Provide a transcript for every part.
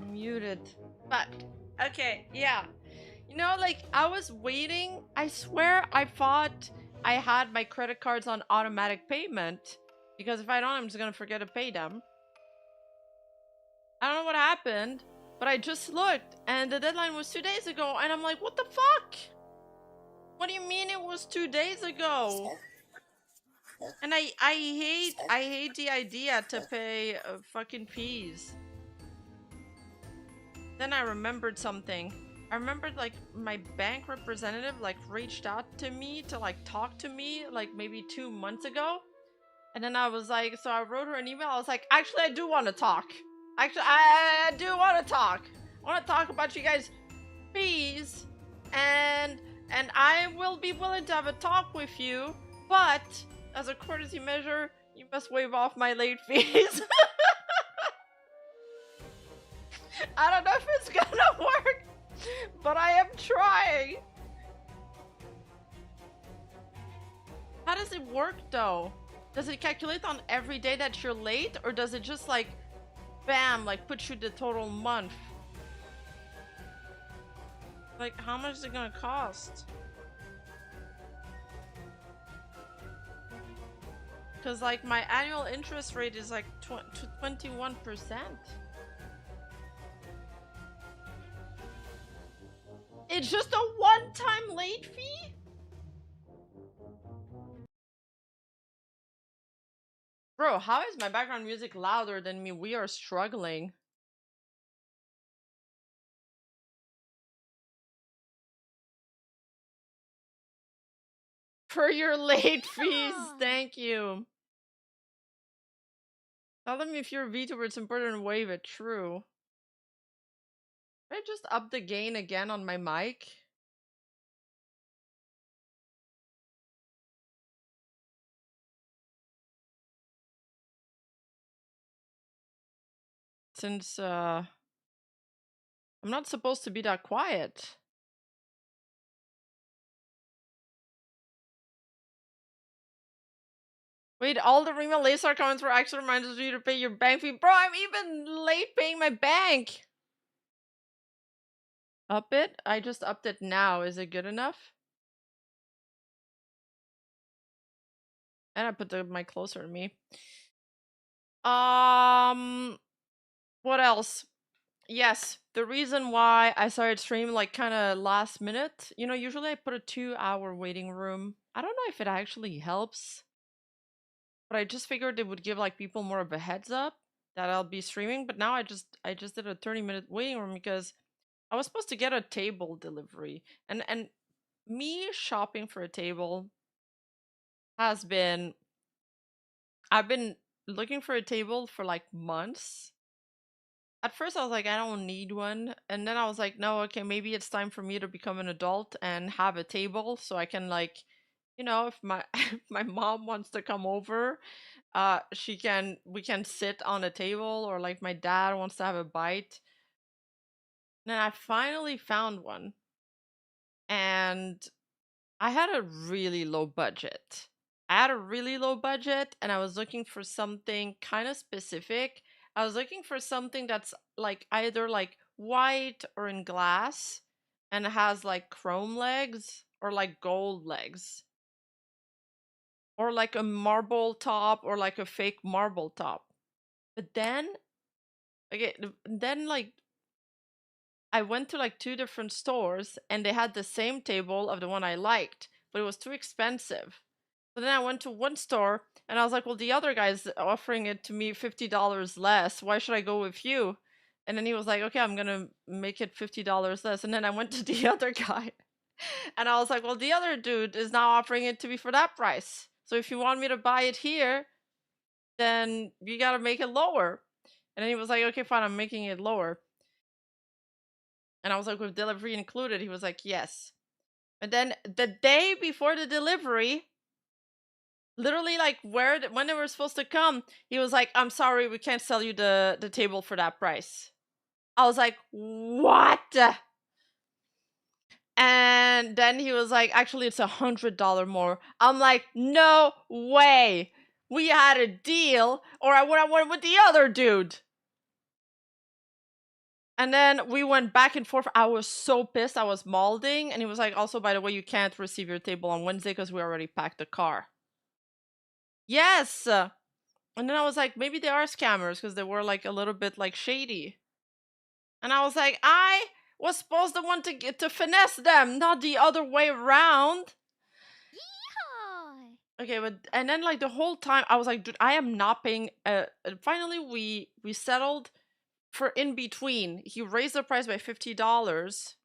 Muted. But, okay, yeah. You know, like, I was waiting. I swear I thought I had my credit cards on automatic payment. Because if I don't, I'm just gonna forget to pay them. I don't know what happened, but I just looked, and the deadline was 2 days ago, and I'm like, what the fuck? What do you mean it was 2 days ago? And I hate the idea to pay fucking fees. Then I remembered something. I remembered like my bank representative like reached out to me to like talk to me like maybe 2 months ago. And then I was like, so I wrote her an email. I was like, actually, I do want to talk. Actually, I do want to talk. I want to talk about you guys' fees, and I will be willing to have a talk with you, but as a courtesy measure, you must waive off my late fees. I don't know if it's gonna work, but I am trying. How does it work though? Does it calculate on every day that you're late, or does it just like, bam, like put you the total month? Like, how much is it gonna cost? Because like my annual interest rate is like 21%. It's just a one-time late fee? Bro, how is my background music louder than me? We are struggling. For your late fees, thank you. Tell them if you're a VTuber, it's important to wave it. True. Did I just up the gain again on my mic? Since, I'm not supposed to be that quiet. Wait, all the Rima Laser comments were actually reminders you to pay your bank fee. Bro, I'm even late paying my bank. Up it? I just upped it now. Is it good enough? And I put the mic closer to me. What else? Yes, the reason why I started streaming like kind of last minute, you know, usually I put a 2-hour waiting room. I don't know if it actually helps, but I just figured it would give like people more of a heads up that I'll be streaming. But now I just did a 30-minute waiting room because I was supposed to get a table delivery, and me shopping for a table has been, I've been looking for a table for like months. At first I was like, I don't need one, and then I was like, no, okay, maybe it's time for me to become an adult and have a table so I can like, you know, if my if my mom wants to come over, we can sit on a table, or like my dad wants to have a bite. And then I finally found one, and I had a really low budget. I had a really low budget, and I was looking for something kind of specific. I was looking for something that's like either like white or in glass and has like chrome legs or like gold legs, or like a marble top or like a fake marble top. But then, okay, then like I went to like 2 different stores and they had the same table of the one I liked, but it was too expensive. So then I went to one store and I was like, well, the other guy's offering it to me $50 less. Why should I go with you? And then he was like, okay, I'm gonna make it $50 less. And then I went to the other guy and I was like, well, the other dude is now offering it to me for that price. So if you want me to buy it here, then you gotta make it lower. And then he was like, okay, fine, I'm making it lower. And I was like, with delivery included? He was like, yes. And then the day before the delivery, literally like when they were supposed to come, he was like, I'm sorry, we can't sell you the table for that price. I was like, what? And then he was like, actually it's $100 more. I'm like, no way, we had a deal, or I would have went with the other dude. And then we went back and forth. I was so pissed. I was malding. And he was like, also, by the way, you can't receive your table on Wednesday because we already packed the car. Yes. And then I was like, maybe they are scammers because they were like a little bit like shady. And I was like, I was supposed to want to get to finesse them, not the other way around. Okay, but and then like the whole time I was like, dude, I am not paying. And finally, we settled for in between. He raised the price by $50,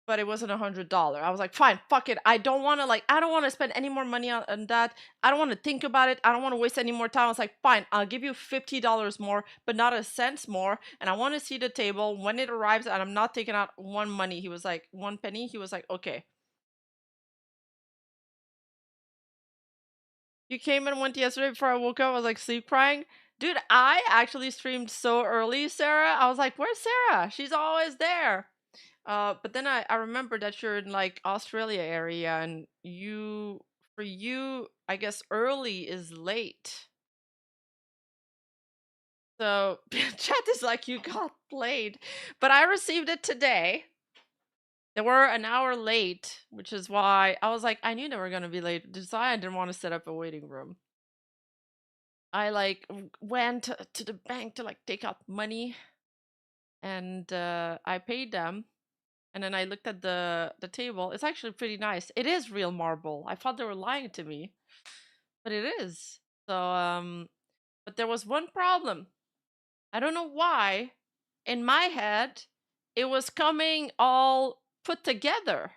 but it wasn't $100. I was like, fine, fuck it. I don't want to I don't want to spend any more money on that. I don't want to think about it. I don't want to waste any more time. I was like, fine, I'll give you $50 more, but not a cent more. And I want to see the table when it arrives, and I'm not taking out one money. He was like, one penny. He was like, okay. You came and went yesterday before I woke up. I was like sleep crying. Dude, I actually streamed so early, Sarah. I was like, where's Sarah? She's always there. But then I remembered that you're in like Australia area, and for you, I guess early is late. So chat is like, you got played. But I received it today. They were an hour late, which is why I was like, I knew they were gonna be late. That's why I didn't want to set up a waiting room. I like went to the bank to like take out money, and I paid them, and then I looked at the table. It's actually pretty nice. It is real marble. I thought they were lying to me, but it is. So but there was one problem. I don't know why. In my head, it was coming all put together.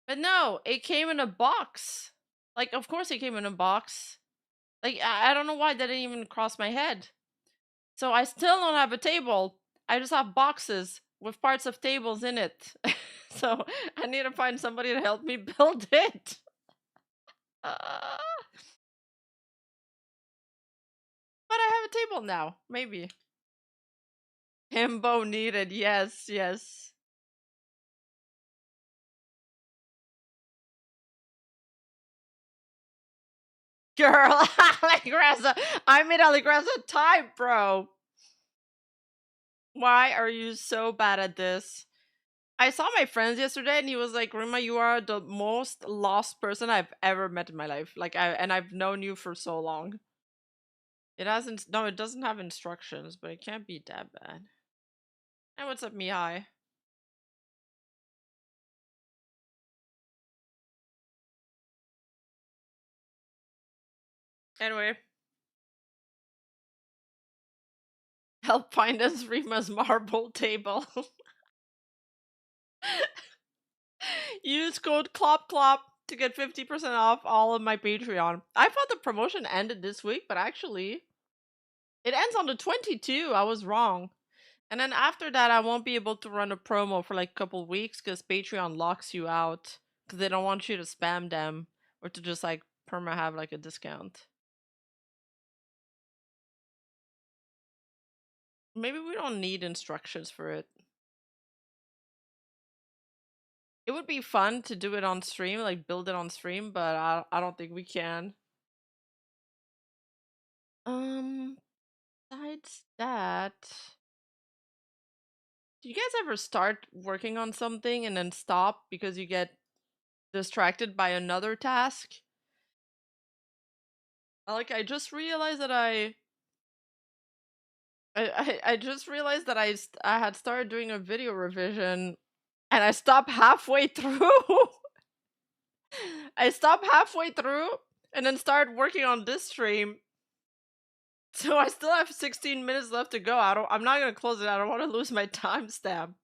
But no, it came in a box. Like, of course it came in a box. Like, I don't know why that didn't even cross my head. So I still don't have a table. I just have boxes with parts of tables in it. So I need to find somebody to help me build it. Uh, but I have a table now. Maybe. Himbo needed. Yes, yes. Girl, Allegressa. I'm in Allegressa type, bro. Why are you so bad at this? I saw my friends yesterday, and he was like, Rima, you are the most lost person I've ever met in my life. And I've known you for so long. It hasn't, no, it doesn't have instructions, but it can't be that bad. And what's up, Mihai? Anyway, help find us Rima's marble table. Use code CLOP to get 50% off all of my Patreon. I thought the promotion ended this week, but actually, it ends on the 22. I was wrong. And then after that, I won't be able to run a promo for like a couple weeks because Patreon locks you out because they don't want you to spam them or to just like perma have like a discount. Maybe we don't need instructions for it. It would be fun to do it on stream, like build it on stream, but I don't think we can. Besides that, do you guys ever start working on something and then stop because you get distracted by another task? Like, I just realized that I just realized that I had started doing a video revision, and I stopped halfway through. I stopped halfway through and then started working on this stream. So I still have 16 minutes left to go. I'm not gonna close it. I don't want to lose my timestamp.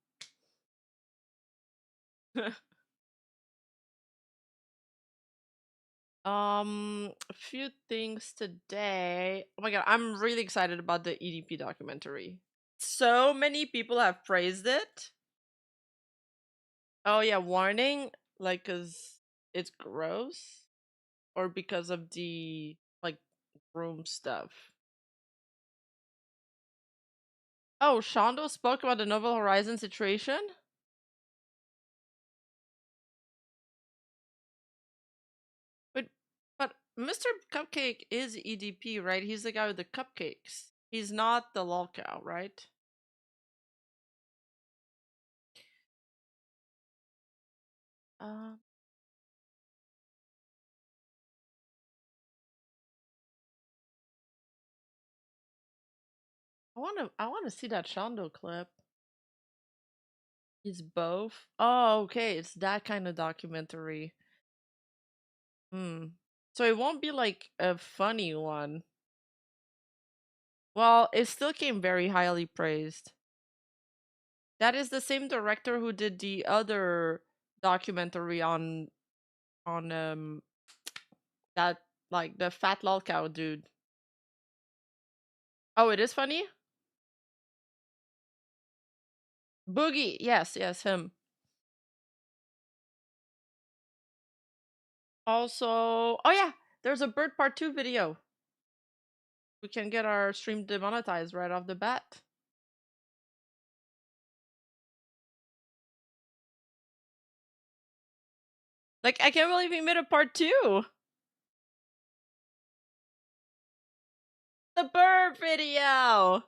A few things today. Oh my god, I'm really excited about the EDP documentary. So many people have praised it. Oh yeah, warning, like, cause it's gross, or because of the like room stuff. Oh, Shondo spoke about the Novel Horizon situation. But but Mr. Cupcake is EDP, right? He's the guy with the cupcakes. He's not the lol cow, right? Uh, I wanna see that Shondo clip. He's both. Oh, okay, it's that kind of documentary. Hmm. So it won't be like a funny one. Well, it still came very highly praised. That is the same director who did the other documentary on that, like, the fat lol cow dude. Oh, it is funny? Boogie. Yes, yes, him. Also, oh yeah, there's a bird part 2 video. We can get our stream demonetized right off the bat. Like, I can't believe he made a part 2. The bird video.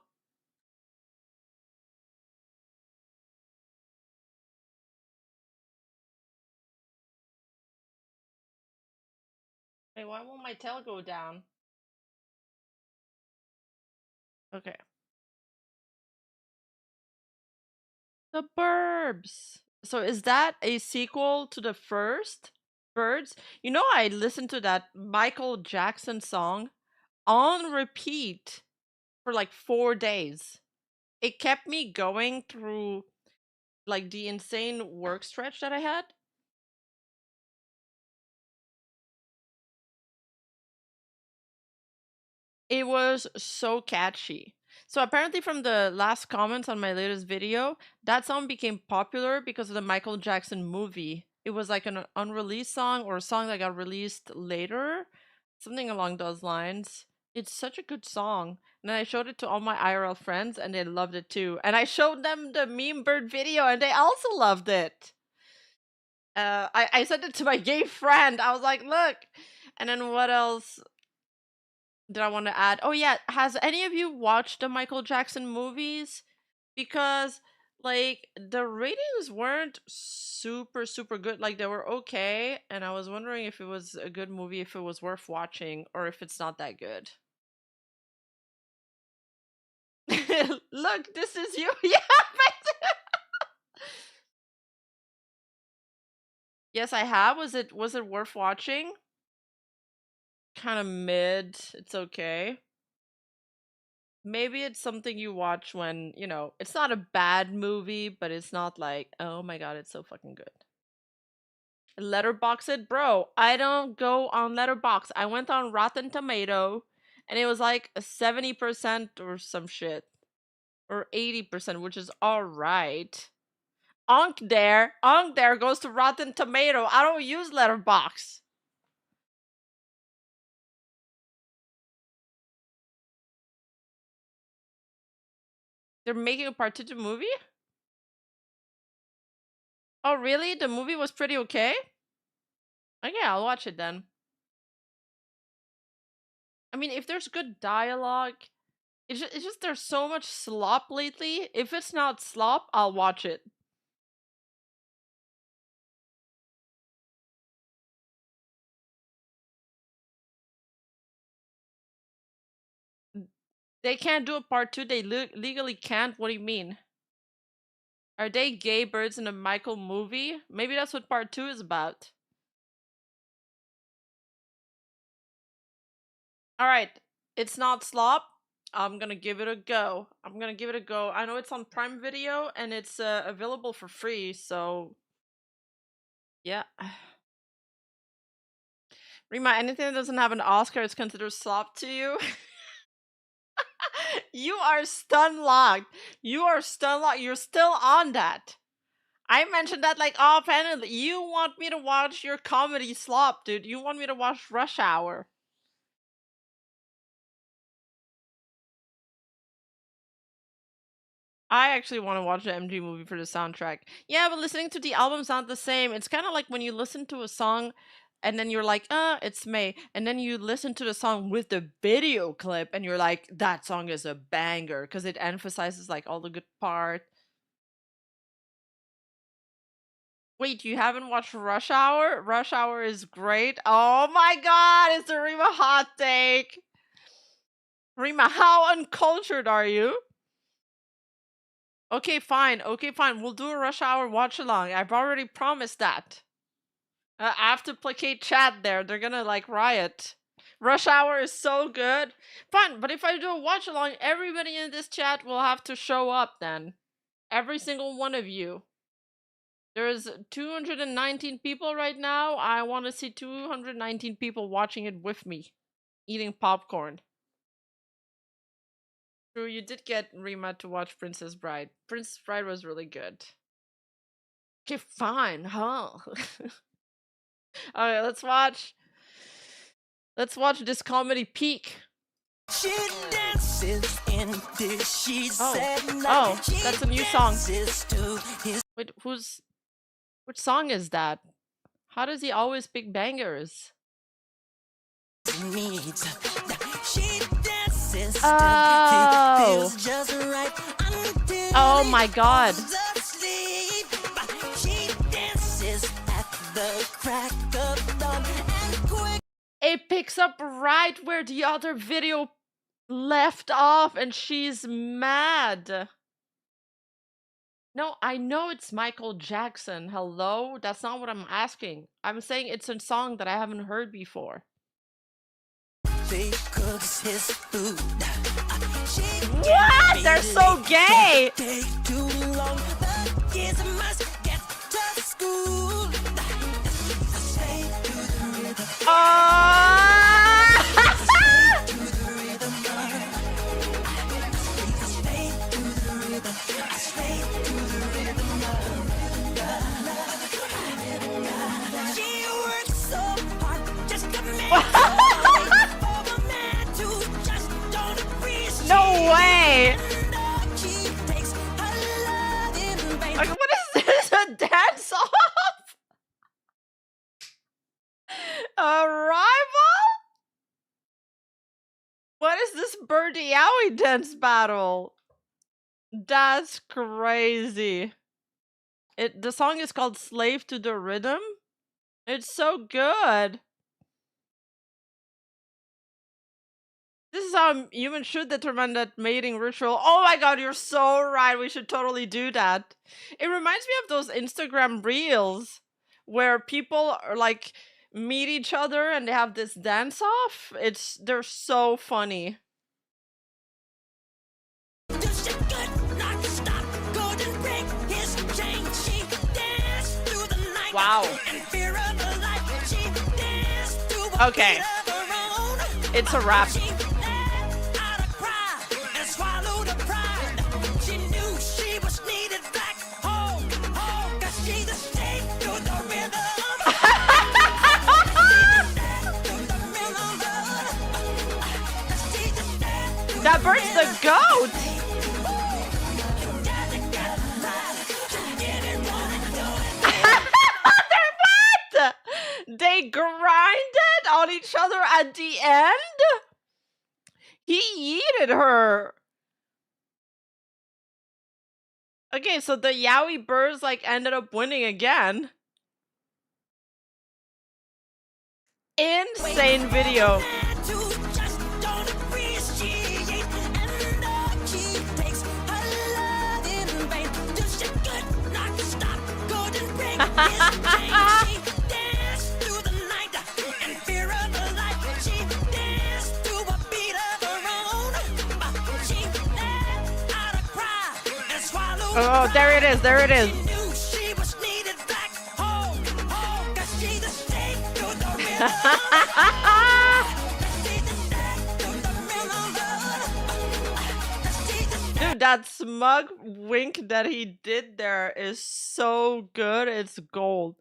Hey, why won't my tail go down? Okay. The Burbs. So is that a sequel to the first Birds? You know, I listened to that Michael Jackson song on repeat for like 4 days. It kept me going through like the insane work stretch that I had. It was so catchy. So apparently from the last comments on my latest video, that song became popular because of the Michael Jackson movie. It was like an unreleased song or a song that got released later, something along those lines. It's such a good song. And then I showed it to all my IRL friends and they loved it too. And I showed them the meme bird video and they also loved it. I sent it to my gay friend. I was like, look. And then what else did I want to add? Oh yeah, has any of you watched the Michael Jackson movies? Because like the ratings weren't super good. Like they were okay, and I was wondering if it was a good movie, if it was worth watching, or if it's not that good. Look, this is you. Yeah. Yes, I have. Was it worth watching? Kind of mid. It's okay. Maybe it's something you watch when, it's not a bad movie, but it's not like, oh my god, it's so fucking good. Letterbox it, bro. I don't go on Letterbox. I went on Rotten Tomato, and it was like 70% or some shit, or 80%, which is all right. Onk there goes to Rotten Tomato. I don't use Letterbox. They're making a part 2 to the movie. Oh really? The movie was pretty okay. Okay, I'll watch it then. I mean, if there's good dialogue, it's just there's so much slop lately. If it's not slop, I'll watch it. They can't do a part 2. They legally can't. What do you mean? Are they gay birds in a Michael movie? Maybe that's what part 2 is about. All right, it's not slop. I'm gonna give it a go. I know it's on Prime Video and it's available for free, so yeah. Rima, anything that doesn't have an Oscar is considered slop to you? You are stun locked. You are stun locked. You're still on that. I mentioned that like offhandedly. You want me to watch your comedy slop, dude. You want me to watch Rush Hour. I actually want to watch the MG movie for the soundtrack. Yeah, but listening to the album's not the same. It's kind of like when you listen to a song and then you're like, it's May. And then you listen to the song with the video clip and you're like, that song is a banger because it emphasizes like all the good part. Wait, you haven't watched Rush Hour? Rush Hour is great. Oh my god, it's the Rima hot take. Rima, how uncultured are you? Okay, fine. Okay, fine. We'll do a Rush Hour watch along. I've already promised that. I have to placate chat there. They're gonna like riot. Rush Hour is so good. Fine, but if I do a watch along, everybody in this chat will have to show up then. Every single one of you. There's 219 people right now. I want to see 219 people watching it with me, eating popcorn. True, you did get Rima to watch Princess Bride. Princess Bride was really good. Okay, fine, huh? Alright, let's watch this comedy peak. She dances in this, she said oh, that's a new song. Wait, which song is that? How does he always pick bangers? Oh. Oh my god. It picks up right where the other video left off and she's mad. No, I know it's Michael Jackson. Hello? That's not what I'm asking. I'm saying it's a song that I haven't heard before. What? They're so gay! No way! Like, what is this? A dance off? A rival? What is this Birdie Owie dance battle? That's crazy. The song is called Slave to the Rhythm. It's so good. This is how humans should determine that mating ritual. Oh my god, you're so right. We should totally do that. It reminds me of those Instagram reels where people are like meet each other and they have this dance off. They're so funny. Wow. Okay. It's a wrap. That bird's the goat! What? They grinded on each other at the end? He yeeted her. Okay, so the Yowie birds like ended up winning again. Insane video. Oh, there it is, there it is. Dude, that smug wink that he did there is so good, it's gold.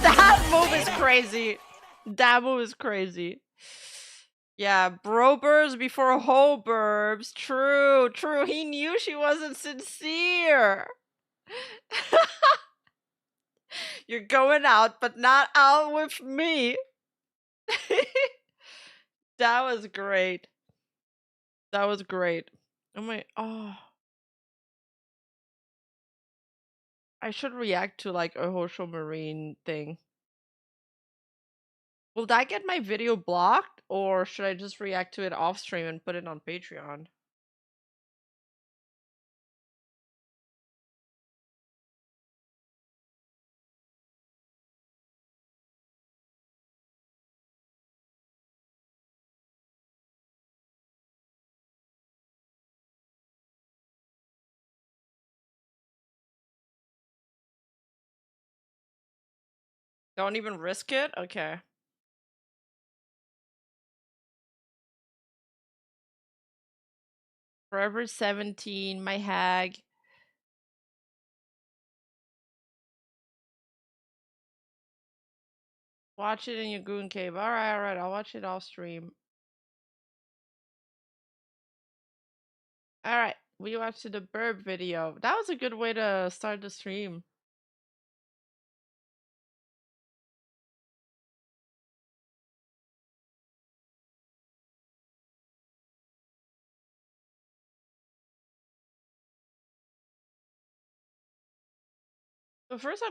That move is crazy. That move is crazy. Yeah, bro burbs before hoe burbs. True, true. He knew she wasn't sincere. You're going out, but not out with me. That was great. That was great. Oh, I should react to like a Hosho Marine thing. Will that get my video blocked, or should I just react to it off stream and put it on Patreon? Don't even risk it? Okay. Forever 17, my hag. Watch it in your goon cave. Alright, I'll watch it off stream. Alright, we watched the burp video. That was a good way to start the stream. So first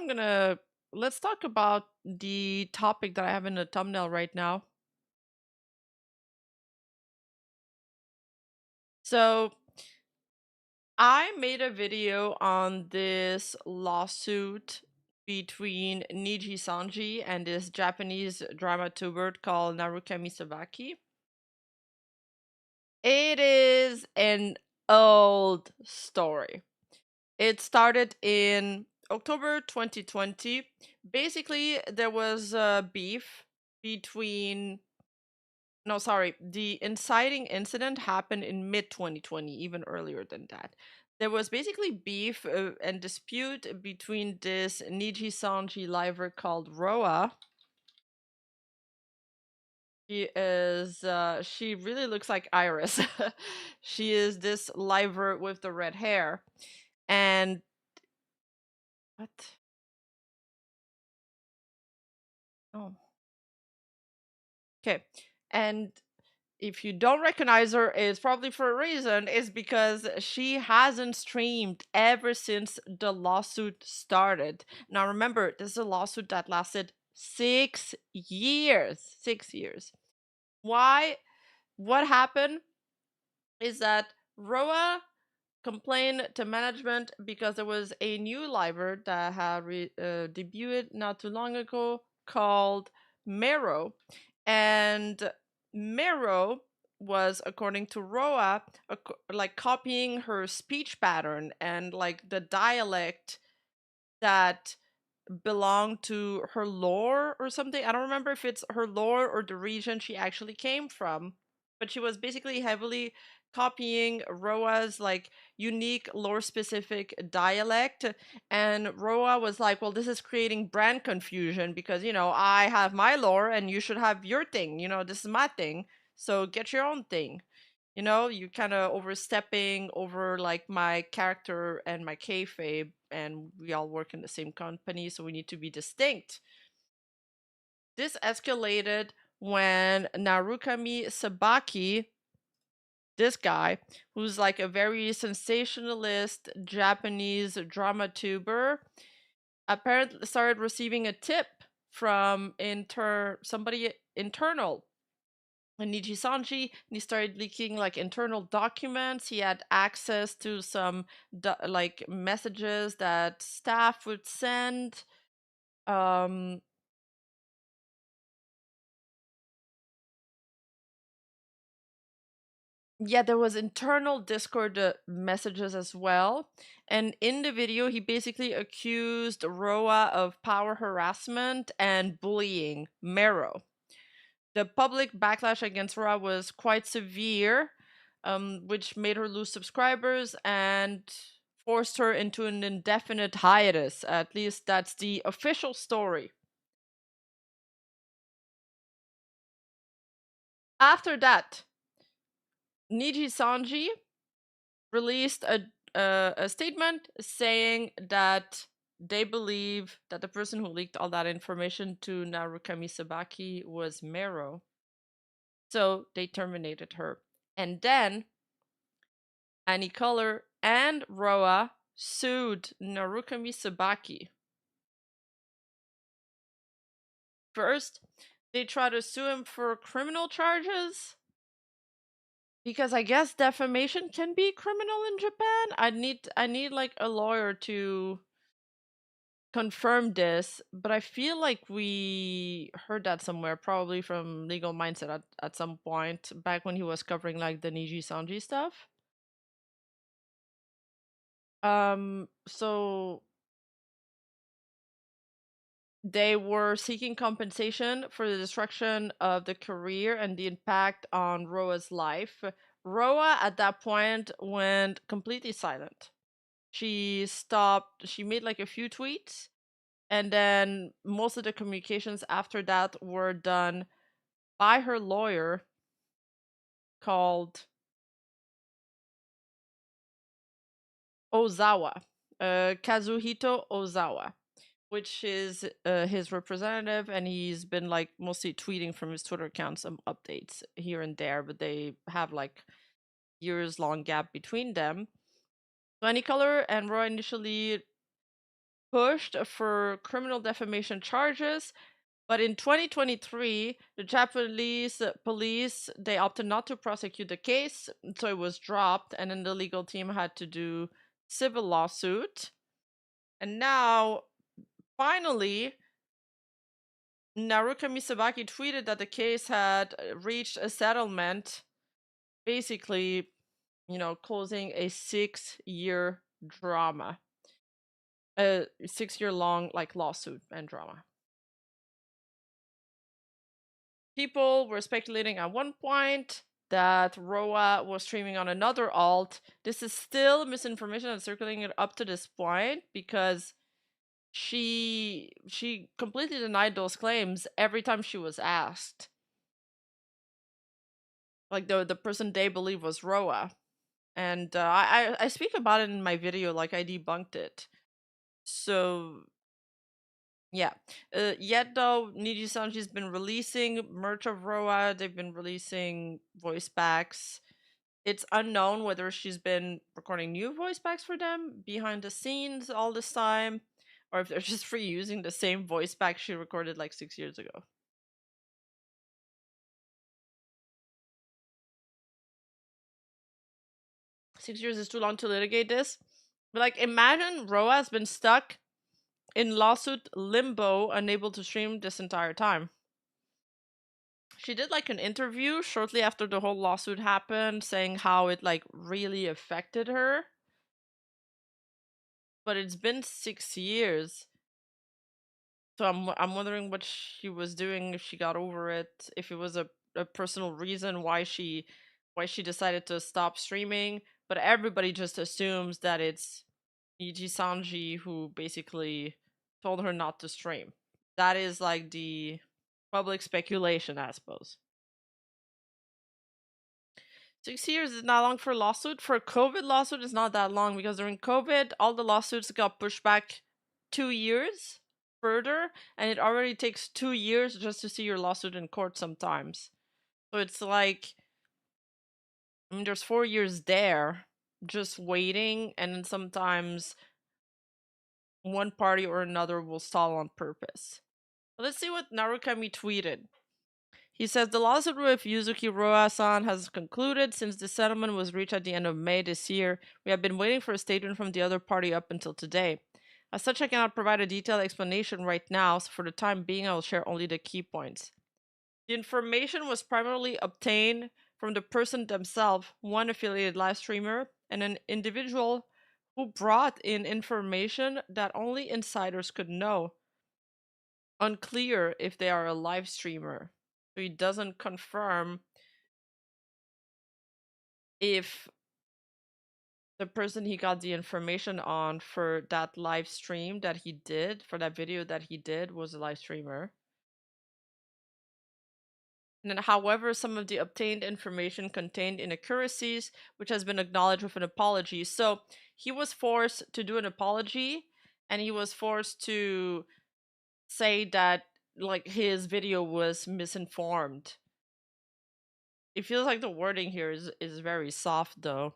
let's talk about the topic that I have in the thumbnail right now. So I made a video on this lawsuit between Nijisanji and this Japanese drama tuber called Narukami Sabaki. It is an old story. It started in October 2020. Basically, there was a beef between. No, sorry. The inciting incident happened in mid 2020, even earlier than that. There was basically beef and dispute between this Nijisanji liver called Roa. She really looks like Iris. She is this liver with the red hair. And what? Oh. Okay. And if you don't recognize her, it's probably for a reason. It's because she hasn't streamed ever since the lawsuit started. Now, remember, this is a lawsuit that lasted 6 years. 6 years. Why? What happened is that Roa complained to management because there was a new liver that had debuted not too long ago called Mero, and Mero was, according to Roa, like copying her speech pattern and like the dialect that belonged to her lore or something. I don't remember if it's her lore or the region she actually came from, but she was basically heavily copying Roa's like unique lore specific dialect, and Roa was like, well, this is creating brand confusion because, I have my lore and you should have your thing. This is my thing, so get your own thing. You kind of overstepping over like my character and my kayfabe, and we all work in the same company, so we need to be distinct. This escalated when Narukami Sabaki, this guy, who's like a very sensationalist Japanese drama tuber, apparently started receiving a tip from somebody internal in Nijisanji, and he started leaking like internal documents. He had access to some like messages that staff would send. Yeah, there was internal Discord messages as well. And in the video, he basically accused Roa of power harassment and bullying Mero. The public backlash against Roa was quite severe, which made her lose subscribers and forced her into an indefinite hiatus. At least that's the official story. After that, Nijisanji released a statement saying that they believe that the person who leaked all that information to Narukami Sabaki was Mero. So they terminated her. And then Annie Color and Roa sued Narukami Sabaki. First, they tried to sue him for criminal charges. Because I guess defamation can be criminal in Japan. I need like a lawyer to confirm this, but I feel like we heard that somewhere, probably from Legal Mindset at some point back when he was covering like the Nijisanji stuff. So they were seeking compensation for the destruction of the career and the impact on Roa's life. Roa at that point went completely silent. She stopped, she made like a few tweets, and then most of the communications after that were done by her lawyer called Ozawa, Kazuhito Ozawa, which is his representative, and he's been like mostly tweeting from his Twitter account some updates here and there, but they have like years long gap between them. So Color and Roy initially pushed for criminal defamation charges, but in 2023, the Japanese police, they opted not to prosecute the case, so it was dropped, and then the legal team had to do civil lawsuit. And now, finally, Narukami Sabaki tweeted that the case had reached a settlement, basically, closing a 6-year drama, a 6-year long like lawsuit and drama. People were speculating at one point that Roa was streaming on another alt. This is still misinformation that's circulating up to this point because she completely denied those claims every time she was asked. Like the person they believe was Roa, and I speak about it in my video. Like I debunked it. So yeah. Yet though, Nijisanji's been releasing merch of Roa. They've been releasing voice packs. It's unknown whether she's been recording new voice packs for them behind the scenes all this time, or if they're just reusing the same voice pack she recorded like 6 years ago. Six years is too long to litigate this. But like, imagine Roa has been stuck in lawsuit limbo, unable to stream this entire time. She did like an interview shortly after the whole lawsuit happened, saying how it like really affected her. But it's been 6 years. So I'm wondering what she was doing, if she got over it, if it was a personal reason why she decided to stop streaming. But everybody just assumes that it's Nijisanji who basically told her not to stream. That is like the public speculation, I suppose. 6 years is not long for a lawsuit. For a COVID lawsuit, it's not that long because during COVID, all the lawsuits got pushed back 2 years further, and it already takes 2 years just to see your lawsuit in court sometimes. So it's like, I mean, there's 4 years there just waiting, and then sometimes one party or another will stall on purpose. But let's see what Narukami tweeted. He says the lawsuit with Yuzuki Roa-san has concluded since the settlement was reached at the end of May this year. We have been waiting for a statement from the other party up until today. As such, I cannot provide a detailed explanation right now, so for the time being, I will share only the key points. The information was primarily obtained from the person themselves, one affiliated live streamer, and an individual who brought in information that only insiders could know. Unclear if they are a live streamer. So he doesn't confirm if the person he got the information on for that live stream that he did, for that video that he did, was a live streamer. And then, however, some of the obtained information contained inaccuracies, which has been acknowledged with an apology. So he was forced to do an apology, and he was forced to say that like his video was misinformed. It feels like the wording here is very soft though.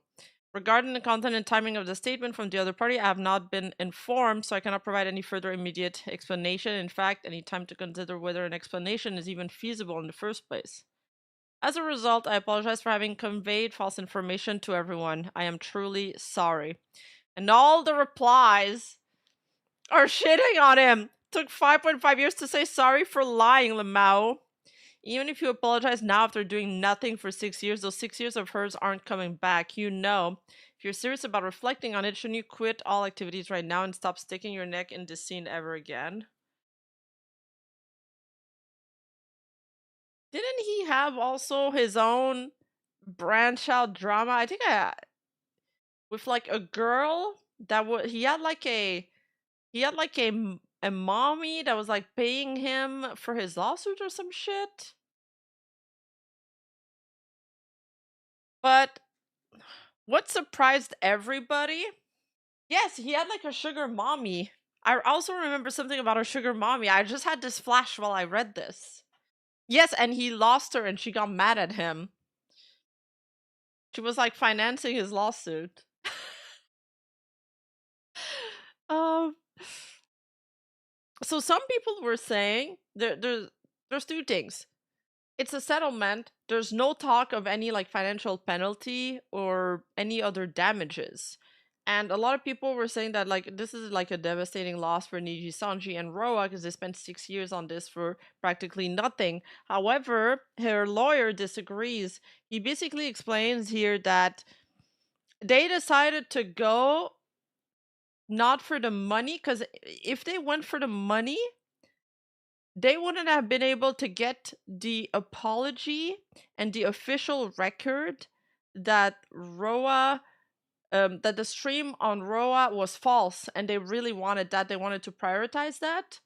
Regarding the content and timing of the statement from the other party, I have not been informed, so I cannot provide any further immediate explanation. In fact, any time to consider whether an explanation is even feasible in the first place. As a result, I apologize for having conveyed false information to everyone. I am truly sorry. And all the replies are shitting on him. Took 5.5 years to say sorry for lying, Lamau. Even if you apologize now after doing nothing for 6 years, those 6 years of hers aren't coming back. You know. If you're serious about reflecting on it, shouldn't you quit all activities right now and stop sticking your neck in this scene ever again? Didn't he have also his own branch out drama? I think with like a girl that was he had like a mommy that was like paying him for his lawsuit or some shit. But what surprised everybody? Yes, he had like a sugar mommy. I also remember something about a sugar mommy. I just had this flash while I read this. Yes, and he lost her and she got mad at him. She was like financing his lawsuit. um so some people were saying there's two things. It's a settlement. There's no talk of any like financial penalty or any other damages. And a lot of people were saying that like this is like a devastating loss for Nijisanji and Roa because they spent 6 years on this for practically nothing. However, her lawyer disagrees. He basically explains here that they decided to go not for the money, because if they went for the money, they wouldn't have been able to get the apology and the official record that Roa that the stream on Roa was false, and they really wanted that. They wanted to prioritize that.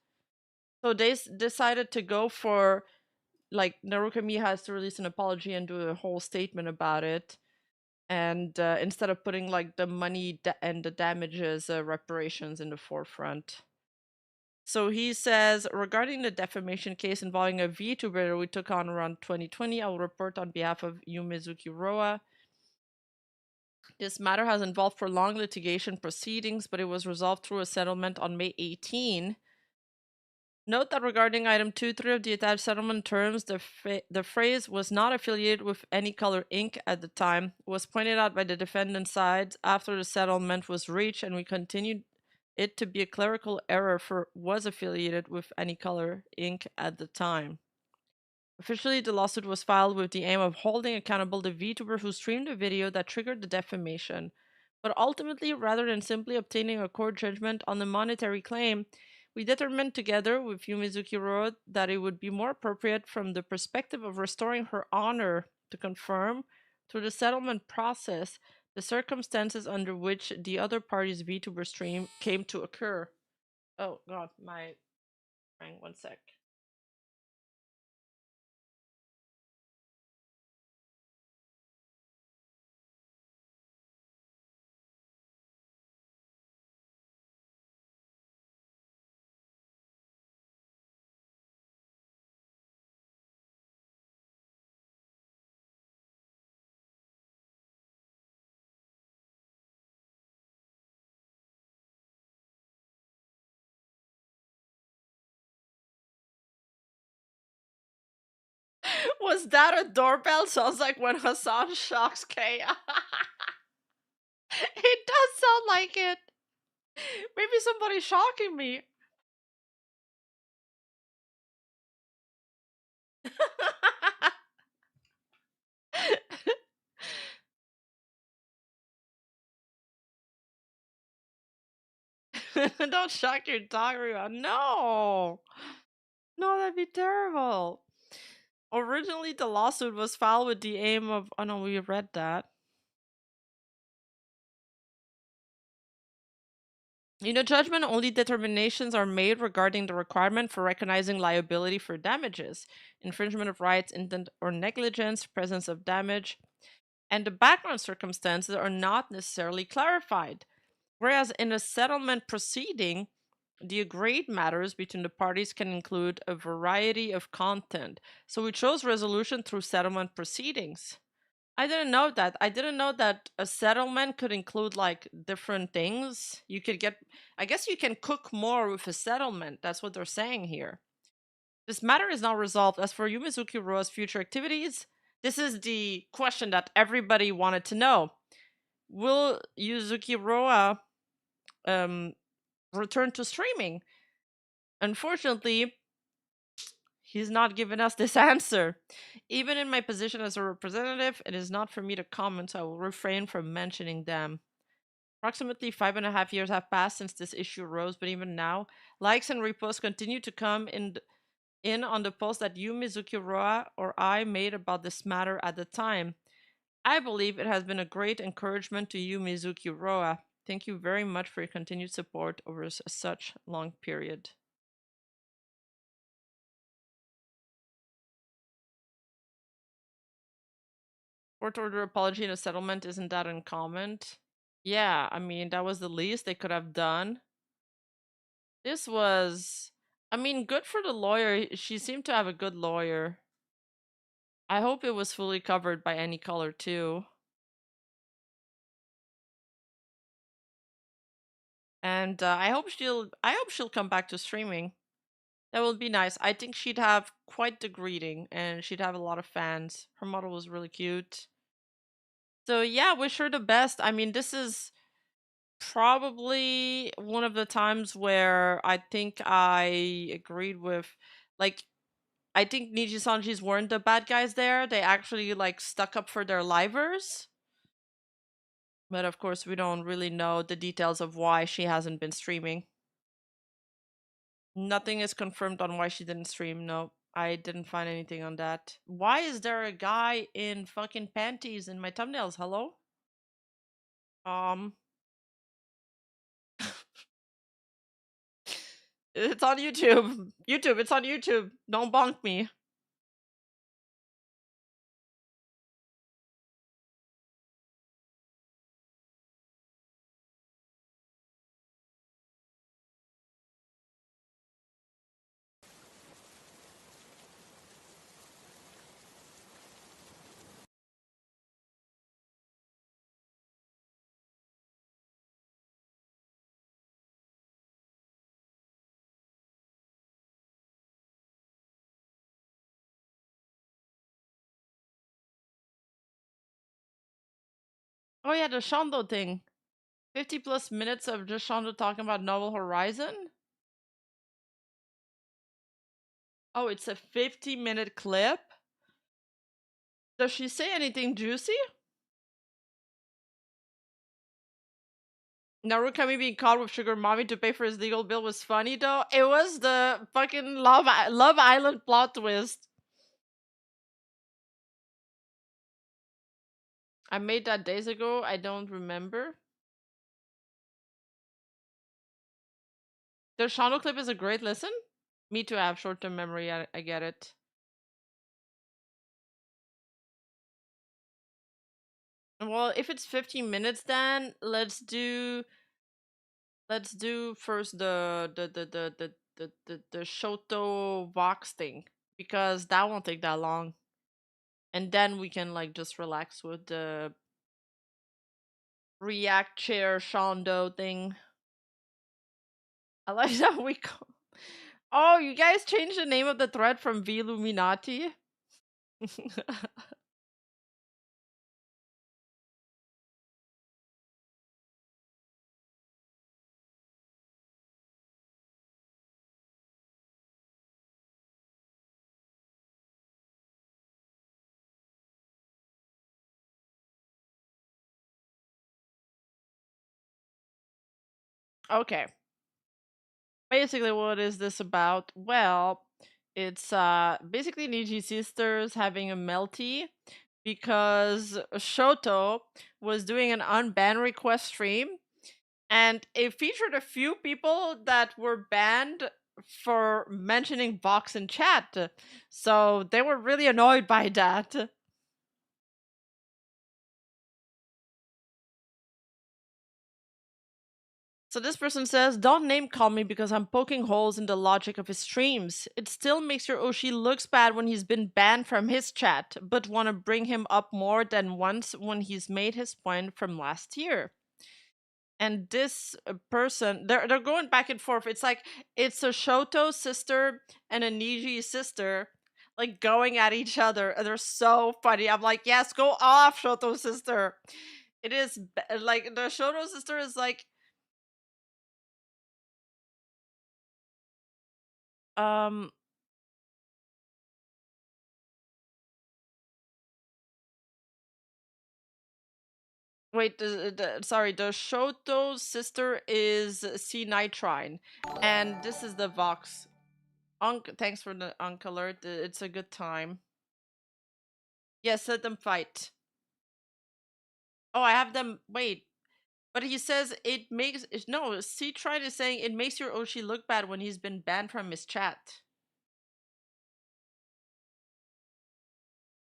So they decided to go for like Narukami has to release an apology and do a whole statement about it. And instead of putting like the money and the damages reparations in the forefront. So he says, regarding the defamation case involving a VTuber we took on around 2020, I will report on behalf of Yumizuki Roa. This matter has involved prolonged litigation proceedings, but it was resolved through a settlement on May 18. Note that regarding item 2.3 of the attached settlement terms, the phrase was not affiliated with any color Inc. at the time. It was pointed out by the defendant sides after the settlement was reached, and we continued it to be a clerical error for was affiliated with any color Inc. at the time. Officially, the lawsuit was filed with the aim of holding accountable the VTuber who streamed a video that triggered the defamation. But ultimately, rather than simply obtaining a court judgment on the monetary claim, we determined together with Yumizuki Road that it would be more appropriate from the perspective of restoring her honor to confirm, through the settlement process, the circumstances under which the other party's VTuber stream came to occur. Oh god, my rang, one sec. Was that a doorbell? Sounds like when Hassan shocks Kay. It does sound like it. Maybe somebody's shocking me. Don't shock your dog, Rima. No! No, that'd be terrible. Originally, the lawsuit was filed with the aim of. Oh no, we read that. In a judgment, only determinations are made regarding the requirement for recognizing liability for damages, infringement of rights, intent or negligence, presence of damage, and the background circumstances are not necessarily clarified. Whereas in a settlement proceeding, The agreed matters between the parties can include a variety of content, so we chose resolution through settlement proceedings. I didn't know that. I didn't know that a settlement could include like different things. You could get, I guess you can cook more with a settlement. That's what they're saying here. This matter is now resolved. As for Yumizuki Roa's future activities, this is the question that everybody wanted to know. Will Yuzuki Roa um, return to streaming? Unfortunately, he's not given us this answer. Even in my position as a representative, it is not for me to comment, so I will refrain from mentioning them. Approximately 5.5 years have passed since this issue arose, but even now, likes and reposts continue to come in on the post that you, Mizuki Roa, or I made about this matter at the time. I believe it has been a great encouragement to you, Mizuki Roa. Thank you very much for your continued support over such long period. Court order apology and a settlement isn't that uncommon. Yeah, I mean, that was the least they could have done. This was, I mean, good for the lawyer. She seemed to have a good lawyer. I hope it was fully covered by any color too. And I hope she'll come back to streaming. That would be nice. I think she'd have quite the greeting and she'd have a lot of fans. Her model was really cute. So yeah, wish her the best. I mean, this is probably one of the times where I think I agreed with, like, I think Nijisanjis weren't the bad guys there. They actually like stuck up for their livers. But of course, we don't really know the details of why she hasn't been streaming. Nothing is confirmed on why she didn't stream. No, I didn't find anything on that. Why is there a guy in fucking panties in my thumbnails? Hello? Um, it's on YouTube. YouTube, it's on YouTube. Don't bonk me. Oh yeah, the Shondo thing. 50 plus minutes of just Shondo talking about Novel Horizon? Oh, it's a 50-minute clip? Does she say anything juicy? Narukami being caught with Sugar Mommy to pay for his legal bill was funny though. It was the fucking Love Island plot twist. I made that days ago. I don't remember. The Shondo clip is a great listen. Me too, I have short-term memory. I get it. Well, if it's 15 minutes, then let's do first the Shoto Vox thing because that won't take that long, and then we can like just relax with the React Chair Shondo thing. I like that we call. Oh, you guys changed the name of the thread from V Illuminati. Okay. Basically, what is this about? Well, it's basically Niji sisters having a melty because Shoto was doing an unban request stream and it featured a few people that were banned for mentioning Vox in chat. So they were really annoyed by that. So this person says, don't name call me because I'm poking holes in the logic of his streams. It still makes your Oshi looks bad when he's been banned from his chat, but want to bring him up more than once when he's made his point from last year. And this person, they're going back and forth. It's like it's a Shoto sister and a Niji sister, like going at each other, and they're so funny. I'm like, yes, go off, Shoto sister. It is like the Shoto sister is like, um, wait, sorry, the Shoto sister is C Nitrine, and this is the Vox. Thanks for the Unk alert. It's a good time. Yes, let them fight. Oh, I have them. Wait, but he says it makes no. C tried is saying it makes your Oshi look bad when he's been banned from his chat.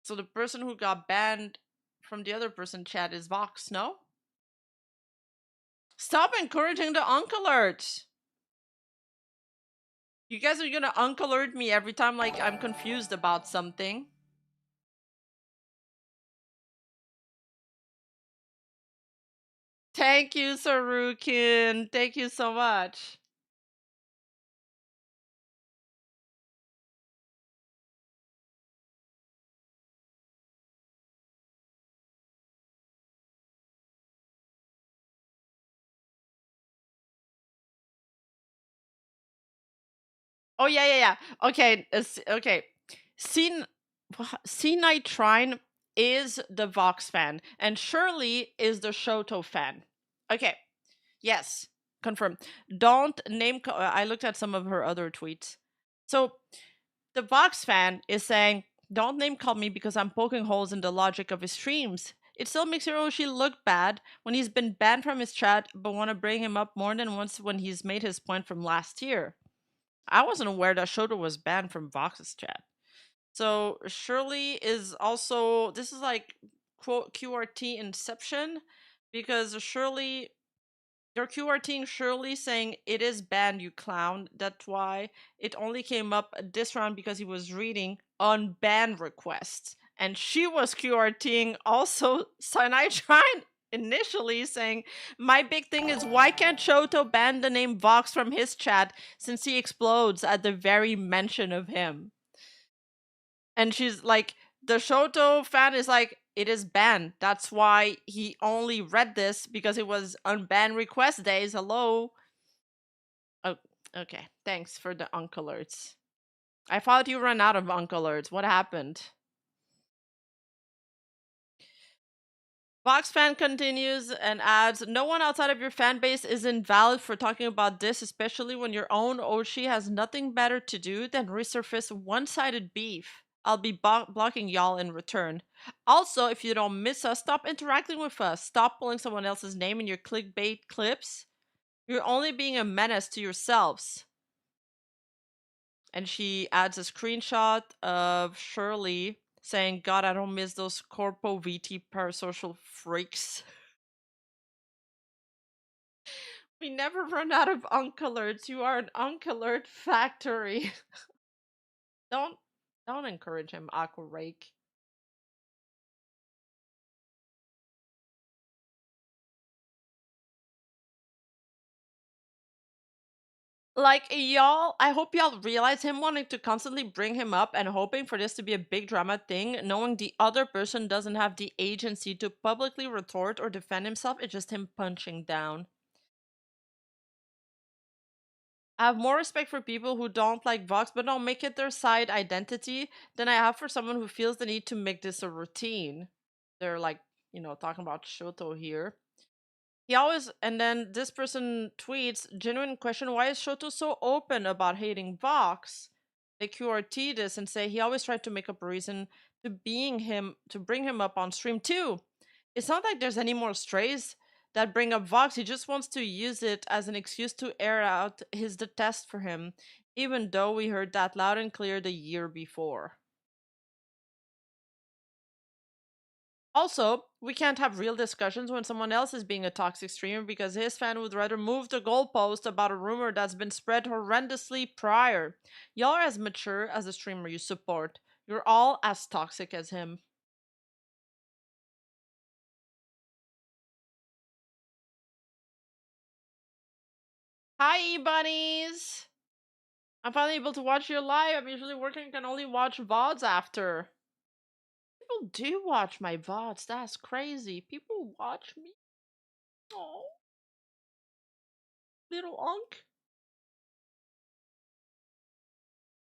So the person who got banned from the other person chat is Vox. No, stop encouraging the Unk alert. You guys are gonna Unk alert me every time like I'm confused about something. Thank you, Sarukin. Thank you so much. Oh yeah, yeah, yeah. Okay, okay. C C Nitrine is the Vox fan, and Shirley is the Shoto fan. Okay, yes, confirm. Don't name. I looked at some of her other tweets. So the Vox fan is saying, "Don't name call me because I'm poking holes in the logic of his streams." It still makes Hiroshi look bad when he's been banned from his chat, but want to bring him up more than once when he's made his point from last year. I wasn't aware that Shoto was banned from Vox's chat. So Shirley is also, this is like quote QRT Inception, because Shirley, they're QRTing Shirley saying it is banned, you clown. That's why it only came up this round because he was reading unban requests. And she was QRTing also Cyanide initially saying, my big thing is why can't Shoto ban the name Vox from his chat since he explodes at the very mention of him? And she's like, the Shoto fan is like, it is banned. That's why he only read this because it was unbanned request days. Hello. Oh, okay. Thanks for the Unk alerts. I thought you ran out of Unk alerts. What happened? Vox fan continues and adds, no one outside of your fan base is invalid for talking about this, especially when your own Oshi has nothing better to do than resurface one-sided beef. I'll be blocking y'all in return. Also, if you don't miss us, stop interacting with us. Stop pulling someone else's name in your clickbait clips. You're only being a menace to yourselves. And she adds a screenshot of Shirley saying, God, I don't miss those corpo VT parasocial freaks. We never run out of Unk alerts. You are an Unk alert factory. don't don't encourage him, Aqua Rake. Like y'all, I hope y'all realize him wanting to constantly bring him up and hoping for this to be a big drama thing, knowing the other person doesn't have the agency to publicly retort or defend himself, it's just him punching down. I have more respect for people who don't like Vox but don't make it their side identity than I have for someone who feels the need to make this a routine. They're like, talking about Shoto here. He always, and then this person tweets, genuine question, why is Shoto so open about hating Vox? They QRT this and say he always tried to make up a reason to bring him up on stream too. It's not like there's any more strays that bring up Vox. He just wants to use it as an excuse to air out his detest for him, even though we heard that loud and clear the year before. Also, we can't have real discussions when someone else is being a toxic streamer because his fan would rather move the goalpost about a rumor that's been spread horrendously prior. Y'all are as mature as the streamer you support. You're all as toxic as him. Hi, e-bunnies! I'm finally able to watch you live. I'm usually working and can only watch VODs after. People do watch my VODs. That's crazy. People watch me. Oh, little unk.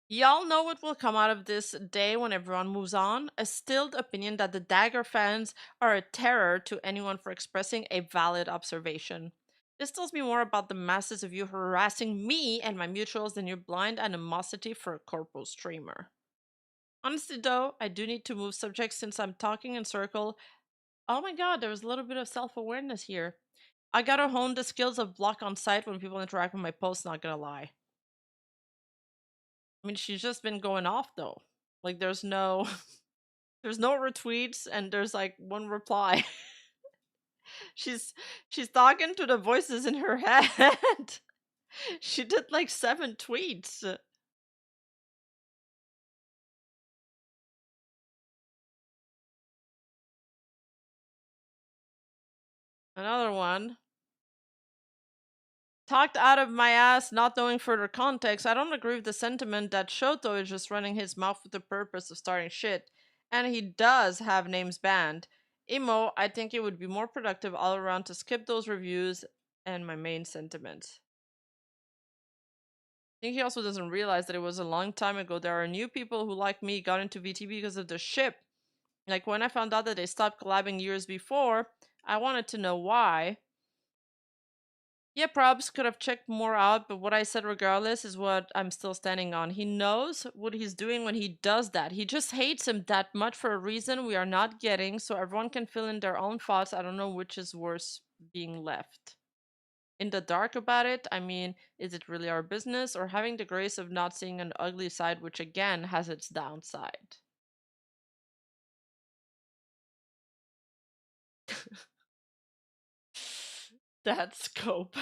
Y'all know what will come out of this day when everyone moves on? A stilled opinion that the Dagger fans are a terror to anyone for expressing a valid observation. This tells me more about the masses of you harassing me and my mutuals than your blind animosity for a corporal streamer. Honestly, though, I do need to move subjects since I'm talking in circle. Oh my god, there was a little bit of self awareness here. I gotta hone the skills of block on sight when people interact with my posts, not gonna lie. I mean, she's just been going off though. Like, there's no. There's no retweets and there's like one reply. she's she's talking to the voices in her head. She did like 7 tweets. Another one. Talked out of my ass, not knowing further context. I don't agree with the sentiment that Shoto is just running his mouth with the purpose of starting shit. And he does have names banned. Emo, I think it would be more productive all around to skip those reviews and my main sentiments. I think he also doesn't realize that it was a long time ago. There are new people who, like me, got into VTB because of the ship. Like when I found out that they stopped collabing years before, I wanted to know why. Yeah, probs could have checked more out, but what I said regardless is what I'm still standing on. He knows what he's doing when he does that. He just hates him that much for a reason we are not getting, so everyone can fill in their own thoughts. I don't know which is worse being left in the dark about it. I mean, is it really our business or having the grace of not seeing an ugly side, which again has its downside? That scope.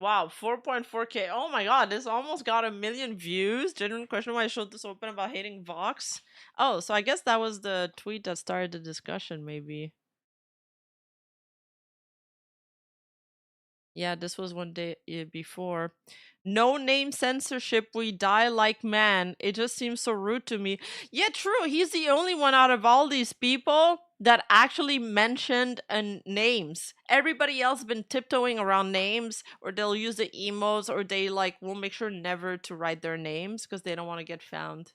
Wow, 4.4K. Oh my god, this almost got 1 million views. Genuine question why I showed this open about hating Vox. Oh, so I guess that was the tweet that started the discussion, maybe. Yeah, this was one day before. No name censorship, we die like man. It just seems so rude to me. Yeah, true. He's the only one out of all these people that actually mentioned names. Everybody else been tiptoeing around names, or they'll use the emotes, or they like will make sure never to write their names because they don't want to get found.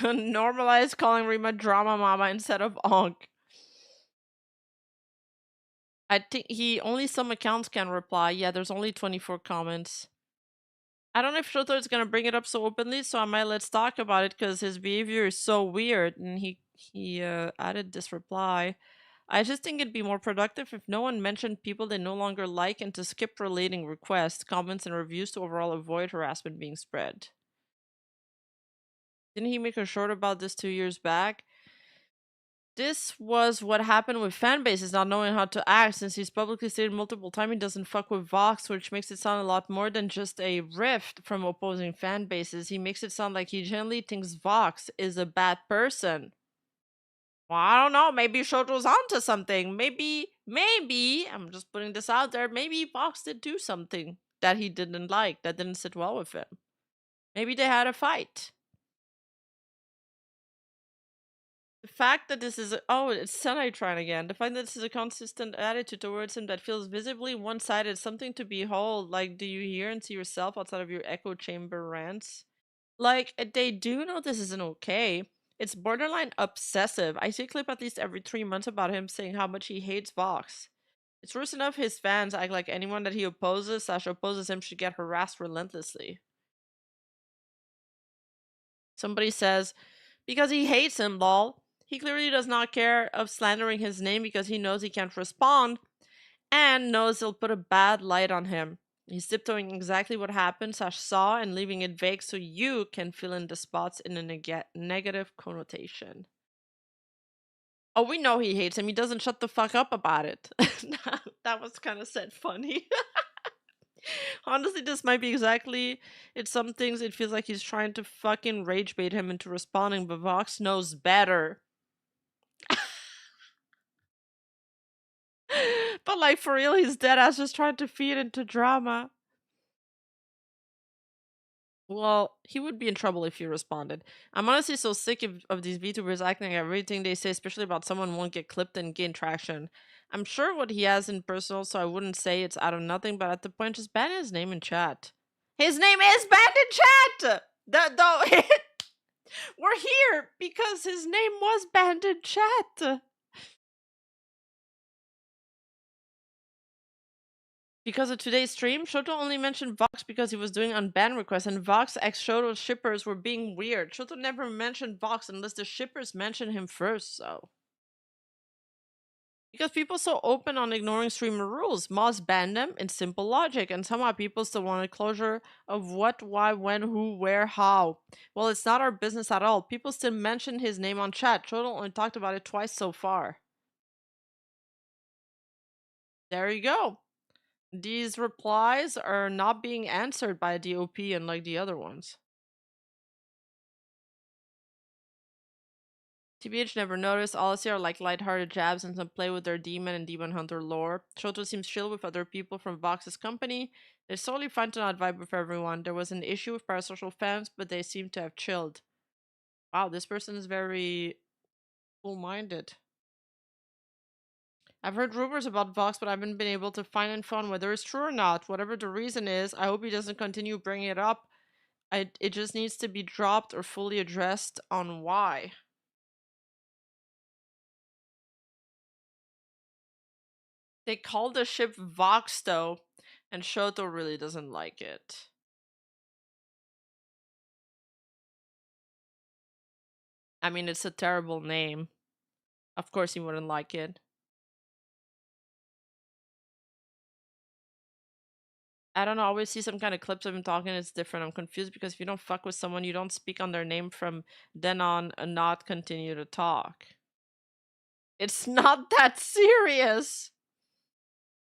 Normalize calling Rima drama mama instead of onk. I think only some accounts can reply. Yeah, there's only 24 comments. I don't know if Shoto is gonna bring it up so openly, so I might let's talk about it because his behavior is so weird, and he added this reply. I just think it'd be more productive if no one mentioned people they no longer like and to skip relating requests, comments, and reviews to overall avoid harassment being spread. Didn't he make a short about this 2 years back? This was what happened with fan bases not knowing how to act, since he's publicly stated multiple times he doesn't fuck with Vox, which makes it sound a lot more than just a rift from opposing fan bases. He makes it sound like he genuinely thinks Vox is a bad person. Well, I don't know. Maybe Shoto's onto something. Maybe, I'm just putting this out there, maybe Vox did do something that he didn't like, that didn't sit well with him. Maybe they had a fight. The fact that this is it's Senitron again. The fact that this is a consistent attitude towards him that feels visibly one-sided, something to behold. Like, do you hear and see yourself outside of your echo chamber rants? Like, they do know this isn't okay. It's borderline obsessive. I see a clip at least every 3 months about him saying how much he hates Vox. It's worse enough his fans act like anyone that he opposes him should get harassed relentlessly. Somebody says, because he hates him, lol. He clearly does not care of slandering his name because he knows he can't respond and knows it'll put a bad light on him. He's tiptoeing exactly what happened / saw and leaving it vague so you can fill in the spots in a negative connotation. Oh, we know he hates him. He doesn't shut the fuck up about it. That was kind of said funny. Honestly, this might be exactly it's some things it feels like he's trying to fucking rage bait him into responding, but Vox knows better. But like for real, he's dead ass just trying to feed into drama. Well, he would be in trouble if he responded. I'm honestly so sick of these VTubers acting like everything they say, especially about someone, won't get clipped and gain traction. I'm sure what he has in personal, so I wouldn't say it's out of nothing, but at the point, just ban his name in chat. His name is banned in chat! Though we're here because his name was banned in chat. Because of today's stream, Shoto only mentioned Vox because he was doing unban requests, and Vox x Shoto shippers were being weird. Shoto never mentioned Vox unless the shippers mentioned him first, so. Because people so open on ignoring streamer rules, Moz banned them in simple logic, and somehow people still wanted closure of what, why, when, who, where, how. Well, it's not our business at all. People still mentioned his name on chat. Shoto only talked about it twice so far. There you go. These replies are not being answered by DOP unlike the other ones. TBH never noticed. All I see are like lighthearted jabs and some play with their demon and demon hunter lore. Shoto seems chill with other people from Vox's company. It's totally fine to not vibe with everyone. There was an issue with parasocial fans, but they seem to have chilled. Wow, this person is very full-minded. I've heard rumors about Vox, but I haven't been able to find info on whether it's true or not. Whatever the reason is, I hope he doesn't continue bringing it up. It just needs to be dropped or fully addressed on why. They call the ship Vox though, and Shoto really doesn't like it. I mean, it's a terrible name. Of course he wouldn't like it. I don't know, I always see some kind of clips of him talking, it's different. I'm confused because if you don't fuck with someone, you don't speak on their name from then on and not continue to talk. It's not that serious.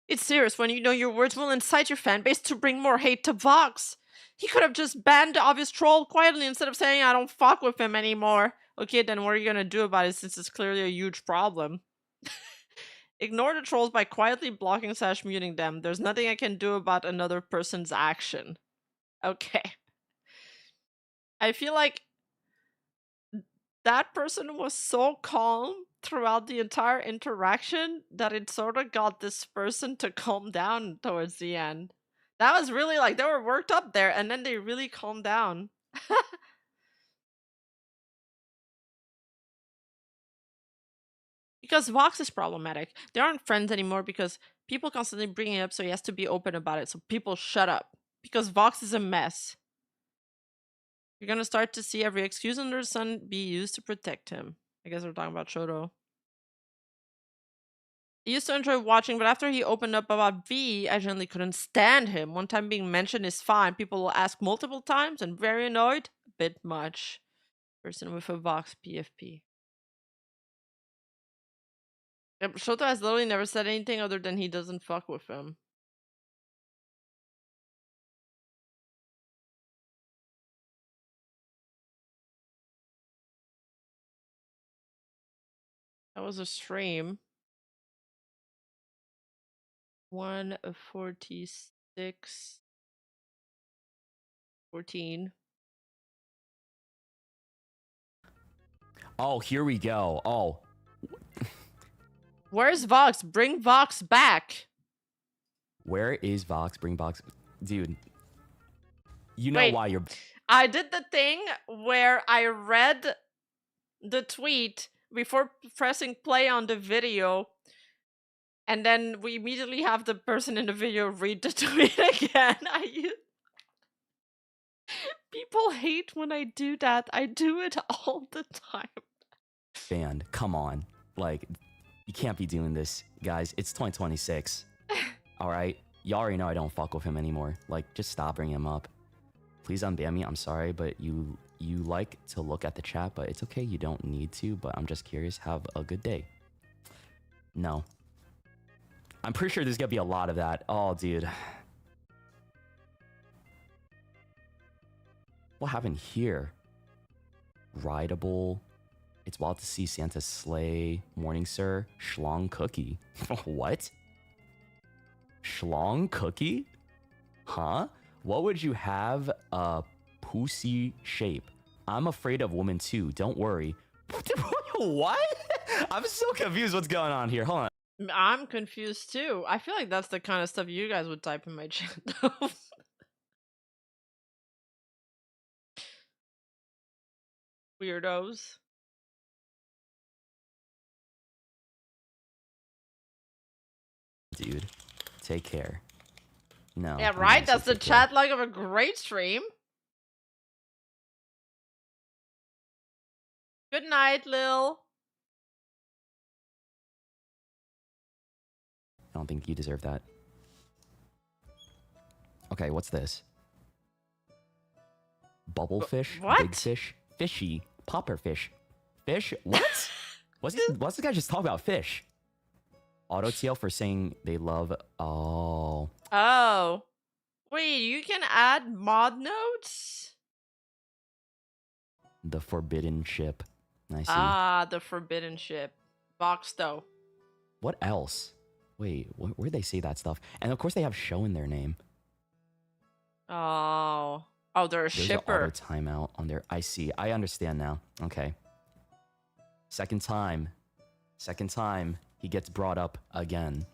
It's serious when you know your words will incite your fan base to bring more hate to Vox. He could have just banned the obvious troll quietly instead of saying I don't fuck with him anymore. Okay, then what are you gonna do about it since it's clearly a huge problem? Ignore the trolls by quietly blocking / muting them. There's nothing I can do about another person's action. Okay. I feel like that person was so calm throughout the entire interaction that it sort of got this person to calm down towards the end. That was really like, they were worked up there and then they really calmed down. Because Vox is problematic. They aren't friends anymore because people constantly bring it up, so he has to be open about it. So people shut up. Because Vox is a mess. You're gonna start to see every excuse under the sun be used to protect him. I guess we're talking about Shoto. I used to enjoy watching, but after he opened up about V, I generally couldn't stand him. One time being mentioned is fine. People will ask multiple times and very annoyed. A bit much. Person with a Vox PFP. Yep, Shoto has literally never said anything other than he doesn't fuck with him. That was a stream. 1:46. 14. Oh, here we go. Oh. Where's Vox? Bring Vox back. Where is Vox? Bring Vox. Dude. You know Wait, why you're... I did the thing where I read the tweet before pressing play on the video, and then we immediately have the person in the video read the tweet again. People hate when I do that. I do it all the time. banned. Come on. Like, you can't be doing this, guys. It's 2026. All right? Y'all already know I don't fuck with him anymore. Like, just stop bringing him up. Please unban me. I'm sorry, but you like to look at the chat, but it's okay. You don't need to, but I'm just curious. Have a good day. No. I'm pretty sure there's gonna be a lot of that. Oh, dude. What happened here? Rideable. It's wild to see Santa sleigh. Morning, sir. Schlong cookie. What? Schlong cookie? Huh? What would you have a pussy shape? I'm afraid of women too. Don't worry. What? I'm so confused what's going on here. Hold on. I'm confused too. I feel like that's the kind of stuff you guys would type in my chat though. Weirdos. Dude, take care. No. Yeah, I'm right? gonna That's say the take care. chat like of a great stream. Good night, Lil. I don't think you deserve that. Okay, what's this? Bubblefish? What? Big fish? Fishy? Popper fish? Fish? What? what's this guy just talking about fish? Auto TL for saying they love... Oh. Oh. Wait, you can add mod notes? The forbidden ship. I see. Ah, the forbidden ship. Box though. What else? Wait, where'd they say that stuff? And of course they have show in their name. Oh. Oh, they're a There's shipper. an auto timeout on there. I see. I understand now. Okay. Second time. He gets brought up again.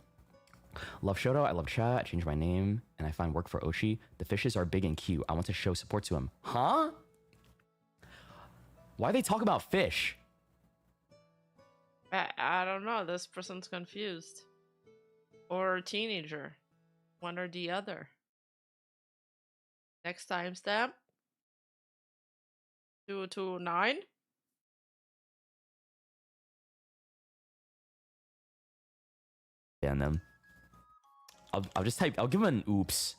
Love Shoto. I love chat. I changed my name and I find work for Oshi. The fishes are big and cute. I want to show support to him. Huh? Why they talk about fish? I don't know. This person's confused. Or a teenager. One or the other. Next timestamp. 229. Ban them. I'll just type. I'll give him an oops.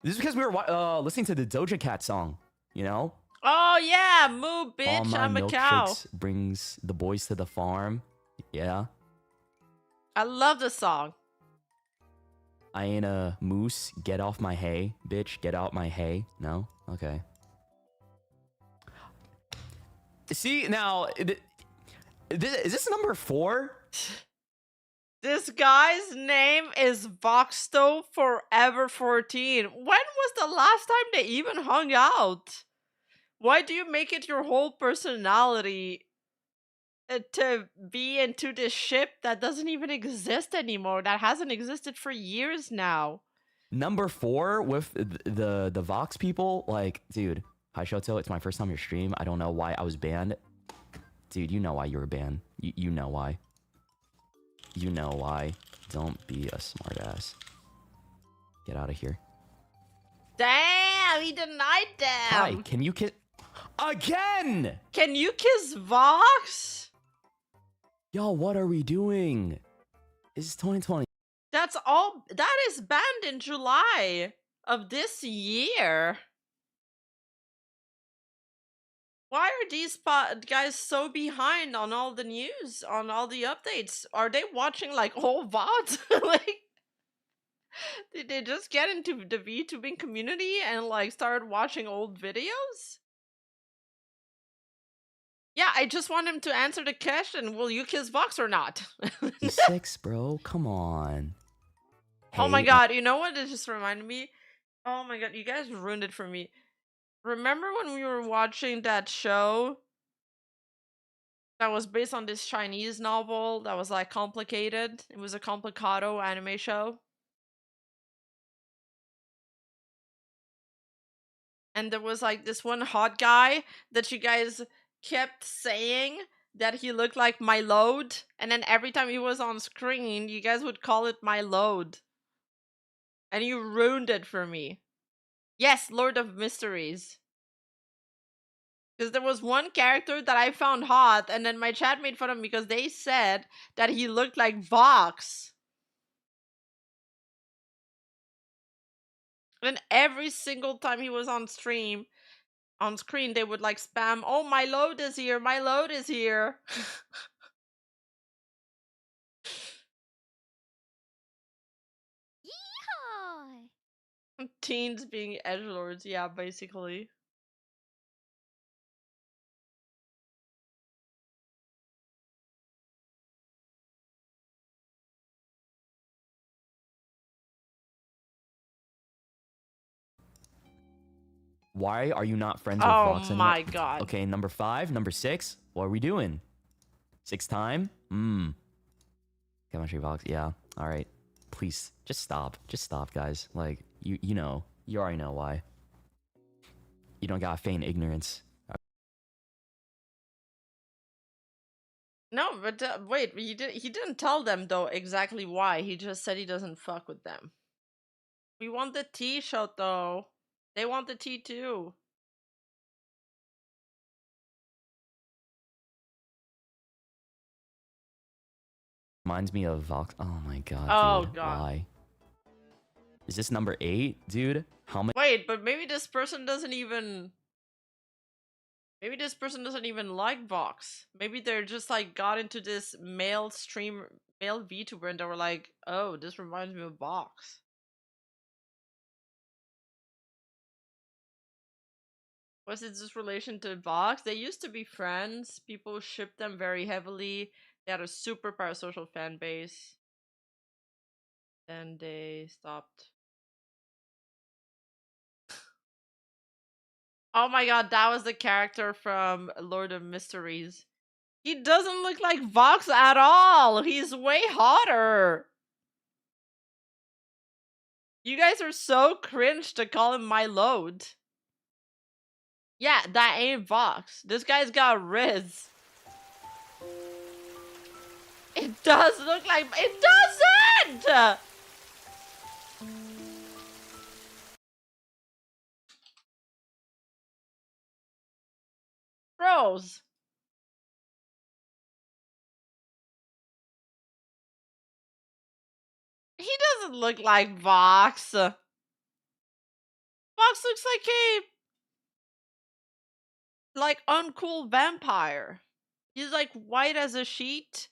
This is because we were listening to the Doja Cat song. You know. Oh yeah, moo All bitch, my I'm a cow. milkshakes brings the boys to the farm. Yeah. I love the song. I ain't a moose. Get off my hay, bitch. Get out my hay. No? Okay. See, now, is this number 4? This guy's name is Voxto Forever 14. When was the last time they even hung out? Why do you make it your whole personality to be into this ship that doesn't even exist anymore? That hasn't existed for years now. Number 4 with the Vox people? Like, dude, hi Shoto, it's my first time on your stream. I don't know why I was banned. Dude, you know why you were banned. You know why. You know why. Don't be a smartass. Get out of here. Damn, he denied them. Hi, can you kiss... Again! Can you kiss Vox? Yo, what are we doing? It's 2020. That's all. That is banned in July of this year. Why are these guys so behind on all the news, on all the updates? Are they watching like whole VODs? Like, did they just get into the VTubing community and like started watching old videos? Yeah, I just want him to answer the question, will you kiss Vox or not? 6, bro. Come on. Oh my Hey, god, you know what it just reminded me? Oh my god, you guys ruined it for me. Remember when we were watching that show that was based on this Chinese novel that was like complicated? It was a complicado anime show. And there was like this one hot guy that you guys kept saying that he looked like my load, and then every time he was on screen, you guys would call it my load. And you ruined it for me. Yes, Lord of Mysteries. Because there was one character that I found hot, and then my chat made fun of him because they said that he looked like Vox. And every single time he was on screen, they would like spam, "Oh, my load is here, my load is here." Teens being edgelords, yeah, basically. Why are you not friends with Oh Vox anymore? my god. Okay, number 5, number 6. What are we doing? 6 time? Chemistry Vox. Yeah. All right. Please, just stop. Just stop, guys. Like, you know. You already know why. You don't gotta feign ignorance. No, but wait, he didn't tell them though exactly why. He just said he doesn't fuck with them. We want the tea, Shoto. They want the tea too. Reminds me of Vox. Oh my god, Oh dude. god. Why? Is this number 8, dude? How many? Wait, but maybe this person doesn't even. Maybe this person doesn't even like Vox. Maybe they're just like got into this male VTuber and they were like, "Oh, this reminds me of Vox." Was it this relation to Vox? They used to be friends. People shipped them very heavily. They had a super parasocial fan base. Then they stopped. Oh my god, that was the character from Lord of Mysteries. He doesn't look like Vox at all. He's way hotter. You guys are so cringe to call him my load. Yeah, that ain't Vox. This guy's got Riz. It does look like. It doesn't! Bros. He doesn't look like Vox. Vox looks like a uncool vampire. He's like white as a sheet.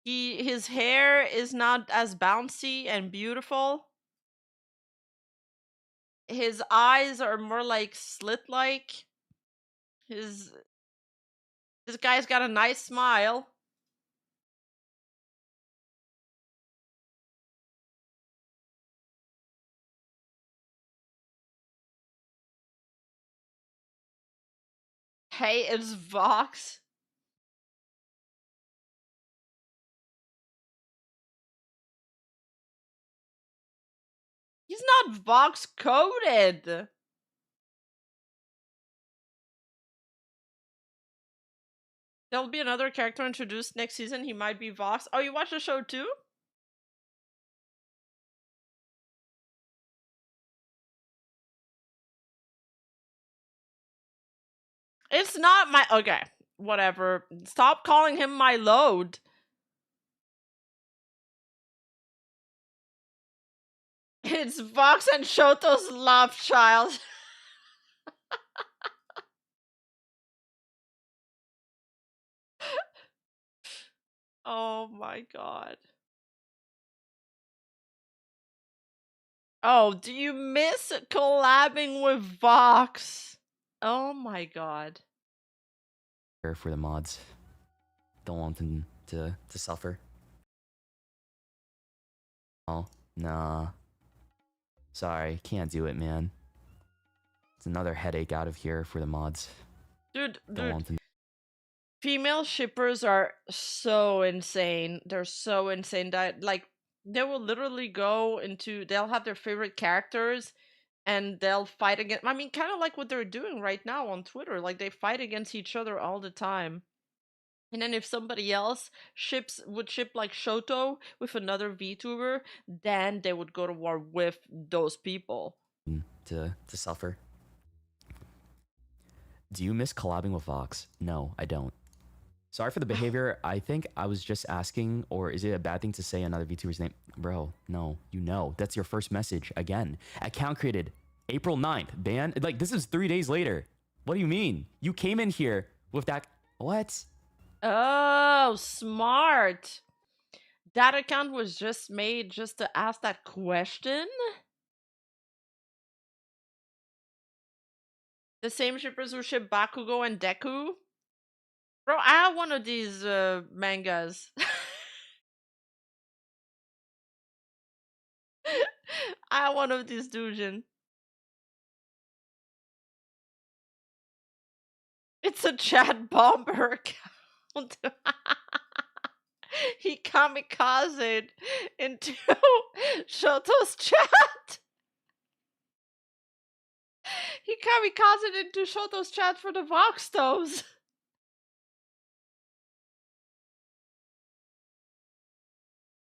His hair is not as bouncy and beautiful. His eyes are more like slit like. This guy's got a nice smile. Hey, it's Vox. He's not Vox coded. There'll be another character introduced next season. He might be Vox. Oh, you watch the show too? It's not my. Okay, whatever. Stop calling him my load. It's Vox and Shoto's love child. Oh my god. Oh, do you miss collabing with Vox? Oh my god. For the mods. Don't want them to suffer. Oh, nah. Sorry, can't do it, man. It's another headache out of here for the mods. Dude, Don't want them. female shippers are so insane. They're so insane that like they will literally go into they'll have their favorite characters and they'll fight against I mean kind of like what they're doing right now on Twitter. Like they fight against each other all the time. And then if somebody else would ship like Shoto with another VTuber, then they would go to war with those people. To suffer. Do you miss collabing with Vox? No, I don't. Sorry for the behavior. I think I was just asking, or is it a bad thing to say another VTuber's name? Bro, no, you know. That's your first message. Again, account created April 9th. Ban? Like, this is 3 days later. What do you mean? You came in here with that. What? Oh, smart. That account was just made just to ask that question? The same shippers who ship Bakugo and Deku? Bro, I have one of these mangas. I have one of these doujin. It's a chat bomber account. He kamikazed into Shoto's chat. He kamikazed into Shoto's chat for the Vox stoves.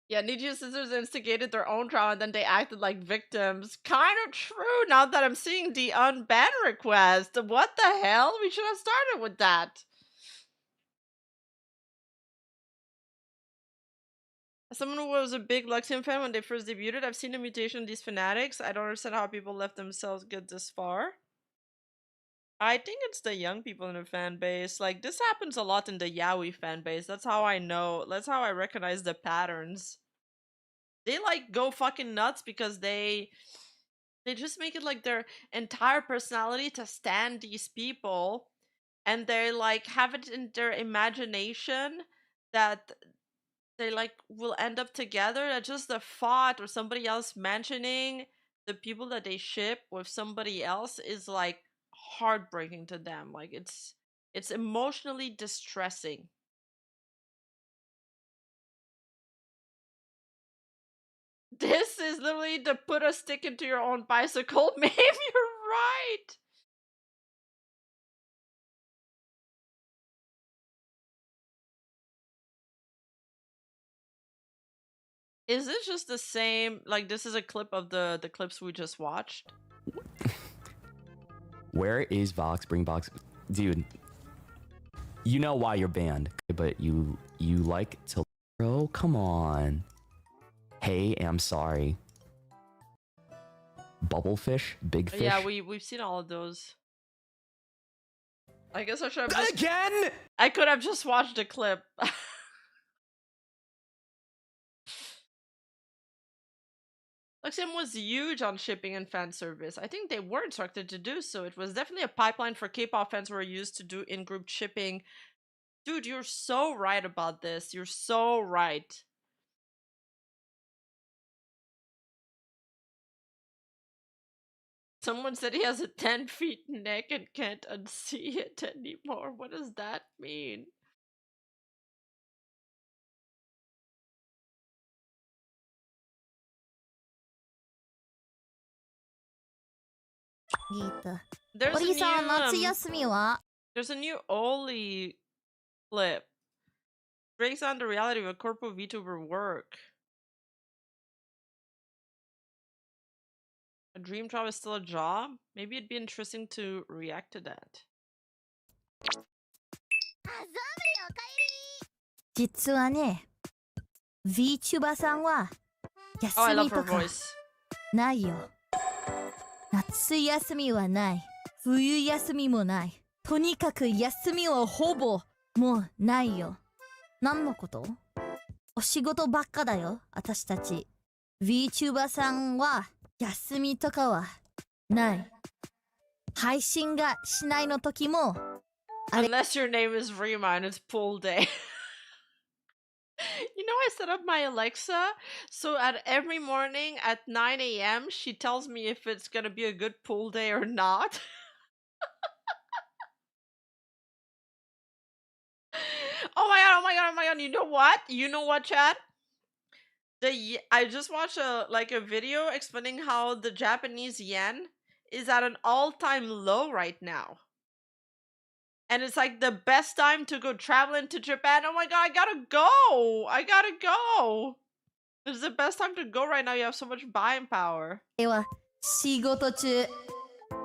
Yeah, Niji's sisters instigated their own trial and then they acted like victims. Kind of true now that I'm seeing the unban request. What the hell? We should have started with that. As someone who was a big Luxian fan when they first debuted, I've seen the mutation of these fanatics. I don't understand how people let themselves get this far. I think it's the young people in the fan base. Like, this happens a lot in the yaoi fan base. That's how I know. That's how I recognize the patterns. They, like, go fucking nuts because they just make it, like, their entire personality to stand these people. And they, like, have it in their imagination that they like will end up together. That just the thought or somebody else mentioning the people that they ship with somebody else is like heartbreaking to them. Like it's emotionally distressing. This is literally to put a stick into your own bicycle. Maybe you're right. Is this just the same? Like this is a clip of the clips we just watched. Where is Vox? Bring Vox. Dude, you know why you're banned, but you like to... Bro, come on. Hey, I'm sorry. Bubblefish? Big fish? Yeah, we've seen all of those. I guess I should have just... Again? I could have just watched the clip. Luxian was huge on shipping and fan service. I think they were instructed to do so. It was definitely a pipeline for K-pop fans who were used to do in-group shipping. Dude, you're so right about this. You're so right. Someone said he has a 10-feet neck and can't unsee it anymore. What does that mean? There's a new Oli clip. Breaks down the reality of a corporate VTuber work. A dream job is still a job? Maybe it'd be interesting to react to that. 実はね、VTuber さんは Oh, I 休 love み her とか voice. ないよ。夏休みはない。冬休みもない。とにかく休みはほぼもうないよ。何のこと？お仕事ばっかだよ、私たち。VTuber さんは休みとかはない。配信がしないの時も。Unless your name is Rima and it's pool day. You know, I set up my Alexa, so at every morning at 9 a.m. she tells me if it's gonna be a good pool day or not. Oh my god, oh my god, oh my god, you know what? You know what, chat? I just watched a video explaining how the Japanese yen is at an all-time low right now. And it's like the best time to go traveling to Japan. Oh my god, I gotta go. It's the best time to go right now. You have so much buying power. では仕事中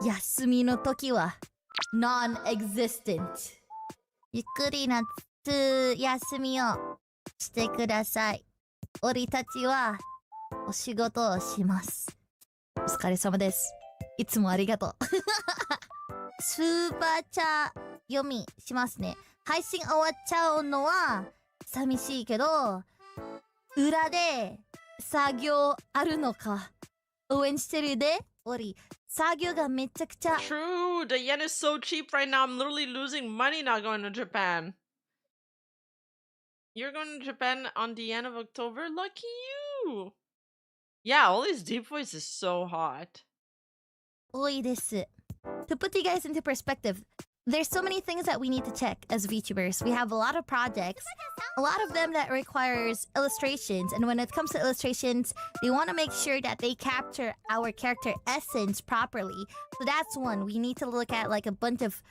休みの時は non-existent. ゆっくり夏休みをしてください。俺たちはお仕事をします。お疲れ様です。いつもありがとう。スーパーチャー読みしますね。配信終わっちゃうのは寂しいけど、裏で作業あるのか。応援してるで、俺。作業がめちゃくちゃ。True, the yen is so cheap right now. I'm literally losing money not going to Japan. You're going to Japan on the end of October? Lucky you! Yeah, all these deep voice is so hot. 多いです。To put you guys into perspective, there's so many things that we need to check as VTubers. We have a lot of projects, a lot of them that requires illustrations. And when it comes to illustrations, they want to make sure that they capture our character essence properly. So that's one. We need to look at like a bunch of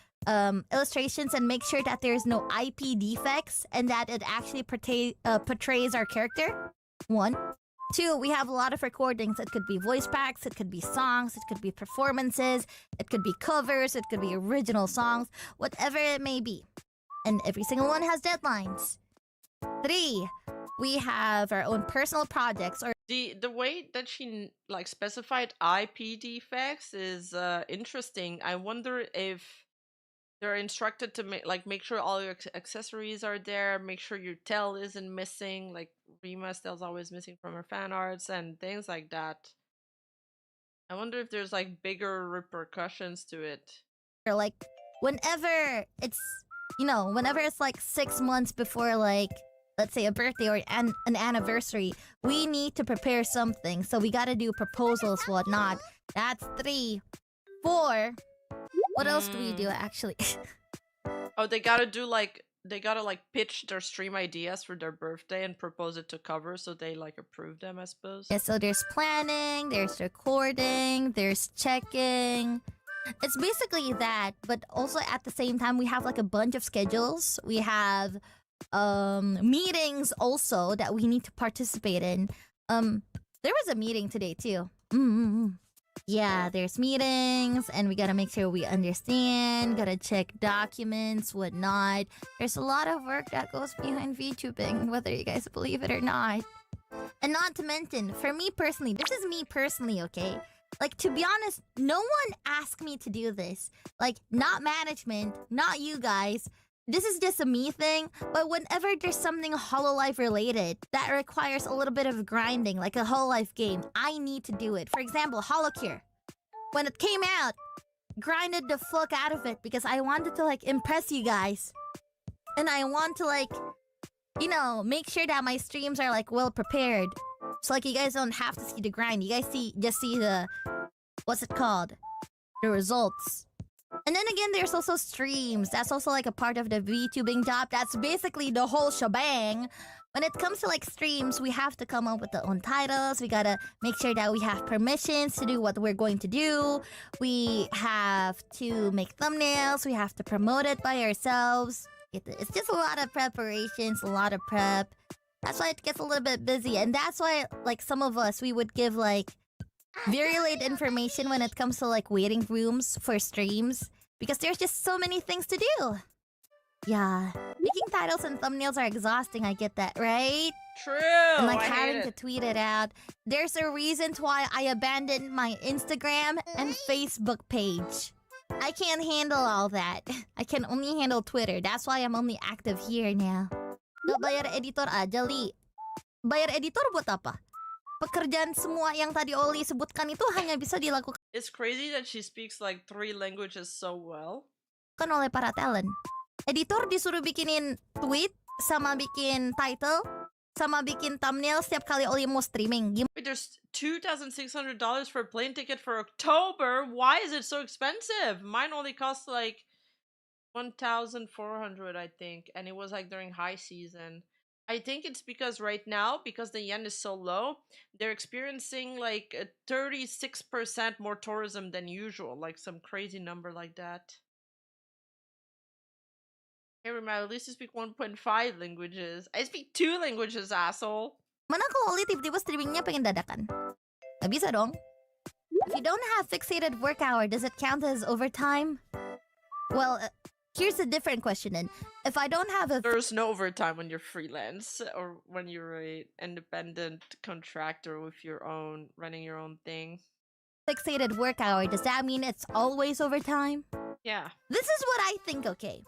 illustrations and make sure that there's no IP defects and that it actually portrays our character. One. Two, we have a lot of recordings. It could be voice packs, it could be songs, it could be performances, it could be covers, it could be original songs, whatever it may be. And every single one has deadlines. Three, we have our own personal projects or The way that she like specified IP defects is interesting. I wonder if they're instructed to make sure all your accessories are there, make sure your tail isn't missing, like Rima's tail's always missing from her fan arts and things like that. I wonder if there's like bigger repercussions to it. like whenever it's whenever it's like 6 months before like let's say a birthday or an anniversary, we need to prepare something. So we gotta do proposals, whatnot. That's 3. 4. What else do we do actually? Oh, they gotta pitch their stream ideas for their birthday and propose it to cover so they like approve them, I suppose. Yeah, so there's planning, there's recording, there's checking. It's basically that, but also at the same time we have like a bunch of schedules. We have meetings also that we need to participate in. There was a meeting today too. Yeah, there's meetings and we gotta make sure we understand, gotta check documents, whatnot. There's a lot of work that goes behind VTubing, whether you guys believe it or not. And not to mention, for me personally, this is me personally, okay? Like, to be honest, no one asked me to do this. Like, not management, not you guys. This is just a me thing, but whenever there's something Hololive related that requires a little bit of grinding, like a Hololive game, I need to do it. For example, Holocure. When it came out, grinded the fuck out of it because I wanted to like impress you guys. And I want to like, make sure that my streams are like well prepared. So like you guys don't have to see the grind. You guys just see the, what's it called? The results. And then again, there's also streams. That's also like a part of the VTubing job. That's basically the whole shebang. When it comes to like streams, we have to come up with our own titles. We gotta make sure that we have permissions to do what we're going to do. We have to make thumbnails. We have to promote it by ourselves. It's just a lot of preparations, a lot of prep. That's why it gets a little bit busy. And that's why like some of us, we would give like very late information when it comes to like waiting rooms for streams because there's just so many things to do. Yeah, making titles and thumbnails are exhausting. I get that, right? True. And like having to tweet it out. There's a reason why I abandoned my Instagram and Facebook page. I can't handle all that. I can only handle Twitter. That's why I'm only active here now. Bayar editor aja, Li. Bayar editor buat apa? Pekerjaan semua yang tadi Oli sebutkan itu hanya bisa dilakukan It's crazy that she speaks like 3 languages so well. oleh para talent. Editor disuruh bikinin tweet, sama bikin title, sama bikin thumbnail setiap kali Oli mau streaming. Wait, there's $2,600 for a plane ticket for October? Why is it so expensive? Mine only cost like 1,400, I think, and it was like during high season. I think it's because right now, because the yen is so low, they're experiencing like a 36% more tourism than usual, like some crazy number like that. Hey, Rima, at least you speak 1.5 languages. I speak 2 languages, asshole. Mana kalau Oli tiba-tiba streamingnya pengen dadakan? Gak bisa dong. If you don't have fixated work hour, does it count as overtime? Well, here's a different question then. If I don't have a There's no overtime when you're freelance or when you're a independent contractor with your own running your own thing. fixated work hour, does that mean it's always overtime? Yeah. This is what I think, okay?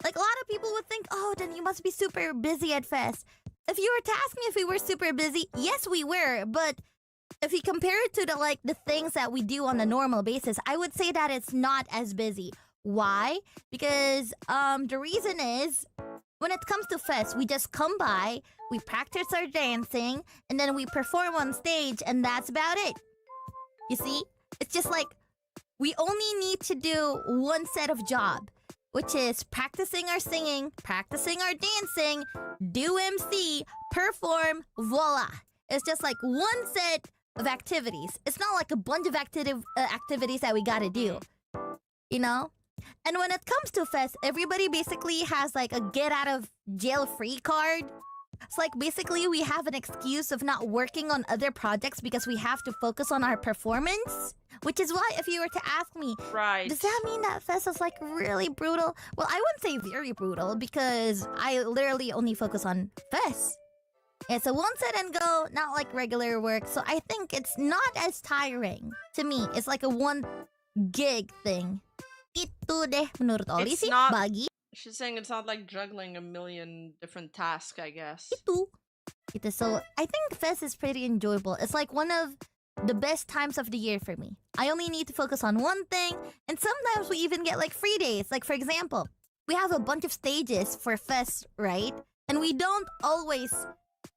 Like, a lot of people would think, oh, then you must be super busy at Fest. If you were to ask me if we were super busy, yes, we were. But if you compare it to the things that we do on a normal basis, I would say that it's not as busy. Why? Because the reason is, when it comes to Fest, we just come by, we practice our dancing, and then we perform on stage, and that's about it. You see? It's just like, we only need to do one set of job, which is practicing our singing, practicing our dancing, do MC, perform, voila. It's just like one set of activities. It's not like a bunch of activities that we gotta do, you know? And when it comes to Fest, everybody basically has like a get out of jail free card. It's like basically we have an excuse of not working on other projects because we have to focus on our performance. Which is why, if you were to ask me, Right. does that mean that Fest is like really brutal? Well, I wouldn't say very brutal because I literally only focus on Fest. It's a one set and go, not like regular work. So I think it's not as tiring to me. It's like a one gig thing. Itu deh menurut Oli It's sih not- bagi She's saying it's not like juggling a million different tasks, I guess. itu. Gitu. So I think Fest is pretty enjoyable. It's like one of the best times of the year for me. I only need to focus on one thing, and sometimes we even get like free days. Like, for example, we have a bunch of stages for Fest, right? And we don't always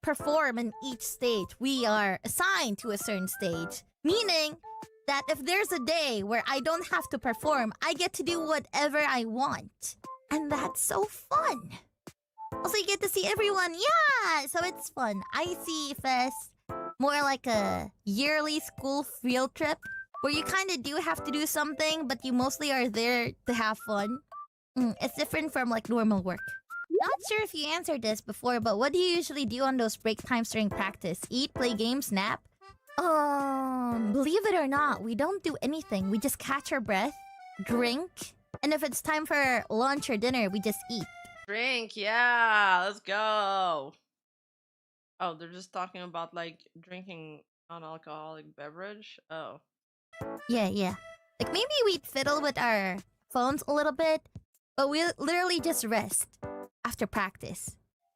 perform in each stage. We are assigned to a certain stage, meaning that if there's a day where I don't have to perform, I get to do whatever I want. And that's so fun. Also, you get to see everyone. Yeah, so it's fun. I see Fest more like a yearly school field trip where you kind of do have to do something, but you mostly are there to have fun. It's different from like normal work. Not sure if you answered this before, but what do you usually do on those break times during practice? Eat, play games, nap? Believe it or not, we don't do anything. We just catch our breath, drink, and if it's time for lunch or dinner, we just eat. Drink, yeah, let's go. Oh, they're just talking about like drinking non-alcoholic beverage. Oh. Yeah. Like maybe we'd fiddle with our phones a little bit, but we literally just rest after practice.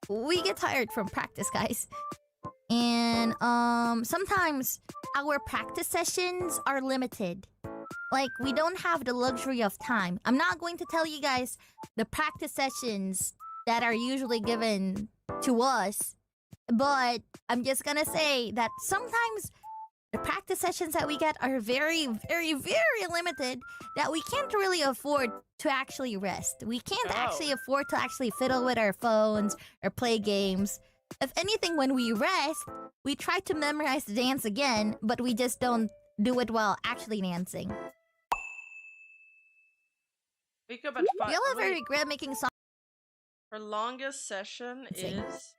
We get tired from practice, guys. And sometimes our practice sessions are limited. Like, we don't have the luxury of time. I'm not going to tell you guys the practice sessions that are usually given to us, but I'm just gonna say that sometimes the practice sessions that we get are very, very, very limited, that we can't really afford to actually rest. We can't actually afford to actually fiddle with our phones or play games. If anything, when we rest, we try to memorize the dance again, but we just don't do it while actually dancing. Wake up at 5. You'll ever regret making songs? Her longest session Sing. is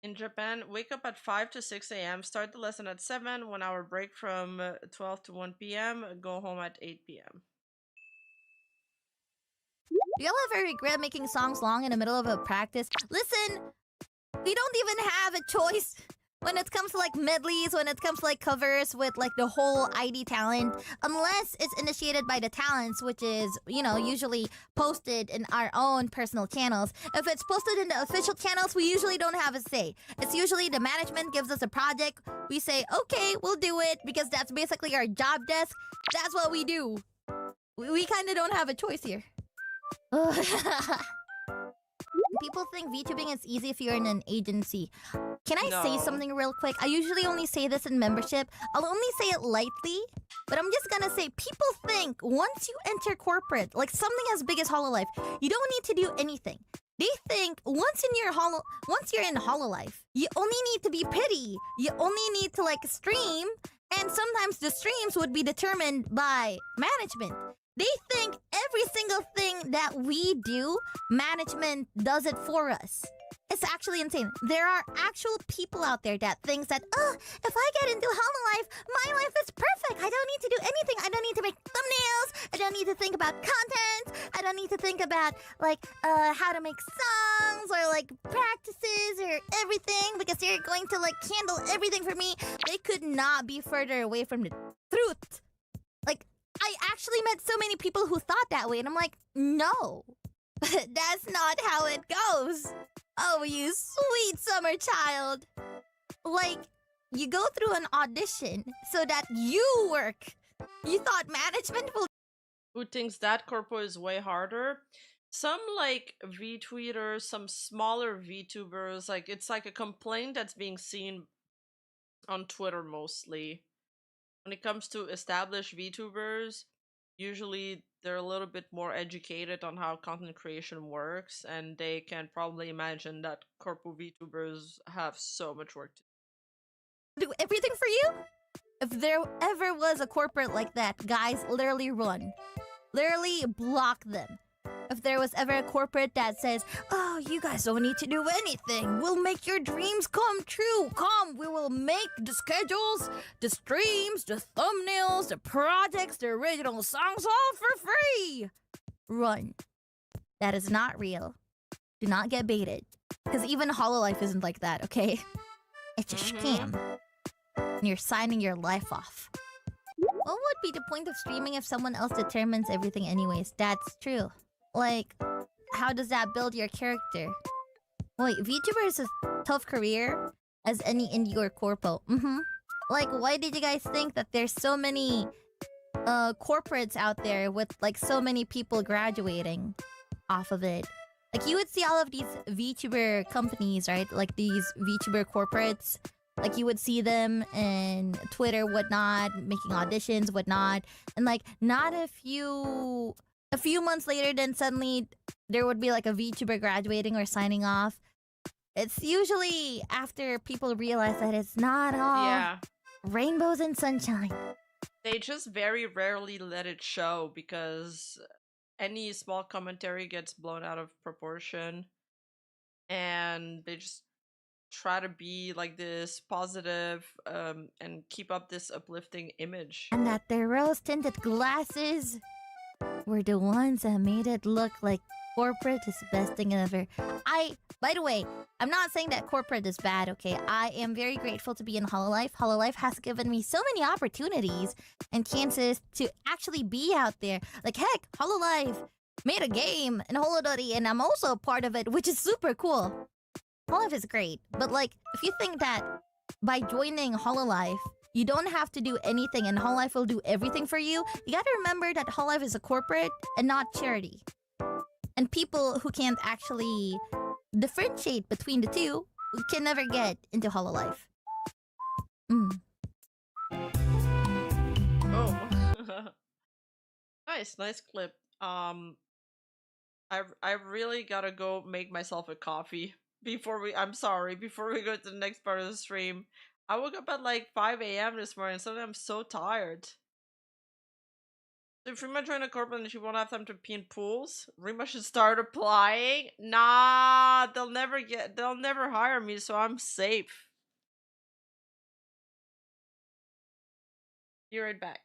in Japan. Wake up at 5 to 6 a.m. Start the lesson at 7. 1 hour break from 12 to 1 p.m. Go home at 8 p.m. Do y'all ever regret making songs long in the middle of a practice? Listen, we don't even have a choice when it comes to like medleys, when it comes to like covers with like the whole ID talent, unless it's initiated by the talents, which is, you know, usually posted in our own personal channels. If it's posted in the official channels, we usually don't have a say. It's usually the management gives us a project. We say, okay, we'll do it because that's basically our job desk. That's what we do. We kind of don't have a choice here. People think VTubing is easy if you're in an agency. Can I say No. something real quick? I usually only say this in membership. I'll only say it lightly, but I'm just gonna say people think once you enter corporate, like something as big as Hololive, you don't need to do anything. They think once you're in Hololive, you only need to be pretty. You only need to like stream, and sometimes the streams would be determined by management. They think every single thing that we do, management does it for us. It's actually insane. There are actual people out there that thinks that, oh, if I get into Hololive, my life is perfect. I don't need to do anything. I don't need to make thumbnails. I don't need to think about content. I don't need to think about how to make songs or like practices or everything because they're going to like handle everything for me. They could not be further away from the truth. Like, I actually met so many people who thought that way, and I'm like, no. That's not how it goes. Oh, you sweet summer child. Like, you go through an audition so that you work. You thought management will... Who thinks that corpo is way harder? Some like VTweeters, some smaller VTubers, like it's like a complaint that's being seen on Twitter mostly. When it comes to established VTubers, usually they're a little bit more educated on how content creation works, and they can probably imagine that corpo VTubers have so much work to do everything for you? If there ever was a corporate like that, guys, literally run. Literally block them. If there was ever a corporate that says, oh, you guys don't need to do anything. We'll make your dreams come true. Come, we will make the schedules, the streams, the thumbnails, the projects, the original songs all for free. Run. That is not real. Do not get baited. Because even Hololive isn't like that, okay? It's a scam. And you're signing your life off. What would be the point of streaming if someone else determines everything anyways? That's true. Like, how does that build your character? Wait, VTuber is a tough career as any indie or corpo. Like, why did you guys think that there's so many corporates out there with like so many people graduating off of it? Like, you would see all of these VTuber companies, right? Like these VTuber corporates. Like, you would see them in Twitter, whatnot, making auditions, whatnot. And like, not a few months later, then suddenly there would be like a VTuber graduating or signing off. It's usually after people realize that it's not all rainbows and sunshine. They just very rarely let it show because any small commentary gets blown out of proportion, and they just try to be like this positive and keep up this uplifting image. And that their rose-tinted glasses were the ones that made it look like corporate is the best thing ever. By the way, I'm not saying that corporate is bad, okay? I am very grateful to be in Hololive. Hololive has given me so many opportunities and chances to actually be out there. Like, heck, Hololive made a game in Holodori, and I'm also a part of it, which is super cool. Hololive is great, but like, if you think that by joining Hololive, you don't have to do anything and Hololive will do everything for you, you gotta remember that Hololive is a corporate and not charity. And people who can't actually differentiate between the two can never get into Hololive. Oh. Nice clip. I really gotta go make myself a coffee before we go to the next part of the stream. I woke up at like 5 a.m. this morning, so I'm so tired. So if Rima join a corporate and she won't have time to pee in pools, Rima should start applying. Nah, they'll never hire me, so I'm safe. Be right back.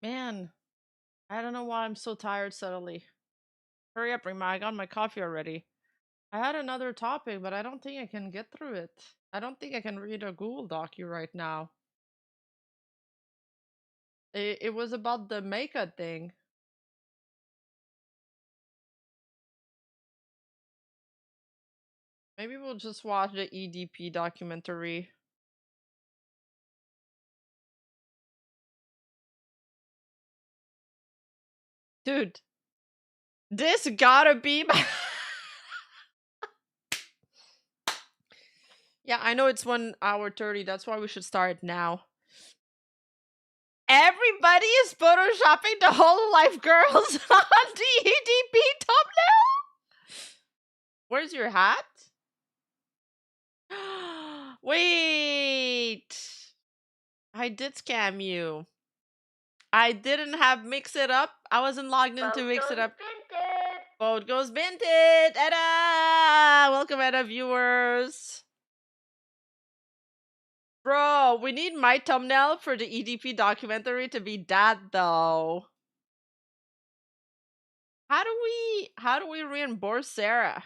Man, I don't know why I'm so tired suddenly. Hurry up, Rima. I got my coffee already. I had another topic, but I don't think I can get through it. I don't think I can read a Google docu right now. It was about the makeup thing. Maybe we'll just watch the EDP documentary. Dude, this gotta be my... Yeah, I know it's 1 hour 30. That's why we should start now. Everybody is photoshopping the whole life girls on the EDP thumbnail. Where's your hat? Wait. I did scam you. I didn't have Mix It Up. I wasn't logged into Mix It Up. Vote goes vintage. Edda! Welcome, Edda viewers. Bro, we need my thumbnail for the EDP documentary to be that though. How do we reimburse Sarah?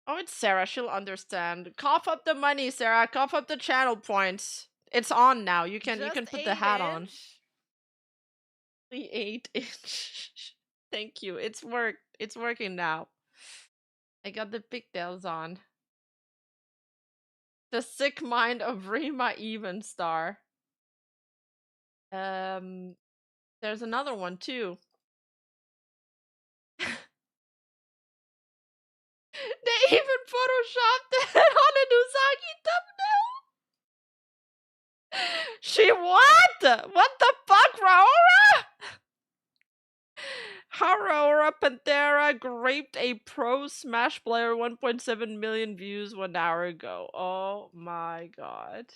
Oh, it's Sarah. She'll understand. Cough up the money, Sarah. Cough up the channel points. It's on now. You can put the hat on. The 8-inch. Thank you. It's working now. I got the pigtails on. The sick mind of rimaevenstar. There's another one too. They even photoshopped it on an Usagi thumbnail. She what? What the fuck, Raora? Haroura Pantera raped a pro Smash player, 1.7 million views 1 hour ago. Oh my god.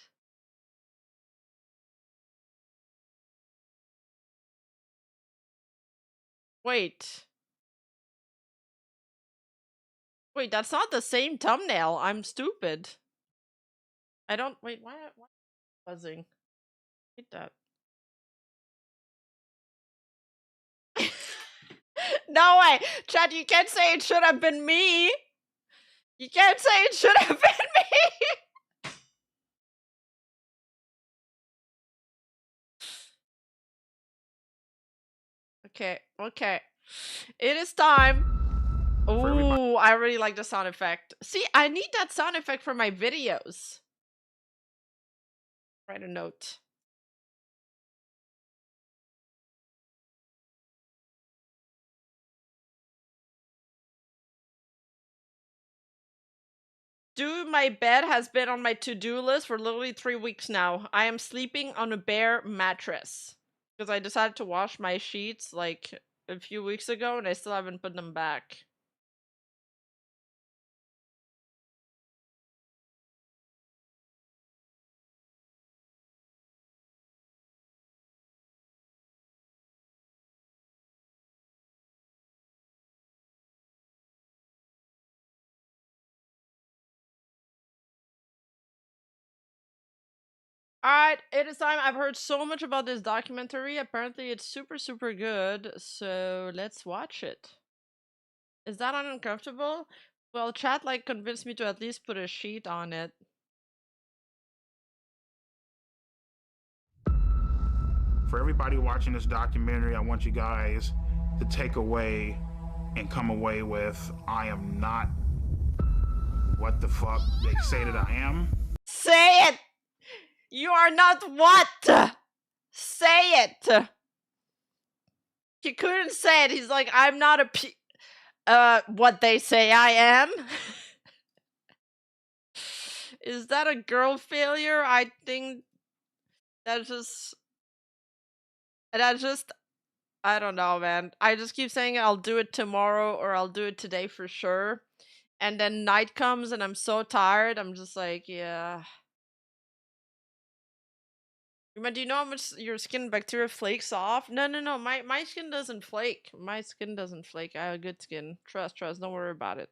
Wait. Wait, that's not the same thumbnail. I'm stupid. I don't wait, why buzzing? Hate that. No way! Chad, you can't say it should have been me! You can't say it should have been me! Okay, okay. It is time. Ooh, I really like the sound effect. See, I need that sound effect for my videos. Write a note. Dude, my bed has been on my to-do list for literally 3 weeks now. I am sleeping on a bare mattress. Because I decided to wash my sheets like a few weeks ago and I still haven't put them back. Alright, it is time. I've heard so much about this documentary. Apparently it's super, super good. So let's watch it. Is that uncomfortable? Well, chat like convinced me to at least put a sheet on it. For everybody watching this documentary, I want you guys to take away and come away with, I am not what the fuck they say that I am. Say it! You are not what? Say it! He couldn't say it. He's like, I'm not what they say I am? Is that a girl failure? I think that's just... I don't know, man. I just keep saying I'll do it tomorrow or I'll do it today for sure. And then night comes and I'm so tired. I'm just like, yeah. Rima, do you know how much your skin bacteria flakes off? No. My skin doesn't flake. My skin doesn't flake. I have good skin. Trust. Don't worry about it.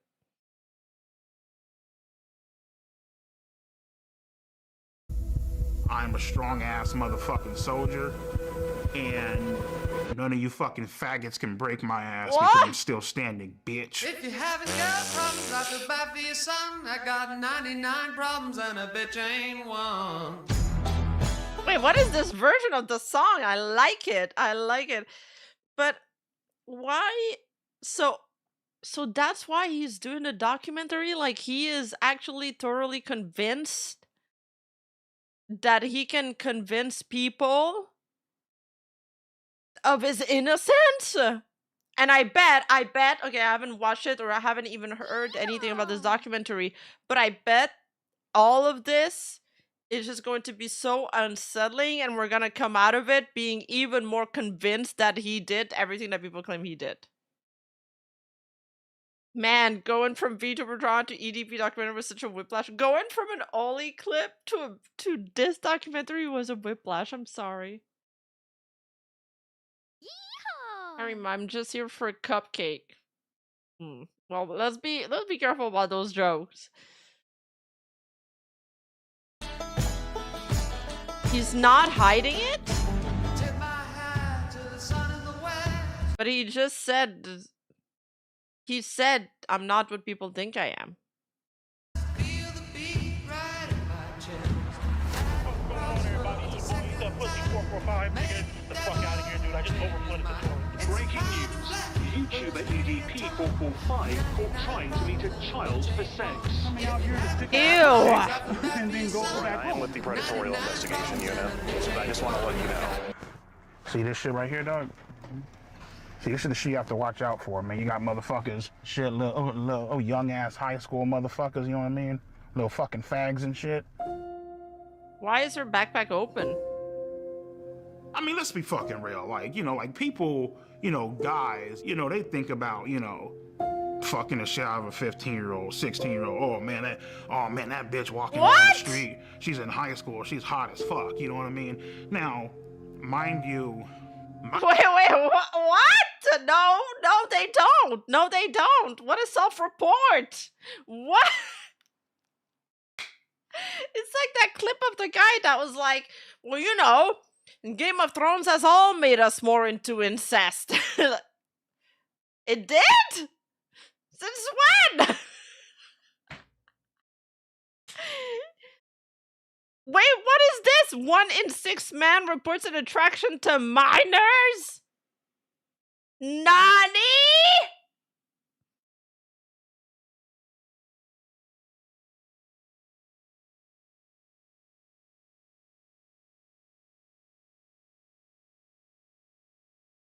I'm a strong ass motherfucking soldier. And none of you fucking faggots can break my ass What? because I'm still standing, bitch. If you haven't got problems, I feel bad for your son. I got 99 problems and a bitch ain't one. Wait, what is this version of the song? I like it. I like it. But why? So that's why he's doing a documentary? Like, he is actually thoroughly convinced that he can convince people of his innocence? And I bet, okay, I haven't watched it or I haven't even heard anything about this documentary, but I bet all of this is just going to be so unsettling and we're gonna come out of it being even more convinced that he did everything that people claim he did. Man, going from VTuber to EDP documentary was such a whiplash. Going from an Ollie clip to this documentary was a whiplash. I'm sorry. Rima, I'm just here for a cupcake. Well, let's be careful about those jokes. He's not hiding it? Tip my hat to the sun in the west. But he just said, I'm not what people think I am. Feel the beat right in my chest. What's going on, everybody? It's your boy, EDP445. Get the fuck out of here, dude. I just overflooded the story. Breaking news. YouTuber EDP445 caught trying to meet a child for sex. Ew! I am with the Predatorial Investigation Unit, so I just want to let you know. See this shit right here, dog? See, this is the shit you have to watch out for, man. You got motherfuckers, shit, little young ass high school motherfuckers, you know what I mean? Little fucking fags and shit. Why is her backpack open? I mean, let's be fucking real. Like, you know, like people, you know, guys, you know, they think about, you know, fucking the shit out of a 15-year-old, 16-year-old. Oh man, that bitch walking down the street. She's in high school. She's hot as fuck. You know what I mean? Now, mind you. Wait, what? No, they don't. No, they don't. What a self-report. What? It's like that clip of the guy that was like, well, you know, Game of Thrones has all made us more into incest. It did? Since when? Wait, what is this? 1 in 6 man reports an attraction to minors? Nani?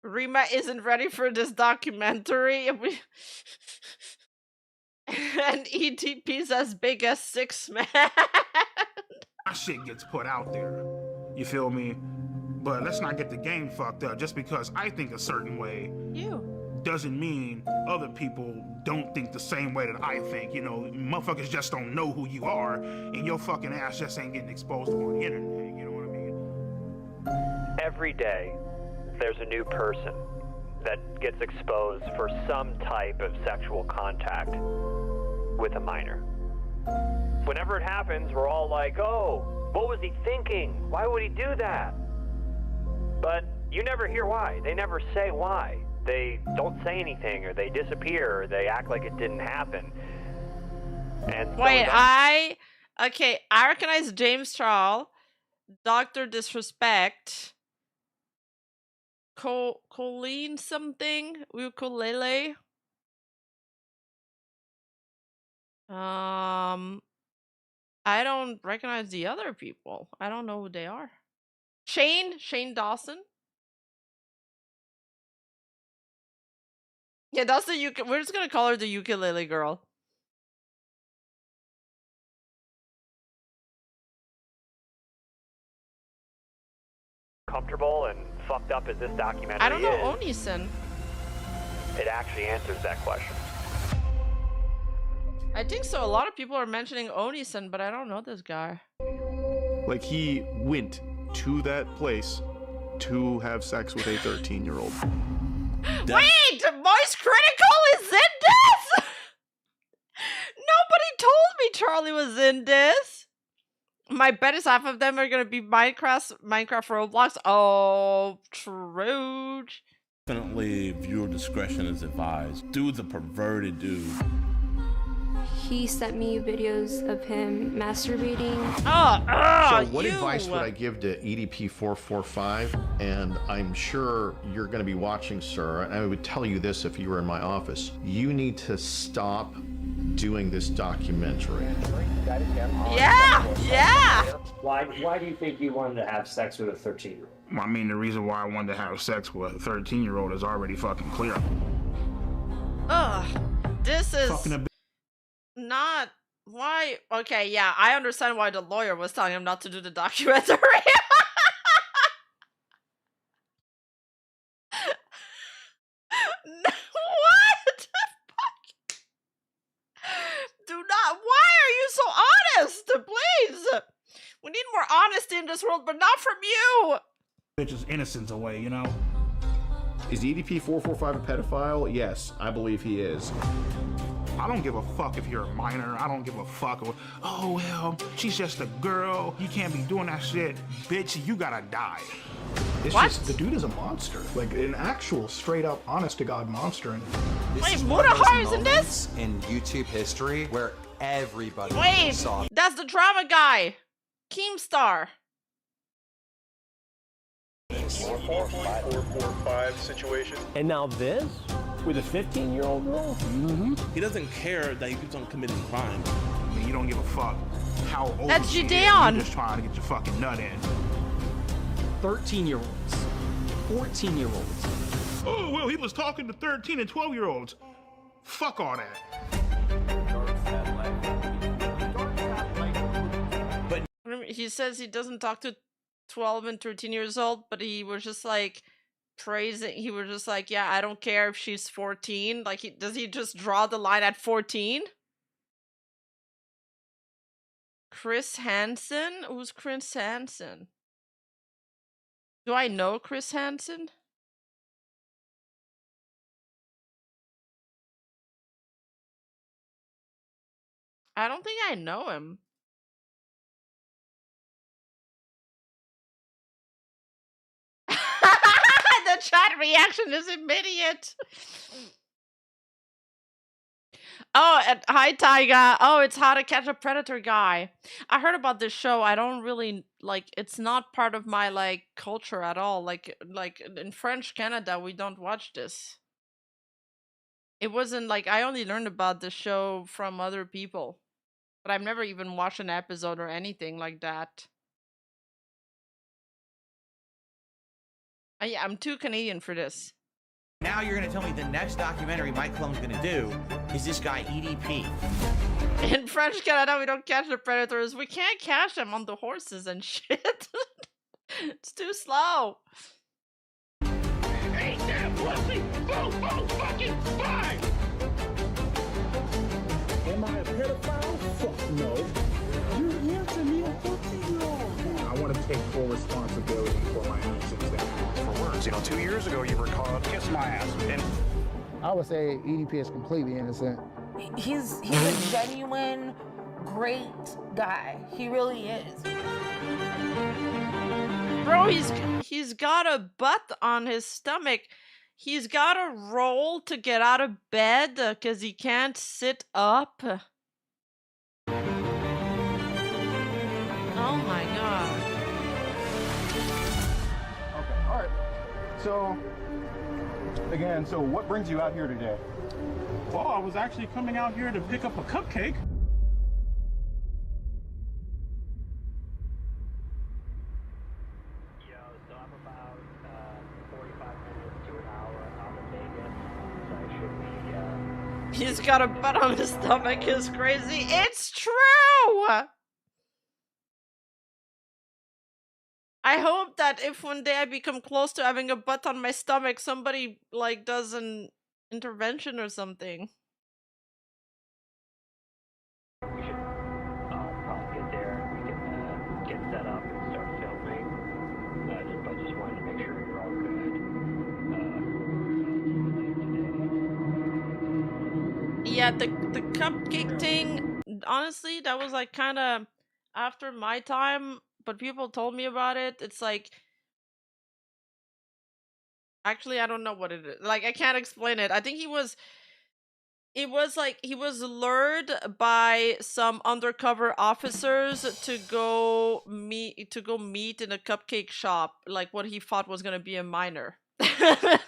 Rima isn't ready for this documentary. And EDP's as big as 6 man. My shit gets put out there. You feel me? But let's not get the game fucked up. Just because I think a certain way doesn't mean other people don't think the same way that I think. You know, motherfuckers just don't know who you are, and your fucking ass just ain't getting exposed on the internet. You know what I mean? Every day, there's a new person that gets exposed for some type of sexual contact with a minor. Whenever it happens, we're all like, oh, what was he thinking? Why would he do that? But you never hear why. They never say why. They don't say anything, or they disappear, or they act like it didn't happen. And wait, I recognize James Charles, Dr. Disrespect, Colleen something, ukulele. I don't recognize the other people. I don't know who they are. Shane Dawson. Yeah, that's the we're just gonna call her the ukulele girl. Comfortable and fucked up as this documentary I don't know is, Onisen. it actually answers that question. I think so. A lot of people are mentioning Onisen, but I don't know this guy. Like, he went to that place to have sex with a 13-year-old. Wait! Voice Critical is in this? Nobody told me Charlie was in this. My bet is half of them are gonna be Minecraft Roblox. Oh, true. Definitely viewer discretion is advised. Dude's a perverted dude. He sent me videos of him masturbating. So what advice would I give to EDP445? And I'm sure you're going to be watching, sir, and I would tell you this if you were in my office. You need to stop doing this documentary. Yeah! Why do you think you wanted to have sex with a 13-year-old? I mean, the reason why I wanted to have sex with a 13-year-old is already fucking clear. Ugh. This is not why. Okay, yeah, I understand why the lawyer was telling him not to do the documentary. What the fuck? Do not. Why are you so honest? Please. We need more honesty in this world, but not from you. Bitch's innocence away, you know? Is EDP445 a pedophile? Yes, I believe he is. I don't give a fuck if you're a minor. I don't give a fuck. Oh, well, she's just a girl. You can't be doing that shit. Bitch, you gotta die. It's just, the dude is a monster. Like, an actual, straight-up, honest-to-God monster. And wait, Mutahar is in this? In YouTube history where everybody saw. That's the drama guy. Keemstar. 445 situation. And now this? With a 15-year-old girl? He doesn't care that he keeps on committing crime. I mean, you don't give a fuck how old That's she is. Gideon. You're just trying to get your fucking nut in. 13-year-olds. 14-year-olds. Oh, well, he was talking to 13 and 12-year-olds. Fuck all that. But he says he doesn't talk to 12 and 13 years old, but he was just like praising. He was just like, yeah, I don't care if she's 14. Like, does he just draw the line at 14? Chris Hansen? Who's Chris Hansen? Do I know Chris Hansen? I don't think I know him. The chat reaction is immediate. Oh, and hi Taiga. Oh, it's How to Catch a Predator guy. I heard about this show. I don't really like. It's not part of my like culture at all. Like in French Canada, we don't watch this. It wasn't like I only learned about the show from other people, but I've never even watched an episode or anything like that. Yeah, I'm too Canadian for this. Now you're gonna tell me the next documentary Mike Clone's gonna do is this guy EDP. In French Canada, we don't catch the predators. We can't catch them on the horses and shit. It's too slow. Ain't that pussy? Boom, fucking fine! am I a pedophile? Fuck no. You answer me a 14-year-old. I want to take full responsibility for my actions. For words, 2 years ago you were caught kiss my ass, and I would say EDP is completely innocent. He's a genuine, great guy. He really is. Bro, he's got a butt on his stomach. He's got to roll to get out of bed because he can't sit up. Oh my god. Okay, all right. So, again, what brings you out here today? well, I was actually coming out here to pick up a cupcake. He's got a butt on his stomach is crazy. It's true! I hope that if one day I become close to having a butt on my stomach, somebody, like, does an intervention or something. We should probably get there. We can get set up and start filming. But just wanted to make sure you're all good. Yeah, the cupcake thing, honestly, that was like kind of, after my time, but people told me about it. It's like, actually, I don't know what it is. Like, I can't explain it. I think it was like he was lured by some undercover officers to go meet in a cupcake shop, like what he thought was gonna be a minor. 6-7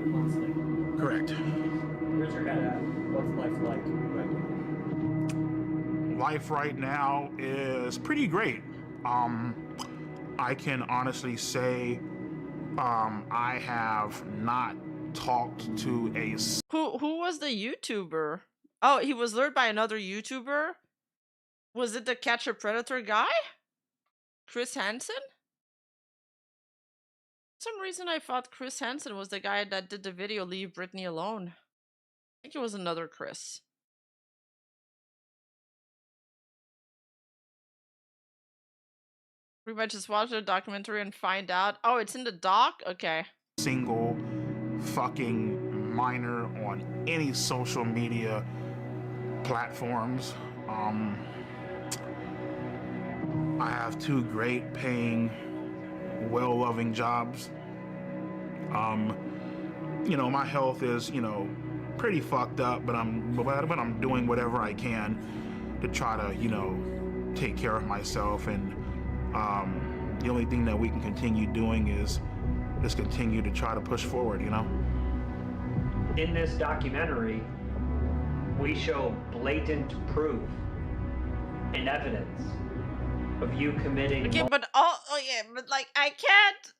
months later. Correct. Where's your head at? What's life like right now? Life right now is pretty great. I can honestly say I have not talked to a... Who was the YouTuber? Oh, he was lured by another YouTuber? Was it the Catch a Predator guy? Chris Hansen? For some reason I thought Chris Hansen was the guy that did the video Leave Britney Alone. I think it was another Chris. We might just watch the documentary and find out. Oh, it's in the doc? Okay. Single fucking minor on any social media platforms. I have 2 great paying, well-loving jobs. You know, my health is, you know, pretty fucked up, but I'm doing whatever I can to try to, you know, take care of myself. And the only thing that we can continue doing is just continue to try to push forward, you know? In this documentary, we show blatant proof and evidence of you committing... Okay, but but like I can't.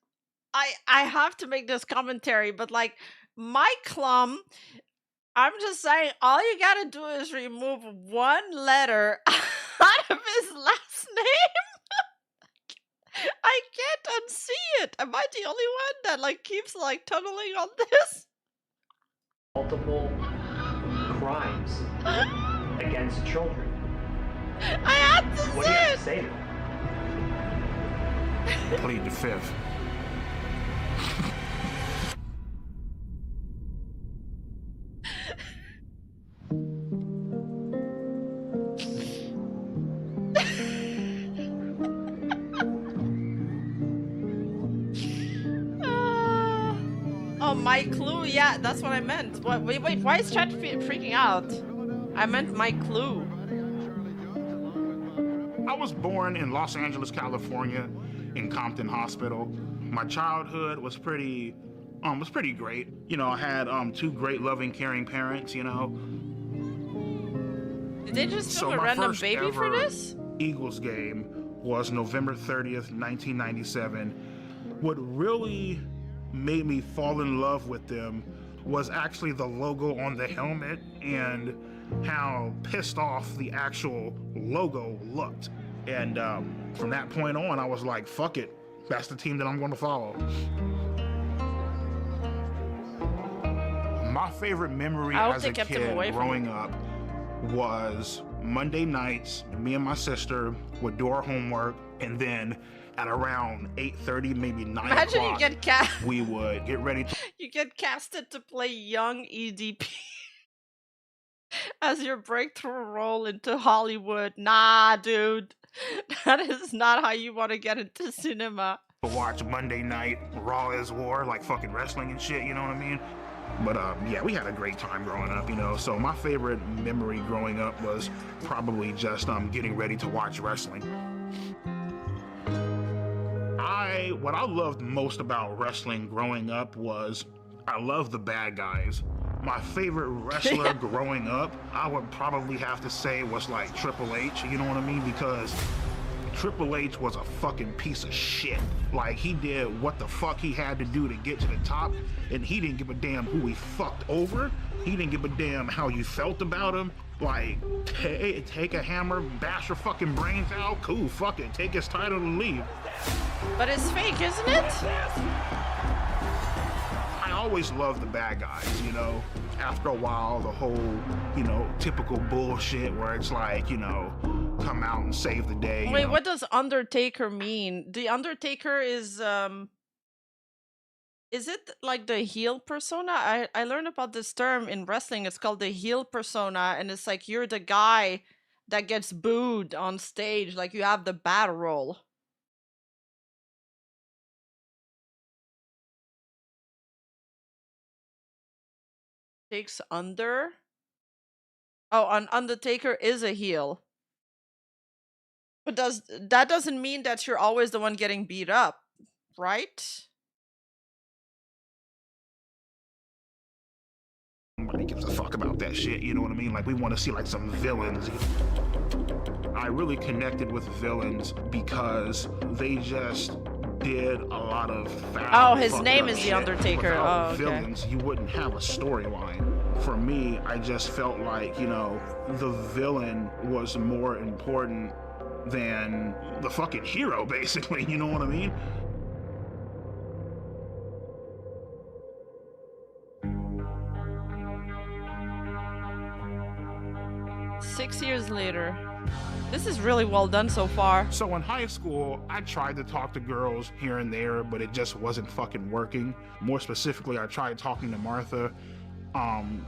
I have to make this commentary, but like Mike Klum, I'm just saying, all you gotta do is remove 1 letter out of his last name. I can't unsee it. Am I the only one that like keeps like tunneling on this? Multiple crimes against children. I had to What do you have to say to them? Plead the 5th. Oh, Mike Clue? Yeah, that's what I meant. What, wait, why is chat freaking out? I meant Mike Clue. I was born in Los Angeles, California, in Compton Hospital. My childhood was pretty great. You know, I had 2 great, loving, caring parents, you know. Did they just film a random baby for this? Eagles game was November 30th, 1997. What really made me fall in love with them was actually the logo on the helmet and how pissed off the actual logo looked. And from that point on, I was like, fuck it. That's the team that I'm going to follow. My favorite memory as a kid growing up was Monday nights, me and my sister would do our homework, and then at around 8:30, maybe 9 Imagine o'clock, you get we would get ready to... You get casted to play young EDP as your breakthrough role into Hollywood. Nah, dude. That is not how you want to get into cinema. watch Monday Night Raw is War, like fucking wrestling and shit, you know what I mean? But yeah, we had a great time growing up, you know. So my favorite memory growing up was probably just getting ready to watch wrestling. What I loved most about wrestling growing up was I loved the bad guys. My favorite wrestler growing up, I would probably have to say was like Triple H, you know what I mean? Because Triple H was a fucking piece of shit. Like, he did what the fuck he had to do to get to the top, and he didn't give a damn who he fucked over. He didn't give a damn how you felt about him. Like, take a hammer, bash your fucking brains out, cool, fuck it, take his title and leave. But it's fake, isn't it? I always loved the bad guys, you know? After a while, the whole, you know, typical bullshit where it's like, you know, come out and save the day. Wait, what does Undertaker mean? The Undertaker is it like the heel persona? I learned about this term in wrestling. It's called the heel persona, and it's like you're the guy that gets booed on stage. Like, you have the battle roll. Takes under. Oh, an Undertaker is a heel. But that doesn't mean that you're always the one getting beat up, right? Nobody gives a fuck about that shit, you know what I mean? Like, we want to see like some villains. I really connected with villains because they just did a lot of foul. Oh, his name is The Undertaker. Without oh, okay. villains, you wouldn't have a storyline. For me, I just felt like, you know, the villain was more important than the fucking hero, basically, you know what I mean? 6 years later. This is really well done so far. So in high school, I tried to talk to girls here and there, but it just wasn't fucking working. More specifically, I tried talking to Martha.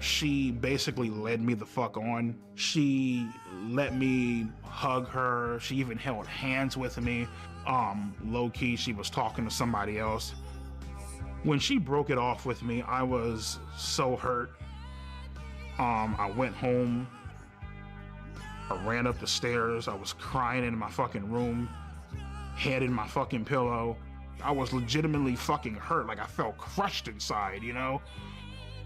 She basically led me the fuck on. She let me hug her. She even held hands with me. Low key, she was talking to somebody else. When she broke it off with me, I was so hurt. I went home. I ran up the stairs. I was crying in my fucking room, head in my fucking pillow. I was legitimately fucking hurt. Like, I felt crushed inside, you know?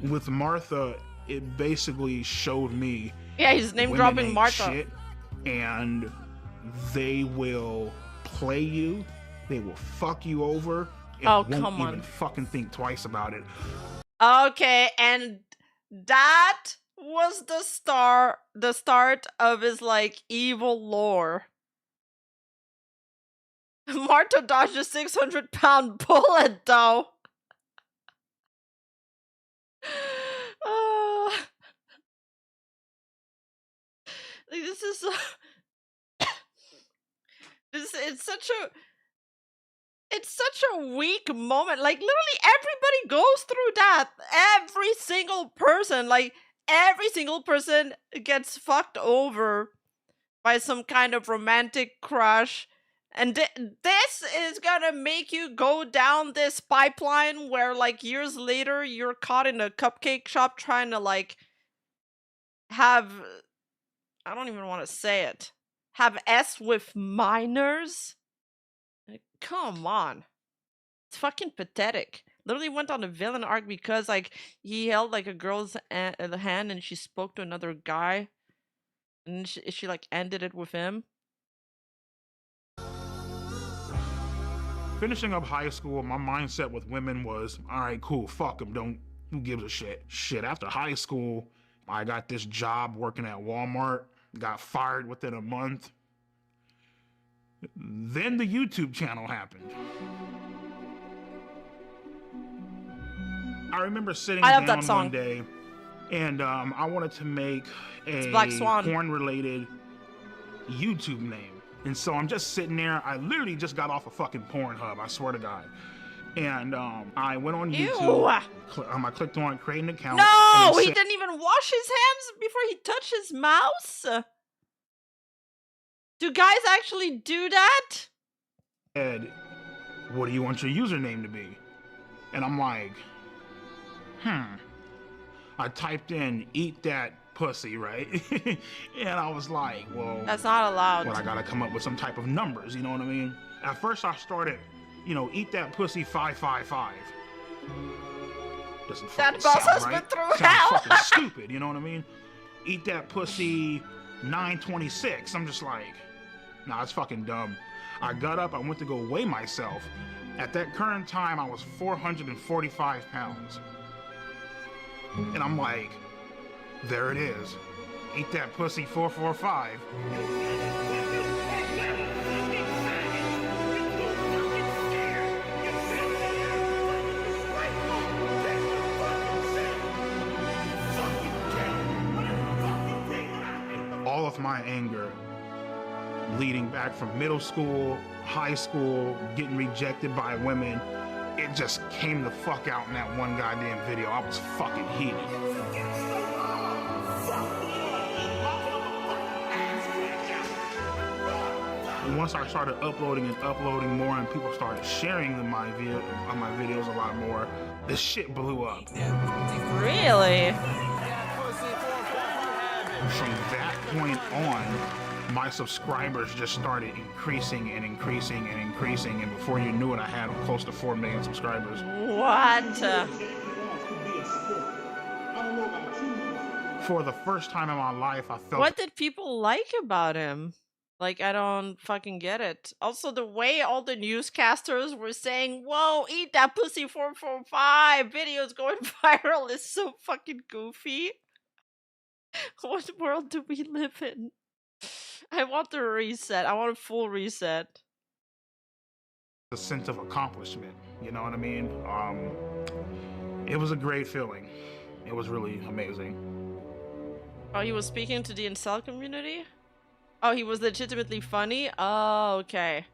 With Martha, it basically showed me. Yeah, he's name dropping Martha. Shit, and they will play you. They will fuck you over. And won't even fucking think twice about it. Okay, and that was the start of his like evil lore. Martha dodged a 600-pound bullet though. Like, this is so it's such a weak moment. Like, literally everybody goes through that. Every single person, like every single person gets fucked over by some kind of romantic crush. And this is gonna make you go down this pipeline where, like, years later, you're caught in a cupcake shop trying to, like, have... I don't even want to say it. Have S with minors? Like, come on. It's fucking pathetic. Literally went on a villain arc because, like, he held, like, a girl's hand and she spoke to another guy. And she like, ended it with him. Finishing up high school, my mindset with women was, all right, cool, fuck them, who gives a shit? Shit, after high school, I got this job working at Walmart, got fired within a month. Then the YouTube channel happened. I remember sitting down one day, and I wanted to make a porn-related YouTube name. And so I'm just sitting there. I literally just got off a fucking Pornhub, I swear to God. And I went on YouTube. I clicked on create an account. No, he didn't even wash his hands before he touched his mouse. Do guys actually do that? Ed, what do you want your username to be? And I'm like, I typed in eat that pussy, right? And I was like, well, that's not allowed. Well, I gotta come up with some type of numbers, you know what I mean? At first I started, you know, eat that pussy 555. Doesn't fucking sound right. Been through Sounds hell. fucking stupid, you know what I mean? Eat that pussy 926. I'm just like, nah, it's fucking dumb. I got up, I went to go weigh myself. At that current time, I was 445 pounds. And I'm like, there it is. Eat that pussy 445. All of my anger leading back from middle school, high school, getting rejected by women, it just came the fuck out in that one goddamn video. I was fucking heated. once I started uploading more, and people started sharing my videos a lot more, the shit blew up. Really? From that point on, my subscribers just started increasing and increasing and increasing, and before you knew it, I had close to 4 million subscribers. What? For the first time in my life, I felt. What did people like about him? Like, I don't fucking get it. Also, the way all the newscasters were saying, whoa, eat that pussy 445, videos going viral is so fucking goofy. What world do we live in? I want the reset. I want a full reset. A sense of accomplishment, you know what I mean? It was a great feeling. It was really amazing. Oh, he was speaking to the incel community? Oh, he was legitimately funny? Oh, okay.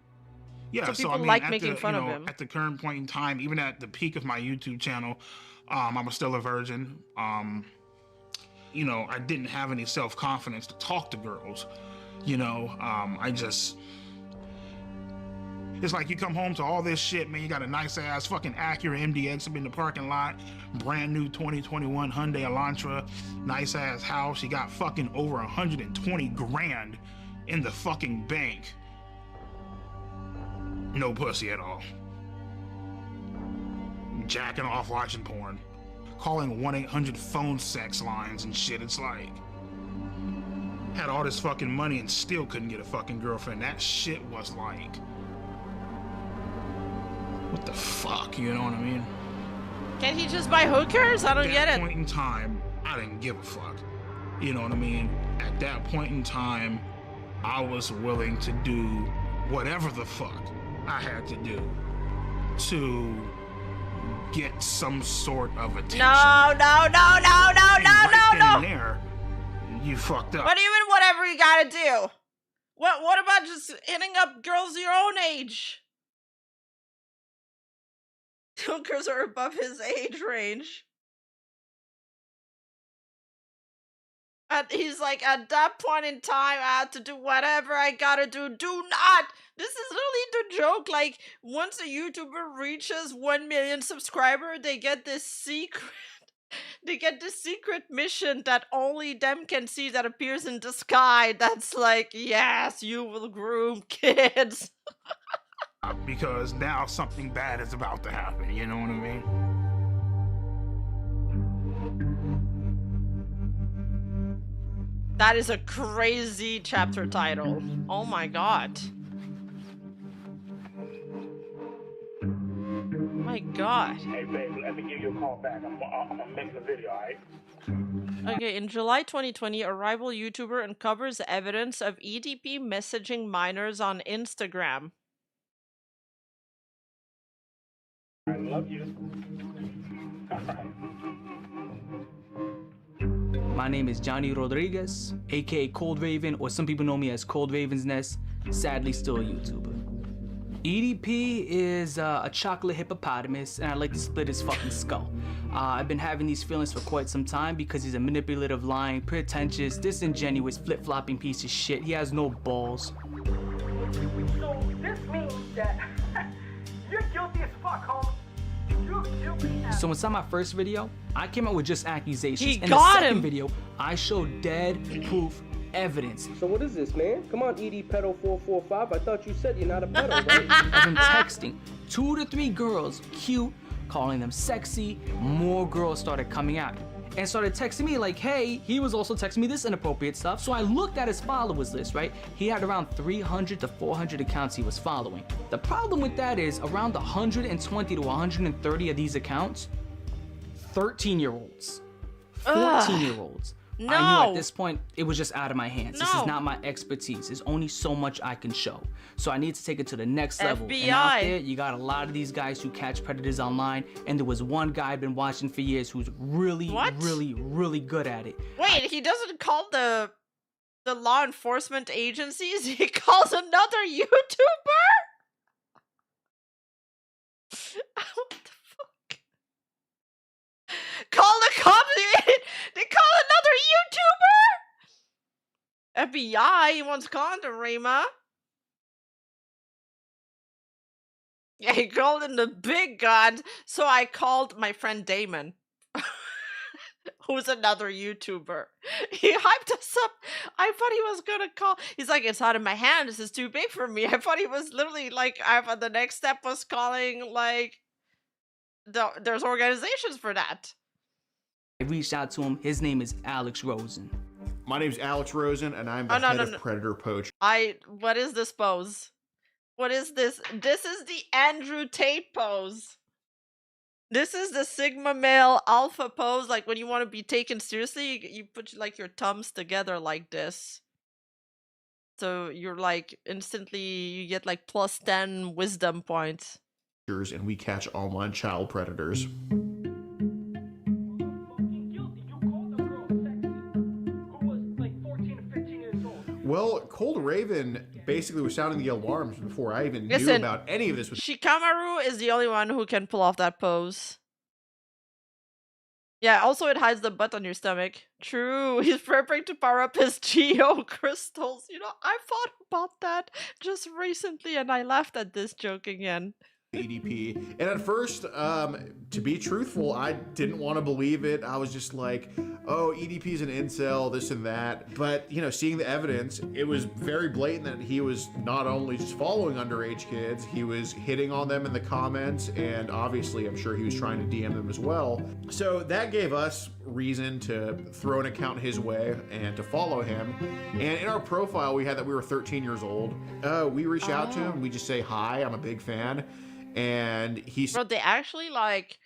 Yeah, so people I mean, like making fun of him. At the current point in time, even at the peak of my YouTube channel, I was still a virgin. I didn't have any self-confidence to talk to girls. It's like you come home to all this shit, man. You got a nice ass fucking Acura MDX up in the parking lot, brand new 2021 Hyundai Elantra, nice ass house. You got fucking over 120 grand in the fucking bank. No pussy at all. Jacking off, watching porn, calling 1-800 phone sex lines and shit. It's like, had all this fucking money and still couldn't get a fucking girlfriend. That shit was like, what the fuck, you know what I mean? Can't he just buy hookers? I don't get it. At that point in time, I didn't give a fuck. You know what I mean? At that point in time, I was willing to do whatever the fuck I had to do to get some sort of attention. No. There, you fucked up. What do you mean whatever you gotta do? What about just hitting up girls your own age? Hookers are above his age range. And he's like, at that point in time, I had to do whatever I gotta do. Do not! This is literally the joke. Like, once a YouTuber reaches 1 million subscribers, they get this secret. They get this secret mission that only them can see that appears in the sky. That's like, yes, you will groom kids. Because now something bad is about to happen, you know what I mean? That is a crazy chapter title. Oh my god. My god. Hey babe, let me give you a call back. I'm gonna make the video, alright? Okay, in July 2020, a rival YouTuber uncovers evidence of EDP messaging minors on Instagram. I love you. My name is Johnny Rodriguez, aka Cold Raven, or some people know me as Cold Raven's Nest, sadly still a YouTuber. EDP is a chocolate hippopotamus, and I'd like to split his fucking skull. I've been having these feelings for quite some time because he's a manipulative, lying, pretentious, disingenuous, flip-flopping piece of shit. He has no balls. So this means that you're guilty as fuck, homie. You're guilty as So inside my first video, I came out with just accusations. He In got the second him. video, I showed dead proof evidence. So what is this, man? Come on, EDP445. I thought you said you're not a pedo, right? I've been texting 2 to 3 girls, cute, calling them sexy. More girls started coming out and started texting me like, hey, he was also texting me this inappropriate stuff. So I looked at his followers list, right? He had around 300 to 400 accounts he was following. The problem with that is around 120 to 130 of these accounts, 13-year-olds, 14-year-olds. No. I knew at this point it was just out of my hands. This No. is not my expertise. There's only so much I can show. So I need to take it to the next level. FBI. And out there, you got a lot of these guys who catch predators online. And there was one guy I've been watching for years who's really, really good at it. Wait, he doesn't call the law enforcement agencies. He calls another YouTuber? What the fuck? Call the cops. They call another YouTuber? FBI, he wants calling to Rima. Yeah, he called him the big god, so I called my friend Damon, who's another YouTuber. He hyped us up. I thought he was gonna call. He's like, it's out of my hand. This is too big for me. I thought he was literally like, I thought the next step was calling like, there's organizations for that. I reached out to him. His name is Alex Rosen. My name's Alex Rosen, and I'm the head of Predator Poach. What is this pose? What is this? This is the Andrew Tate pose. This is the Sigma male alpha pose. Like when you want to be taken seriously, you put like your thumbs together like this. So you're like instantly, you get like plus 10 wisdom points. And we catch online child predators. Well, Cold Raven basically was sounding the alarms before I even knew about any of this. Shikamaru is the only one who can pull off that pose. Yeah, also it hides the butt on your stomach. True, he's preparing to power up his Geo crystals. You know, I thought about that just recently and I laughed at this joke again. EDP. And at first, to be truthful, I didn't want to believe it. I was just like, oh, EDP's an incel, this and that. But, you know, seeing the evidence, it was very blatant that he was not only just following underage kids, he was hitting on them in the comments, and obviously I'm sure he was trying to DM them as well. So that gave us reason to throw an account his way and to follow him. And in our profile, we had that we were 13 years old. We reached out to him, we just say, hi, I'm a big fan. And he Bro, they actually like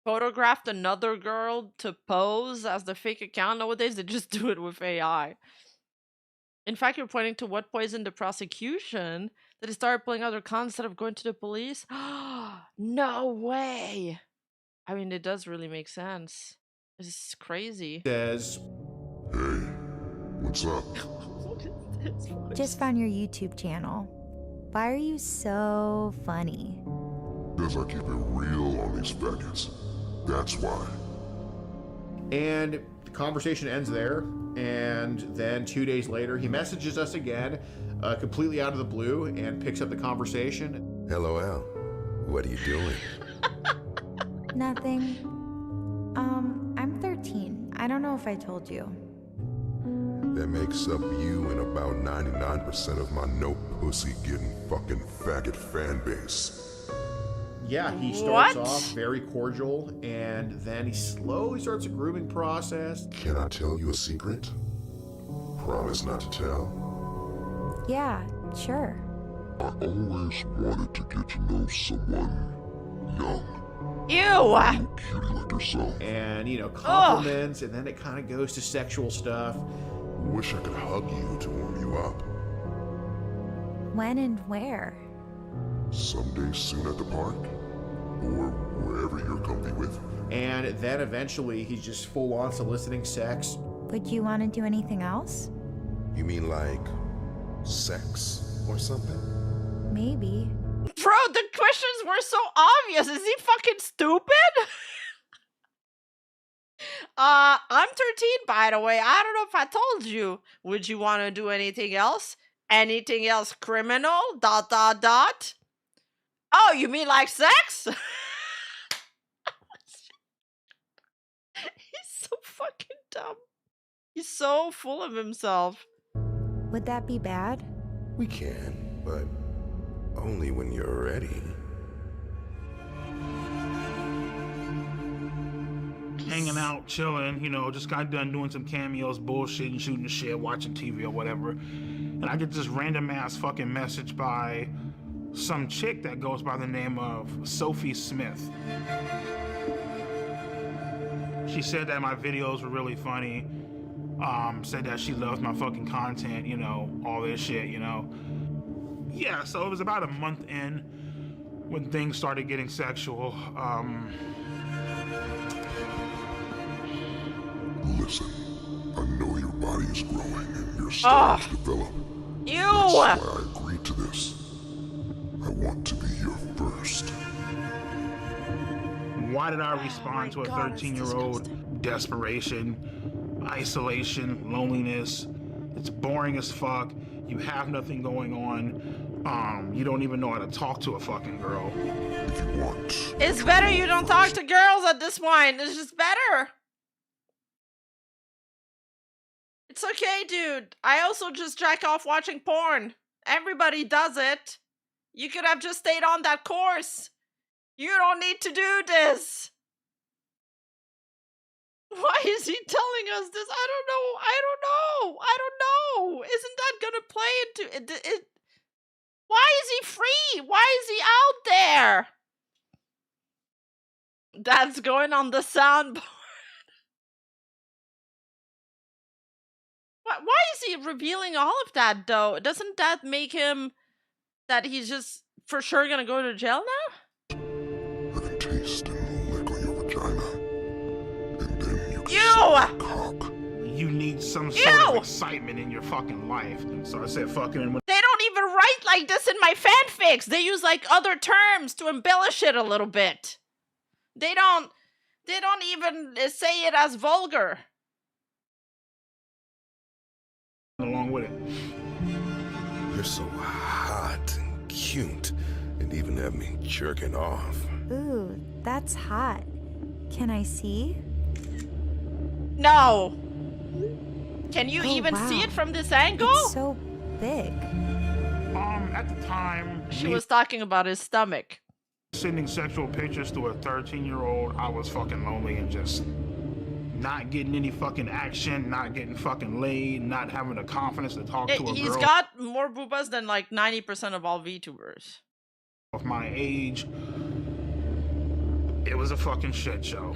photographed another girl to pose as the fake account. Nowadays they just do it with AI. In fact, you're pointing to what poisoned the prosecution, that he started pulling other cons instead of going to the police. No way. I mean, it does really make sense. This is crazy. Says, hey, what's up? Just found your YouTube channel. Why are you so funny? Because I keep it real on these faggots. That's why. And the conversation ends there. And then 2 days later, he messages us again, completely out of the blue, and picks up the conversation. LOL. What are you doing? Nothing. I'm 13. I don't know if I told you. That makes up you and about 99% of my no pussy getting fucking faggot fan base. Yeah, he starts off very cordial, and then he slowly starts a grooming process. Can I tell you a secret? Promise not to tell. Yeah, sure. I always wanted to get to know someone young. Ew! Cutie like yourself. And, you know, compliments, and then it kind of goes to sexual stuff. Wish I could hug you to warm you up. When and where? Someday soon at the park, or wherever you're comfy with. And then eventually he's just full on soliciting sex. Would you want to do anything else? You mean like sex or something? Maybe. Bro, the questions were so obvious. Is he fucking stupid? I'm 13, by the way. I don't know if I told you. Would you want to do anything else? Anything else criminal? ... Oh, you mean like sex? He's so fucking dumb. He's so full of himself. Would that be bad? We can, but only when you're ready. Hanging out, chilling, you know, just got done doing some cameos, bullshitting, shooting shit, watching TV or whatever. And I get this random ass fucking message by some chick that goes by the name of Sophie Smith. She said that my videos were really funny. Said that she loves my fucking content, you know, all this shit, you know. Yeah, so it was about a month in when things started getting sexual. Listen, I know your body is growing and you're starting to develop. Ew! That's why I agreed to this. I want to be your first. Why did I respond to a 13-year-old? Desperation, isolation, loneliness. It's boring as fuck. You have nothing going on. You don't even know how to talk to a fucking girl. If you want. It's better you don't talk to girls at this point. It's just better. It's okay, dude. I also just jack off watching porn. Everybody does it. You could have just stayed on that course. You don't need to do this. Why is he telling us this? I don't know. I don't know. Isn't that gonna play into it? Why is he free? Why is he out there? That's going on the soundboard. Why is he revealing all of that, though? Doesn't that make him that he's just for sure gonna go to jail now? I can taste and lick on your vagina. And then you can Ew! cock. You need some sort of excitement in your fucking life. So I said fucking him. They don't even write like this in my fanfics. They use like other terms to embellish it a little bit. They don't even say it as vulgar. Along with it. You're so hot and cute, and even have me jerking off. Ooh, that's hot. Can I see? No. Can you Oh, even wow. see it from this angle? It's so big. At the time, She was talking about his stomach. sending sexual pictures to a 13-year-old, I was fucking lonely and just not getting any fucking action, not getting fucking laid, not having the confidence to talk to a girl. He's got more boobas than like 90% of all VTubers. Of my age, it was a fucking shit show.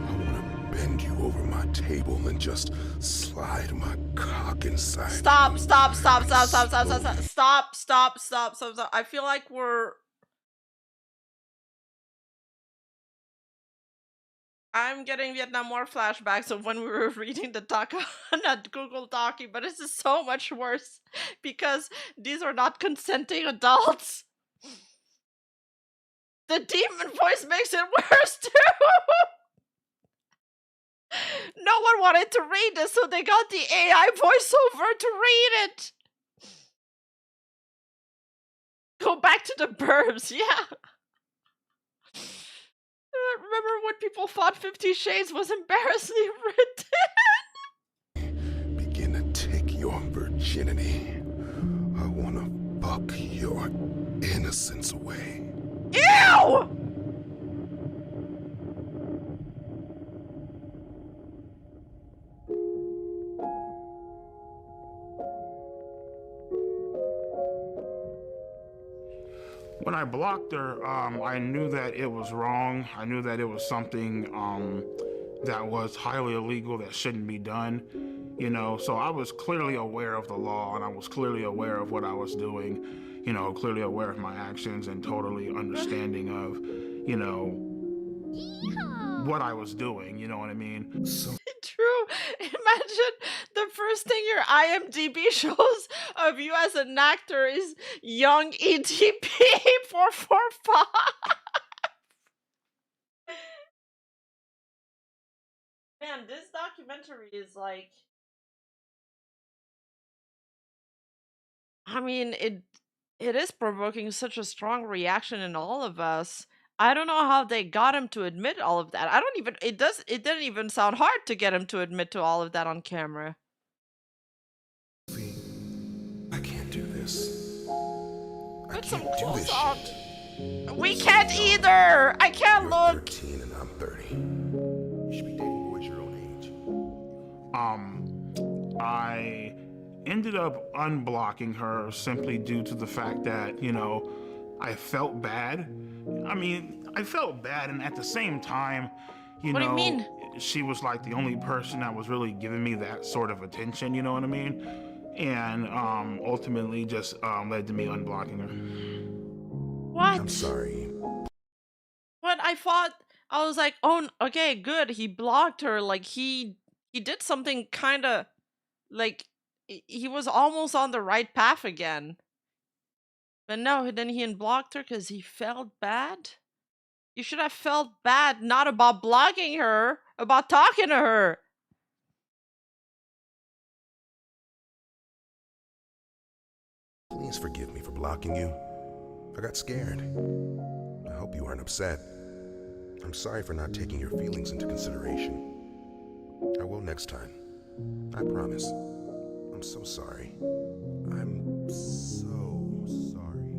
I want to bend you over my table and just slide my cock inside. Stop. I feel like I'm getting Vietnam War flashbacks of when we were reading the doc on Google Docu, but this is so much worse because these are not consenting adults. The demon voice makes it worse too. No one wanted to read this, so they got the AI voiceover to read it. Go back to the burbs, yeah. Remember when people thought 50 Shades was embarrassingly written? Begin to take your virginity. I want to fuck your innocence away. Ew! When I blocked her, I knew that it was wrong. I knew that it was something that was highly illegal, that shouldn't be done, you know. So I was clearly aware of the law, and I was clearly aware of what I was doing, you know, clearly aware of my actions and totally understanding of, you know, what I was doing, you know what I mean? So True. Imagine the first thing your IMDb shows of you as an actor is young EDP445. Man, this documentary is like, I mean, it is provoking such a strong reaction in all of us. I don't know how they got him to admit all of that. It didn't even sound hard to get him to admit to all of that on camera. I can't do this. Put some clothes on. We can't either. I can't look. 13 and I'm 30. You should be dating boys your own age. I ended up unblocking her simply due to the fact that, you know, I felt bad. I mean, I felt bad, and at the same time, you know, what do you mean? She was like the only person that was really giving me that sort of attention, you know what I mean? And ultimately just led to me unblocking her. What? I'm sorry. What I thought, I was like, oh, okay, good. He blocked her. Like he did something kind of, like he was almost on the right path again. But no, then he unblocked her because he felt bad. You should have felt bad, not about blocking her, about talking to her. Please forgive me for blocking you. I got scared. I hope you aren't upset. I'm sorry for not taking your feelings into consideration. I will next time. I promise. I'm so sorry. I'm so sorry.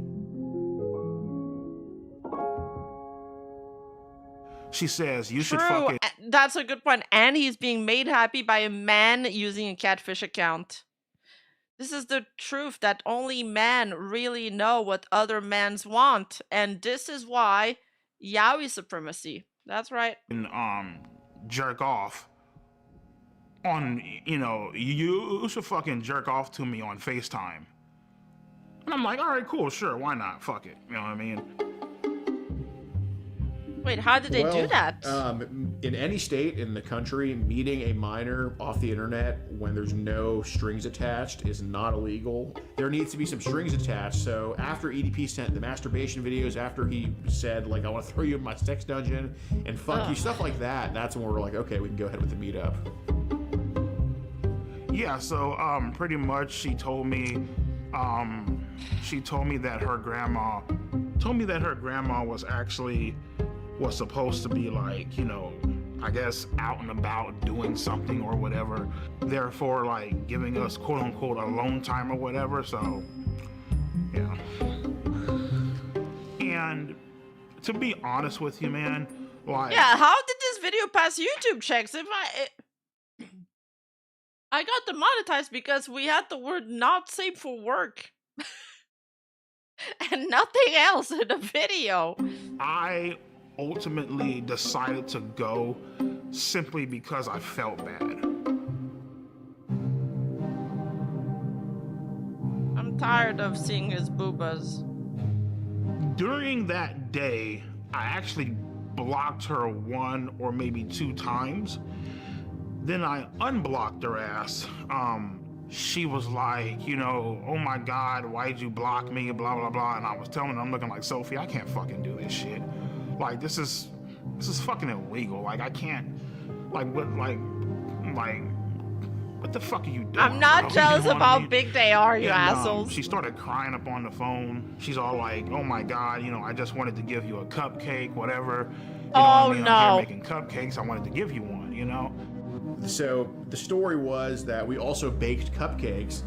She says you should True. fucking. That's a good point. And he's being made happy by a man using a catfish account. This is the truth that only men really know what other men's want. And this is why yaoi supremacy. That's right. Jerk off on, you should fucking jerk off to me on FaceTime. And I'm like, all right, cool, sure, why not? Fuck it. You know what I mean? Wait, how did they do that? In any state in the country, meeting a minor off the internet when there's no strings attached is not illegal. There needs to be some strings attached. So after EDP sent the masturbation videos, after he said, like, I want to throw you in my sex dungeon and fuck you, stuff like that, that's when we're like, okay, we can go ahead with the meetup. Yeah, so pretty much she told me that her grandma was supposed to be like, I guess out and about doing something or whatever, therefore like giving us quote unquote alone time or whatever. So yeah. And to be honest with you, man, like, yeah, how did this video pass YouTube checks? If I got demonetized because we had the word not safe for work and nothing else in the video. I ultimately decided to go simply because I felt bad. I'm tired of seeing his boobas. During that day, I actually blocked her 1 or maybe 2 times. Then I unblocked her ass. She was like, oh my God, why'd you block me, blah, blah, blah. And I was telling her, I'm looking like, Sophie, I can't fucking do this shit. Like, this is fucking illegal. Like, I can't, what the fuck are you doing? I'm not bro? jealous of how I mean? big they are, you And, assholes. She started crying up on the phone. She's all like, oh my God, I just wanted to give you a cupcake, whatever. Oh, I'm no. here making cupcakes. I wanted to give you one, So the story was that we also baked cupcakes.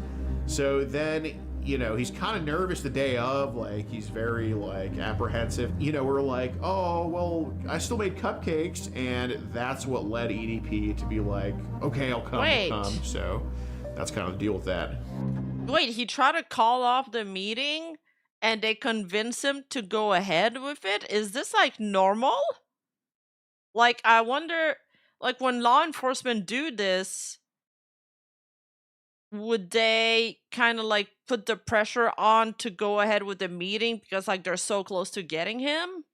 So then, he's kind of nervous the day of, like, he's very, like, apprehensive. We're like, oh, well, I still made cupcakes, and that's what led EDP to be like, okay, I'll come, Wait. I'll come. So that's kind of the deal with that. Wait, he tried to call off the meeting and they convinced him to go ahead with it? Is this, like, normal? Like, I wonder, like, when law enforcement do this, would they kind of like put the pressure on to go ahead with the meeting because like they're so close to getting him?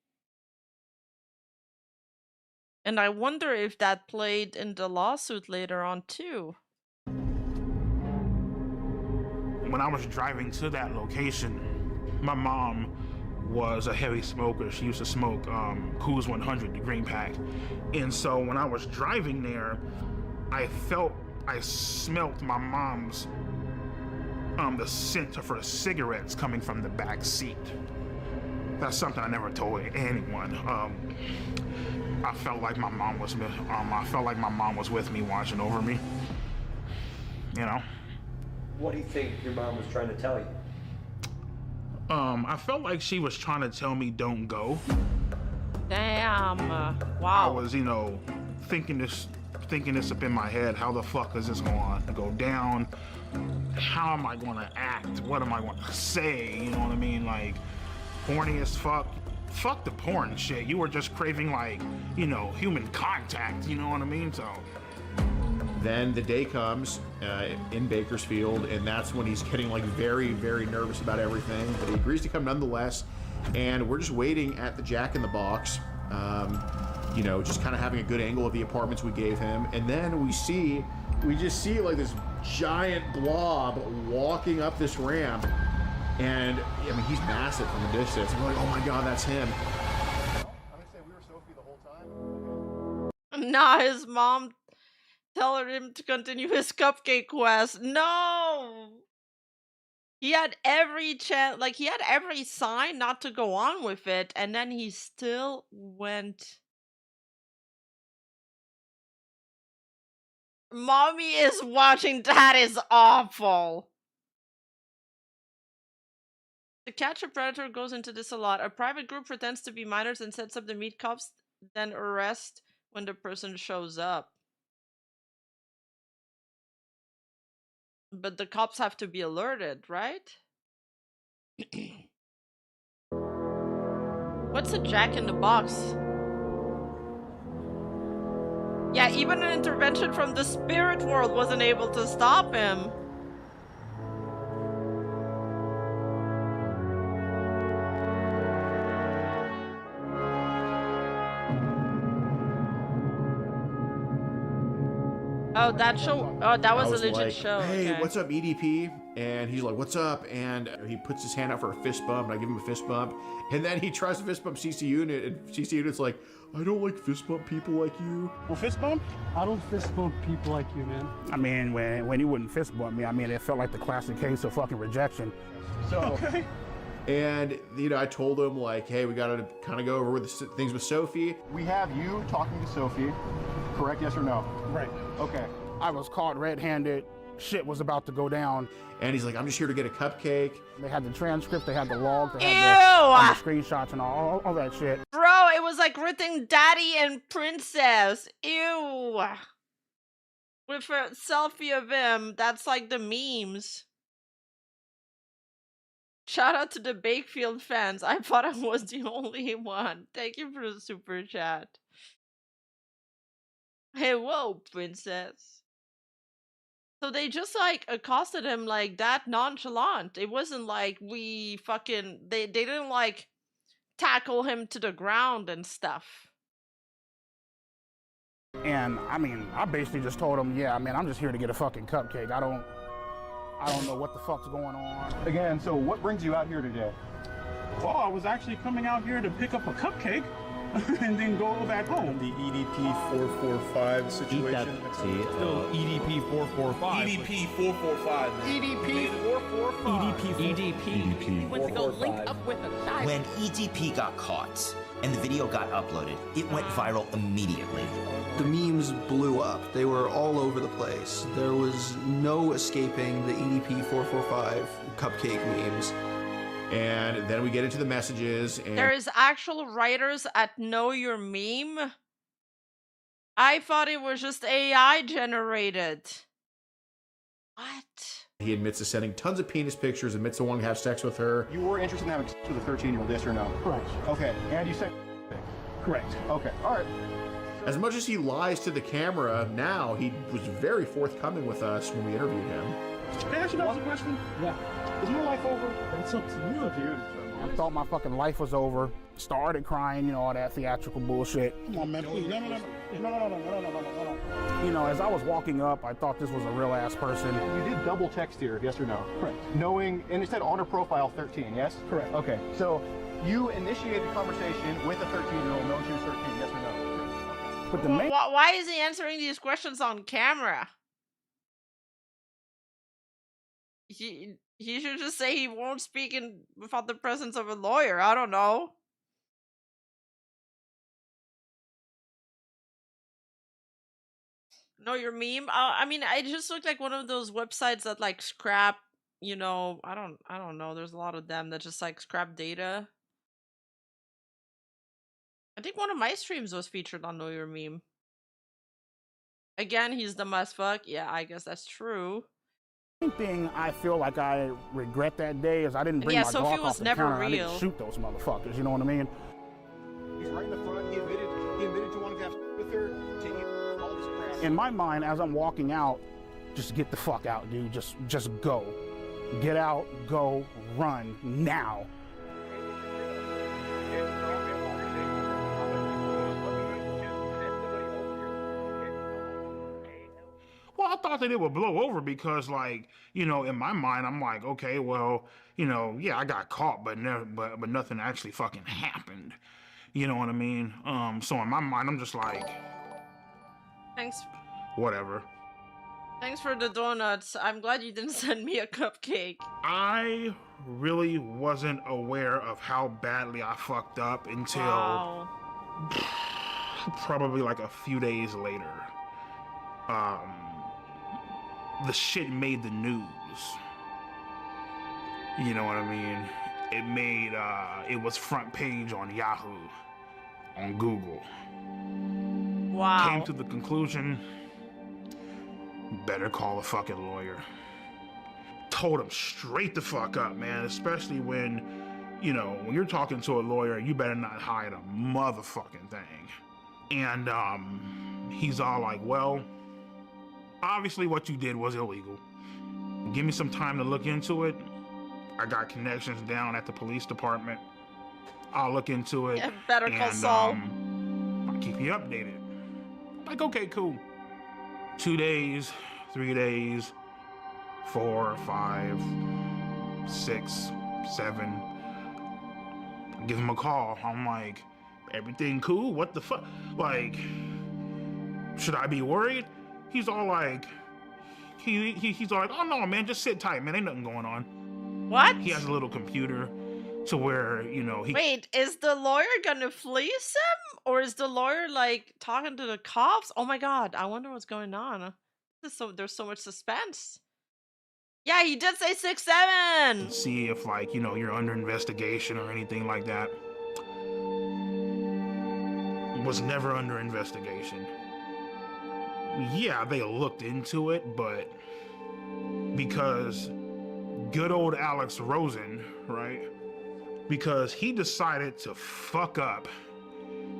And I wonder if that played in the lawsuit later on too. When I was driving to that location, my mom was a heavy smoker. She used to smoke Coors 100, the green pack. And so when I was driving there, I smelt my mom's, the scent of her cigarettes coming from the back seat. That's something I never told anyone. I felt like my mom was with me, watching over me. What do you think your mom was trying to tell you? I felt like she was trying to tell me don't go. Damn. Wow. I was, thinking this up in my head. How the fuck is this going to go down? How am I going to act? What am I going to say? You know what I mean? Like, horny as fuck. Fuck the porn shit. You were just craving, like, human contact. You know what I mean? So. Then the day comes in Bakersfield, and that's when he's getting like very, very nervous about everything. But he agrees to come nonetheless, and we're just waiting at the Jack in the Box. Just kind of having a good angle of the apartments we gave him, and then we just see like this giant blob walking up this ramp, and I mean he's massive from a distance. We're like, oh my God, that's him. I'm gonna say we were Sophie the whole time. Nah, his mom telling him to continue his cupcake quest. No! He had every chance, like he had every sign not to go on with it, and then he still went. Mommy is watching. That is awful. To catch a predator goes into this a lot. A private group pretends to be minors and sets up the meat cops, then arrest when the person shows up. But the cops have to be alerted, right? What's a jack in the box? Yeah, even an intervention from the spirit world wasn't able to stop him. Oh, that show. Oh, that was a legit like, show. Hey, okay. what's up, EDP? And he's like, what's up? And he puts his hand out for a fist bump, and I give him a fist bump. And then he tries to fist bump CC Unit, and CC Unit's like, I don't like fist bump people like you. Well, fist bump? I don't fist bump people like you, man. I mean, when he wouldn't fist bump me, I mean, it felt like the classic case of fucking rejection. So. Okay. And, I told him, like, hey, we gotta kind of go over with things with Sophie. We have you talking to Sophie, correct? Yes or no? Right. Okay. I was caught red-handed. Shit was about to go down. And he's like, I'm just here to get a cupcake. They had the transcript, they had the log, they had the screenshots and all that shit. Bro, it was like written Daddy and Princess. Ew. With a selfie of him, that's like the memes. Shout out to the Bakefield fans. I thought I was the only one. Thank you for the super chat. Hey, whoa, Princess. So they just like accosted him like that nonchalant. It wasn't like we fucking they didn't like tackle him to the ground and stuff. And I mean, I basically just told him, yeah, man, I'm just here to get a fucking cupcake. I don't know what the fuck's going on. Again, so what brings you out here today? Well, I was actually coming out here to pick up a cupcake and then go back home. The EDP445 situation. Still EDP445. EDP445. EDP445. Went to go link up with a guy. When EDP got caught and the video got uploaded, it went viral immediately. The memes blew up. They were all over the place. There was no escaping the EDP445 cupcake memes. And then we get into the messages. And There's actual writers at Know Your Meme. I thought it was just AI generated. What? He admits to sending tons of penis pictures, admits to wanting to have sex with her. You were interested in having sex with a 13-year-old, yes or no? Correct. Okay, and you said correct. Okay, all right. As much as he lies to the camera now, he was very forthcoming with us when we interviewed him. Can I ask you guys a question? Yeah. Is your life over? It's up to you, dude. I thought my fucking life was over. Started crying, all that theatrical bullshit. Come on, man, please. No. As I was walking up, I thought this was a real ass person. You did double text here, yes or no? Correct. Knowing, and it said on her profile 13, yes? Correct. Okay, so you initiated a conversation with a 13-year-old knowing she was 13, yes or no? But why is he answering these questions on camera? He should just say he won't speak without the presence of a lawyer. I don't know. Know Your Meme? I mean, I just look like one of those websites that like scrap, I don't know. There's a lot of them that just like scrap data. I think one of my streams was featured on Know Your Meme. Again, he's dumb as fuck. Yeah, I guess that's true. One thing I feel like I regret that day is I didn't bring my Sophie Glock was off the never counter. real. I didn't shoot those motherfuckers, you know what I mean? He's right in the front. He admitted to wanting to have sex with her, to eat all this crap. In my mind, as I'm walking out, just get the fuck out, dude. Just go. Get out, go, run, now. Well, I thought that it would blow over because, like, in my mind, I'm like, okay, well, yeah, I got caught, but nothing actually fucking happened. You know what I mean? So in my mind, I'm just like, thanks. Whatever. Thanks for the donuts. I'm glad you didn't send me a cupcake. I really wasn't aware of how badly I fucked up until probably like a few days later. The shit made the news. You know what I mean? It made, it was front page on Yahoo, on Google. Wow. Came to the conclusion, better call a fucking lawyer. Told him straight the fuck up, man, especially when, you know, when you're talking to a lawyer, you better not hide a motherfucking thing. And, he's all like, well, obviously what you did was illegal. Give me some time to look into it. I got connections down at the police department. I'll look into it. Yeah, better call Saul. I'll keep you updated. Like, okay, cool. 2 days, 3 days, 4, 5, 6, 7. Give him a call. I'm like, everything cool? What the fuck? Like, should I be worried? He's all like, he's all like, oh no, man, just sit tight, man. Ain't nothing going on. What? He has a little computer to where, you know, he... Wait, is the lawyer gonna fleece him? Or is the lawyer, like, talking to the cops? Oh my god, I wonder what's going on. There's so much suspense. Yeah, he did say 6'7". See if, like, you know, you're under investigation or anything like that. Was never under investigation. Yeah, they looked into it, but because good old Alex Rosen, right? Because he decided to fuck up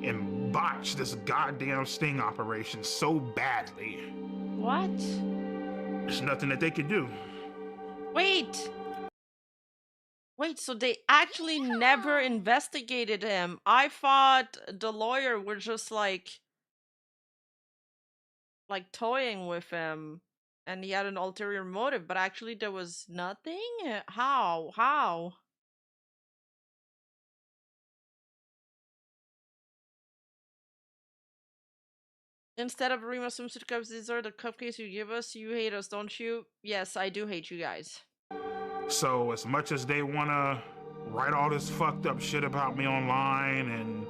and botch this goddamn sting operation so badly. What? There's nothing that they could do. Wait, so they actually never investigated him. I thought the lawyer was just like toying with him and he had an ulterior motive, but actually there was nothing? How? Instead of Rima swimsuit cups, these are the cupcakes you give us. You hate us, don't you? Yes, I do hate you guys. So as much as they wanna write all this fucked up shit about me online and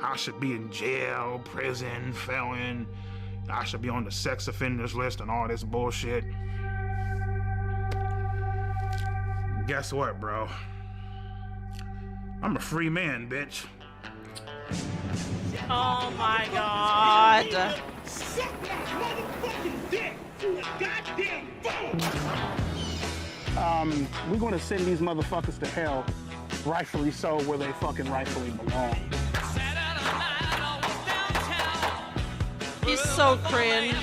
I should be in jail, prison, felon, I should be on the sex offenders list and all this bullshit. Guess what, bro? I'm a free man, bitch. Oh my god. We're gonna send these motherfuckers to hell, rightfully so, where they fucking rightfully belong. He's so cringe.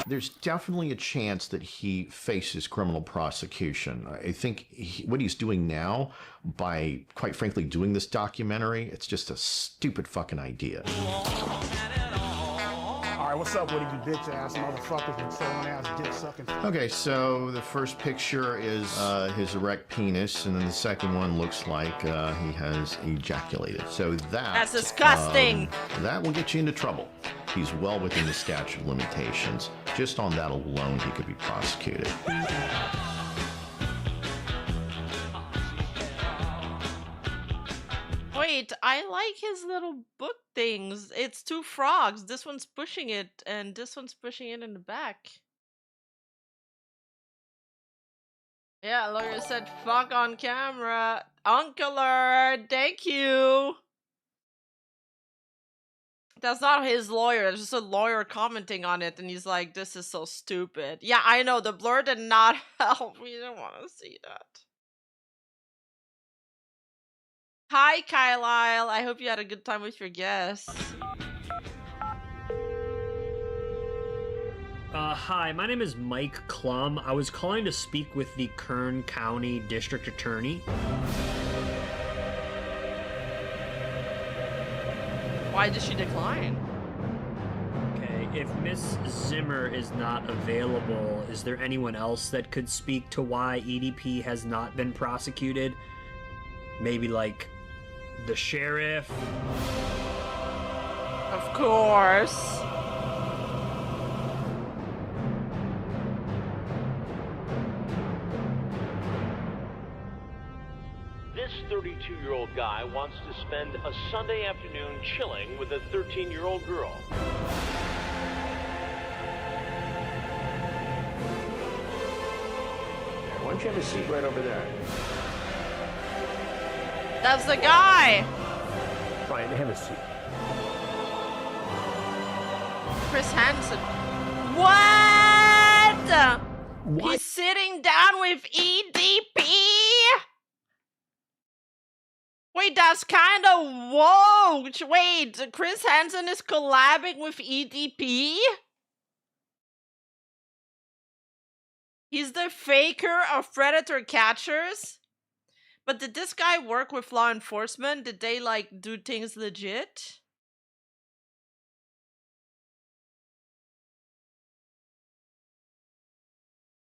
There's definitely a chance that he faces criminal prosecution. I think what he's doing now, by quite frankly doing this documentary, it's just a stupid fucking idea. All right, what's up with you bitch ass motherfuckers and trolling ass dick sucking? Okay, so the first picture is his erect penis, and then the second one looks like he has ejaculated. So that's disgusting. That will get you into trouble. He's well within the statute of limitations. Just on that alone, he could be prosecuted. Wait, I like his little book things. It's two frogs. This one's pushing it, and this one's pushing it in the back. Yeah, lawyer said fuck on camera. Uncler, thank you. That's not his lawyer, that's just a lawyer commenting on it, and he's like, this is so stupid. Yeah, I know, the blur did not help. We didn't want to see that. Hi, Kylile. I hope you had a good time with your guests. Hi, my name is Mike Klum. I was calling to speak with the Kern County District Attorney. Why did she decline? Okay, if Miss Zimmer is not available, is there anyone else that could speak to why EDP has not been prosecuted? Maybe like The sheriff. Of course. This 32-year-old guy wants to spend a Sunday afternoon chilling with a 13-year-old girl. Why don't you have a seat right over there? That's the guy. Brian, have a seat. Chris Hansen. What? He's sitting down with EDP? Wait, that's kind of whoa. Wait, Chris Hansen is collabing with EDP? He's the faker of predator catchers? But did this guy work with law enforcement? Did they, like, do things legit?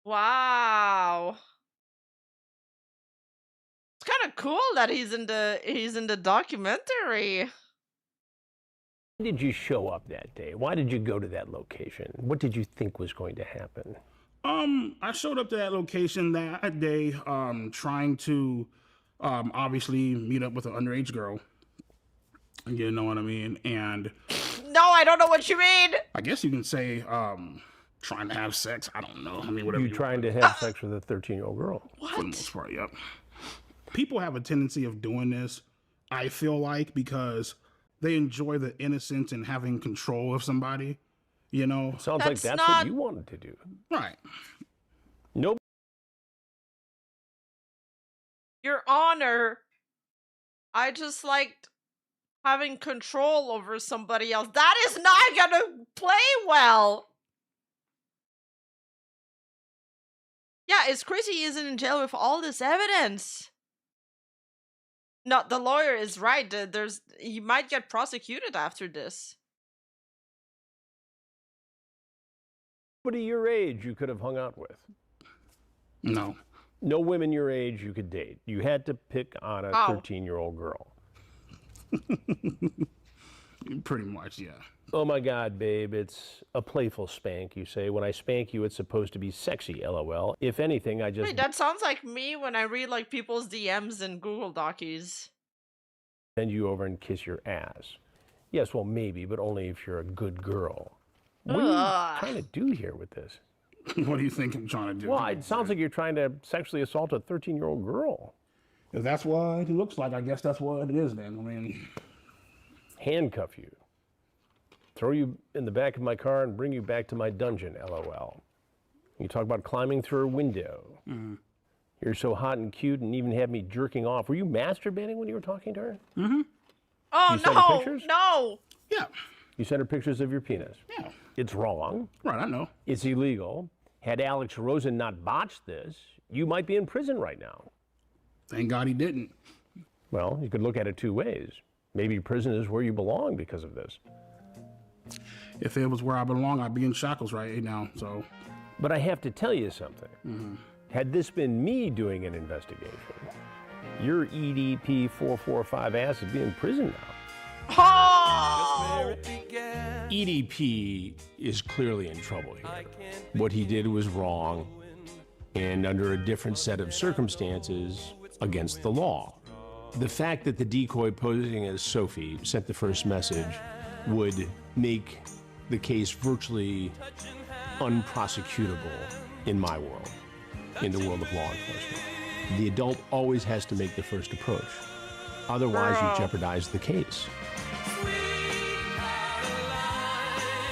Wow. It's kind of cool that he's in the documentary. Why did you show up that day? Why did you go to that location? What did you think was going to happen? I showed up to that location that day, trying to, obviously meet up with an underage girl. You know what I mean? And no, I don't know what you mean. I guess you can say, trying to have sex. I don't know. I mean, whatever. You trying to have sex with a 13-year-old girl? What? For the most part, yep. People have a tendency of doing this, I feel like, because they enjoy the innocence and having control of somebody. You know? Sounds like that's what you wanted to do. Right. Nope. Your Honor, I just liked having control over somebody else. That is not gonna play well. Yeah, it's crazy he isn't in jail with all this evidence. No, the lawyer is right. He might get prosecuted after this. Somebody your age you could have hung out with? No. No women your age you could date. You had to pick on a 13-year-old girl. Pretty much, yeah. Oh my God, babe, it's a playful spank, you say. When I spank you, it's supposed to be sexy, LOL. If anything, I just... Wait, that sounds like me when I read, like, people's DMs in Google Docies. Send you over and kiss your ass. Yes, well, maybe, but only if you're a good girl. What are you trying to do here with this? What do you think I'm trying to do? Well, it sounds like you're trying to sexually assault a 13-year-old girl. If that's what it looks like, I guess that's what it is then. I mean... Handcuff you. Throw you in the back of my car and bring you back to my dungeon, LOL. You talk about climbing through a window. Mm-hmm. You're so hot and cute and even had me jerking off. Were you masturbating when you were talking to her? Mm-hmm. Oh, you sent her pictures? No! Yeah. You sent her pictures of your penis? Yeah. It's wrong. Right, I know. It's illegal. Had Alex Rosen not botched this, you might be in prison right now. Thank God he didn't. Well, you could look at it two ways. Maybe prison is where you belong because of this. If it was where I belong, I'd be in shackles right now, so... But I have to tell you something. Mm-hmm. Had this been me doing an investigation, your EDP445 ass would be in prison now. Oh! EDP is clearly in trouble here. What he did was wrong, and under a different set of circumstances, against the law. The fact that the decoy posing as Sophie sent the first message would make the case virtually unprosecutable in my world, in the world of law enforcement. The adult always has to make the first approach. Otherwise, you jeopardize the case.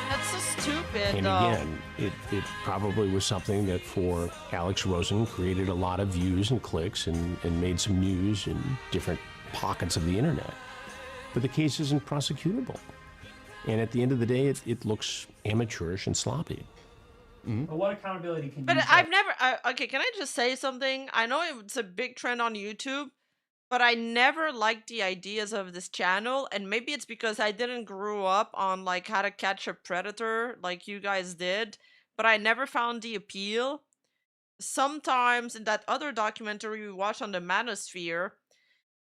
That's so stupid, And again, it probably was something that for Alex Rosen created a lot of views and clicks and made some news in different pockets of the internet. But the case isn't prosecutable. And at the end of the day, it looks amateurish and sloppy. But what accountability can you But take? I've never... okay, can I just say something? I know it's a big trend on YouTube, but I never liked the ideas of this channel, and maybe it's because I didn't grow up on, like, how to catch a predator like you guys did, but I never found the appeal. Sometimes in that other documentary we watched on the Manosphere,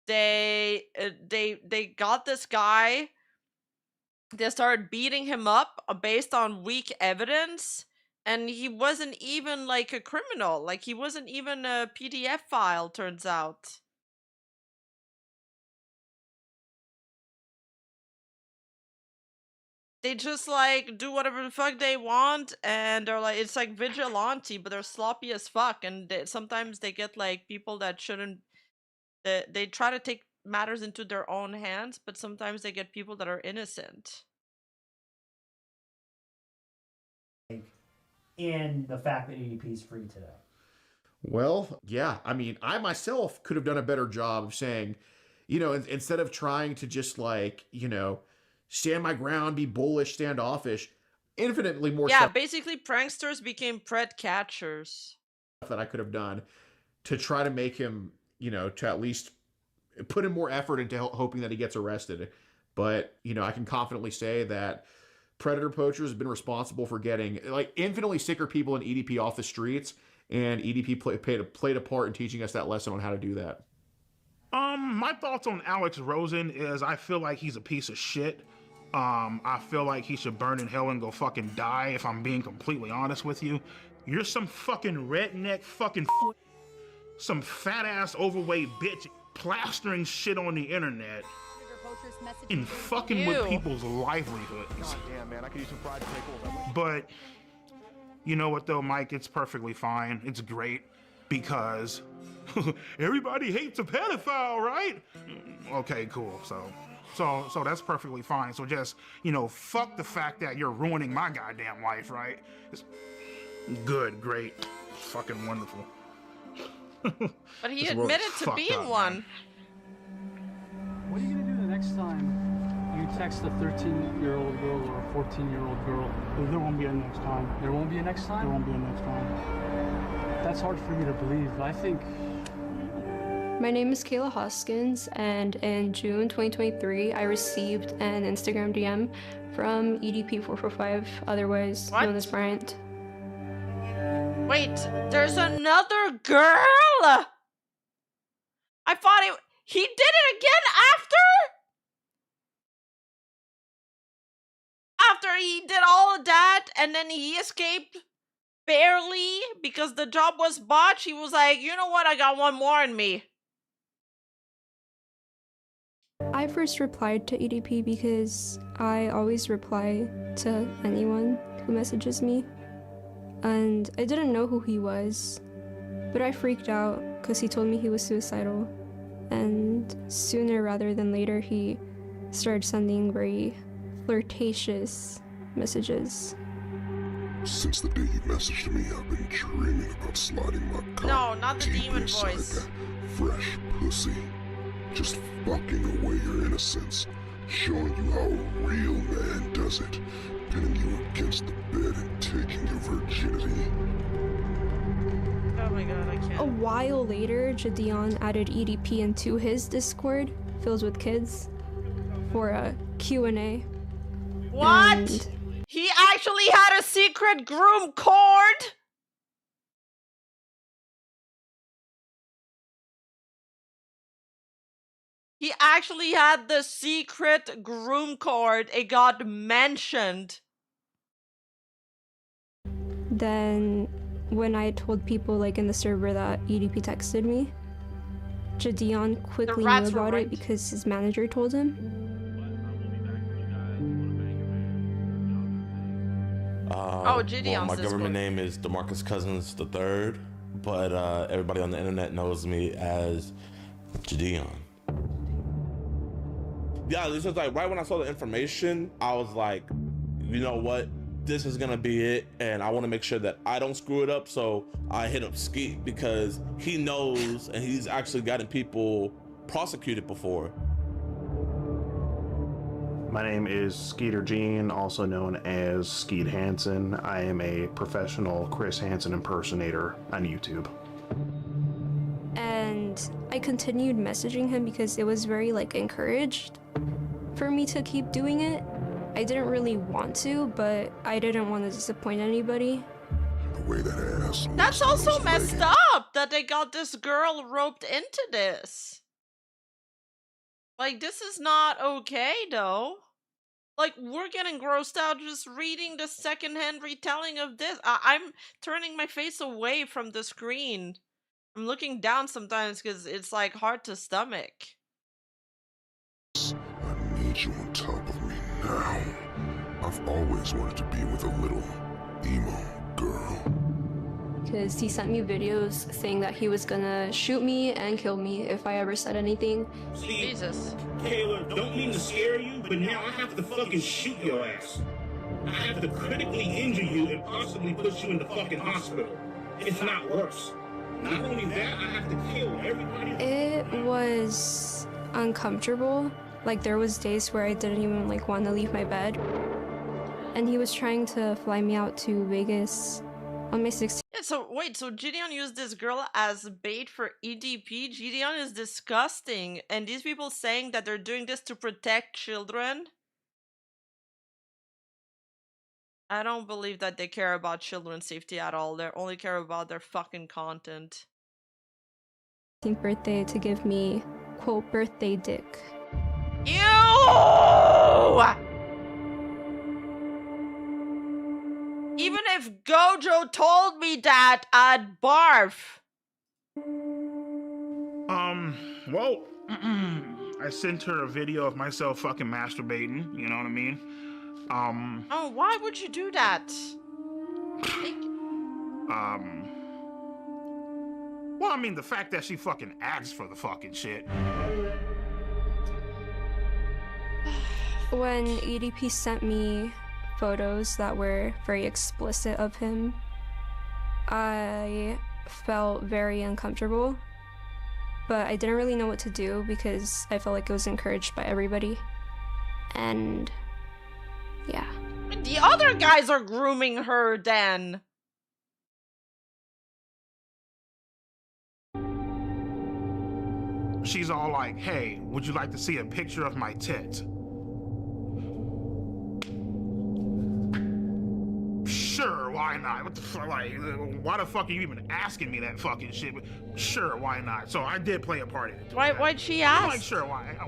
they got this guy. They started beating him up based on weak evidence, and he wasn't even like a criminal. Like, he wasn't even a PDF file, turns out. They just like do whatever the fuck they want, and they're like, it's like vigilante, but they're sloppy as fuck. And sometimes they get like people that shouldn't. They try to take matters into their own hands, but sometimes they get people that are innocent. In the fact that EDP is free today. Well, yeah. I mean, I myself could have done a better job of saying, you know, instead of trying to just like, you know, stand my ground, be bullish, standoffish, infinitely more Yeah, stuff basically pranksters became pred catchers. that I could have done to try to make him, you know, to at least put in more effort into hoping that he gets arrested. But, you know, I can confidently say that predator poachers have been responsible for getting like infinitely sicker people in EDP off the streets, and EDP played a part in teaching us that lesson on how to do that. My thoughts on Alex Rosen is I feel like he's a piece of shit. I feel like he should burn in hell and go fucking die, if I'm being completely honest with you. You're some fucking redneck fucking some fat ass overweight bitch plastering shit on the internet and fucking with people's livelihoods. Damn, man, I could use some fried pickles. But you know what though, Mike? It's perfectly fine. It's great because everybody hates a pedophile, right? Okay, cool. So that's perfectly fine. So just, you know, fuck the fact that you're ruining my goddamn life, right? It's good, great, fucking wonderful. But he admitted to being one. What are you gonna do the next time you text a 13-year-old girl or a 14-year-old girl? There won't be a next time. There won't be a next time? There won't be a next time. That's hard for me to believe. I think... My name is Kayla Hoskins, and in June 2023, I received an Instagram DM from EDP445, otherwise known as Bryant. Wait, there's another girl? I thought he did it again after he did all of that, and then he escaped barely because the job was botched. He was like, you know what, I got one more in me. I first replied to EDP because I always reply to anyone who messages me, and I didn't know who he was, but I freaked out because he told me he was suicidal, and sooner rather than later he started sending very flirtatious messages. Since the day you messaged me, I've been dreaming about sliding my cock No, not the deep demon inside voice. that fresh pussy. Just fucking away your innocence, showing you how a real man does it, pinning you against the bed and taking your virginity. Oh my god, I can't. A while later, Jadion added EDP into his Discord, filled with kids, for a Q&A. What? And he actually had a secret groom cord? He actually had the secret groom cord. It got mentioned. then when I told people like in the server that EDP texted me, Jadion quickly knew rats were about right. it because his manager told him. Oh, Gideon's well, my Discord. government name is DeMarcus Cousins III, but everybody on the internet knows me as Gideon. Yeah, this is like right when I saw the information, I was like, you know what? This is gonna be it, and I want to make sure that I don't screw it up. So I hit up Skeet because he knows, and he's actually gotten people prosecuted before. My name is Skeeter Gene, also known as Skeet Hansen. I am a professional Chris Hansen impersonator on YouTube. And I continued messaging him because it was very like encouraged for me to keep doing it. I didn't really want to, but I didn't want to disappoint anybody. The way that ass That's also messed up that they got this girl roped into this. Like, this is not okay, though. Like, we're getting grossed out just reading the secondhand retelling of this. I'm turning my face away from the screen. I'm looking down sometimes because it's, like, hard to stomach. I need you on top of me now. I've always wanted to be with a little emo girl. Because he sent me videos saying that he was gonna shoot me and kill me if I ever said anything. Jesus. Taylor, don't mean to scare you, but now I have to fucking shoot your ass. I have to critically injure you and possibly put you in the fucking hospital. If not worse. Not only that, I have to kill everybody. It was uncomfortable. Like, there was days where I didn't even like want to leave my bed. And he was trying to fly me out to Vegas on my 16th. Yeah, so wait, so Gideon used this girl as bait for EDP? Gideon is disgusting. And these people saying that they're doing this to protect children? I don't believe that they care about children's safety at all. They only care about their fucking content. Birthday to give me, quote, birthday dick. Ew! Even if Gojo told me that, I'd barf. Well, I sent her a video of myself fucking masturbating, you know what I mean? Oh, why would you do that? Well, I mean, the fact that she fucking asked for the fucking shit. When EDP sent me photos that were very explicit of him, I felt very uncomfortable, but I didn't really know what to do because I felt like it was encouraged by everybody. And yeah. The other guys are grooming her then. She's all like, hey, would you like to see a picture of my tits? Sure, why not? What the fuck? Like, why the fuck are you even asking me that fucking shit? Sure, why not? So I did play a part in it. Why'd she ask? I'm like, sure, why not?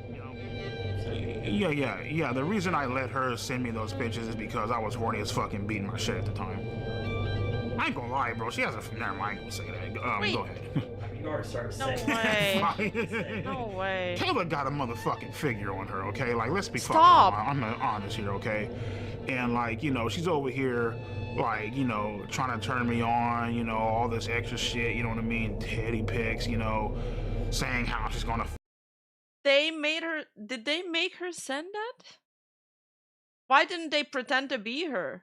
You know? Yeah. The reason I let her send me those pictures is because I was horny as fucking beating my shit at the time. I ain't gonna lie, bro. She has a. Never mind, I ain't gonna say that. Go ahead. You already started No saying way. No way. Taylor got a motherfucking figure on her, okay? Like, let's be Stop. fucking honest here, okay? And, like, you know, she's over here, like, you know, trying to turn me on, you know, all this extra shit, you know what I mean? Teddy pics, you know, saying how she's gonna. They made her. Did they make her send that? Why didn't they pretend to be her?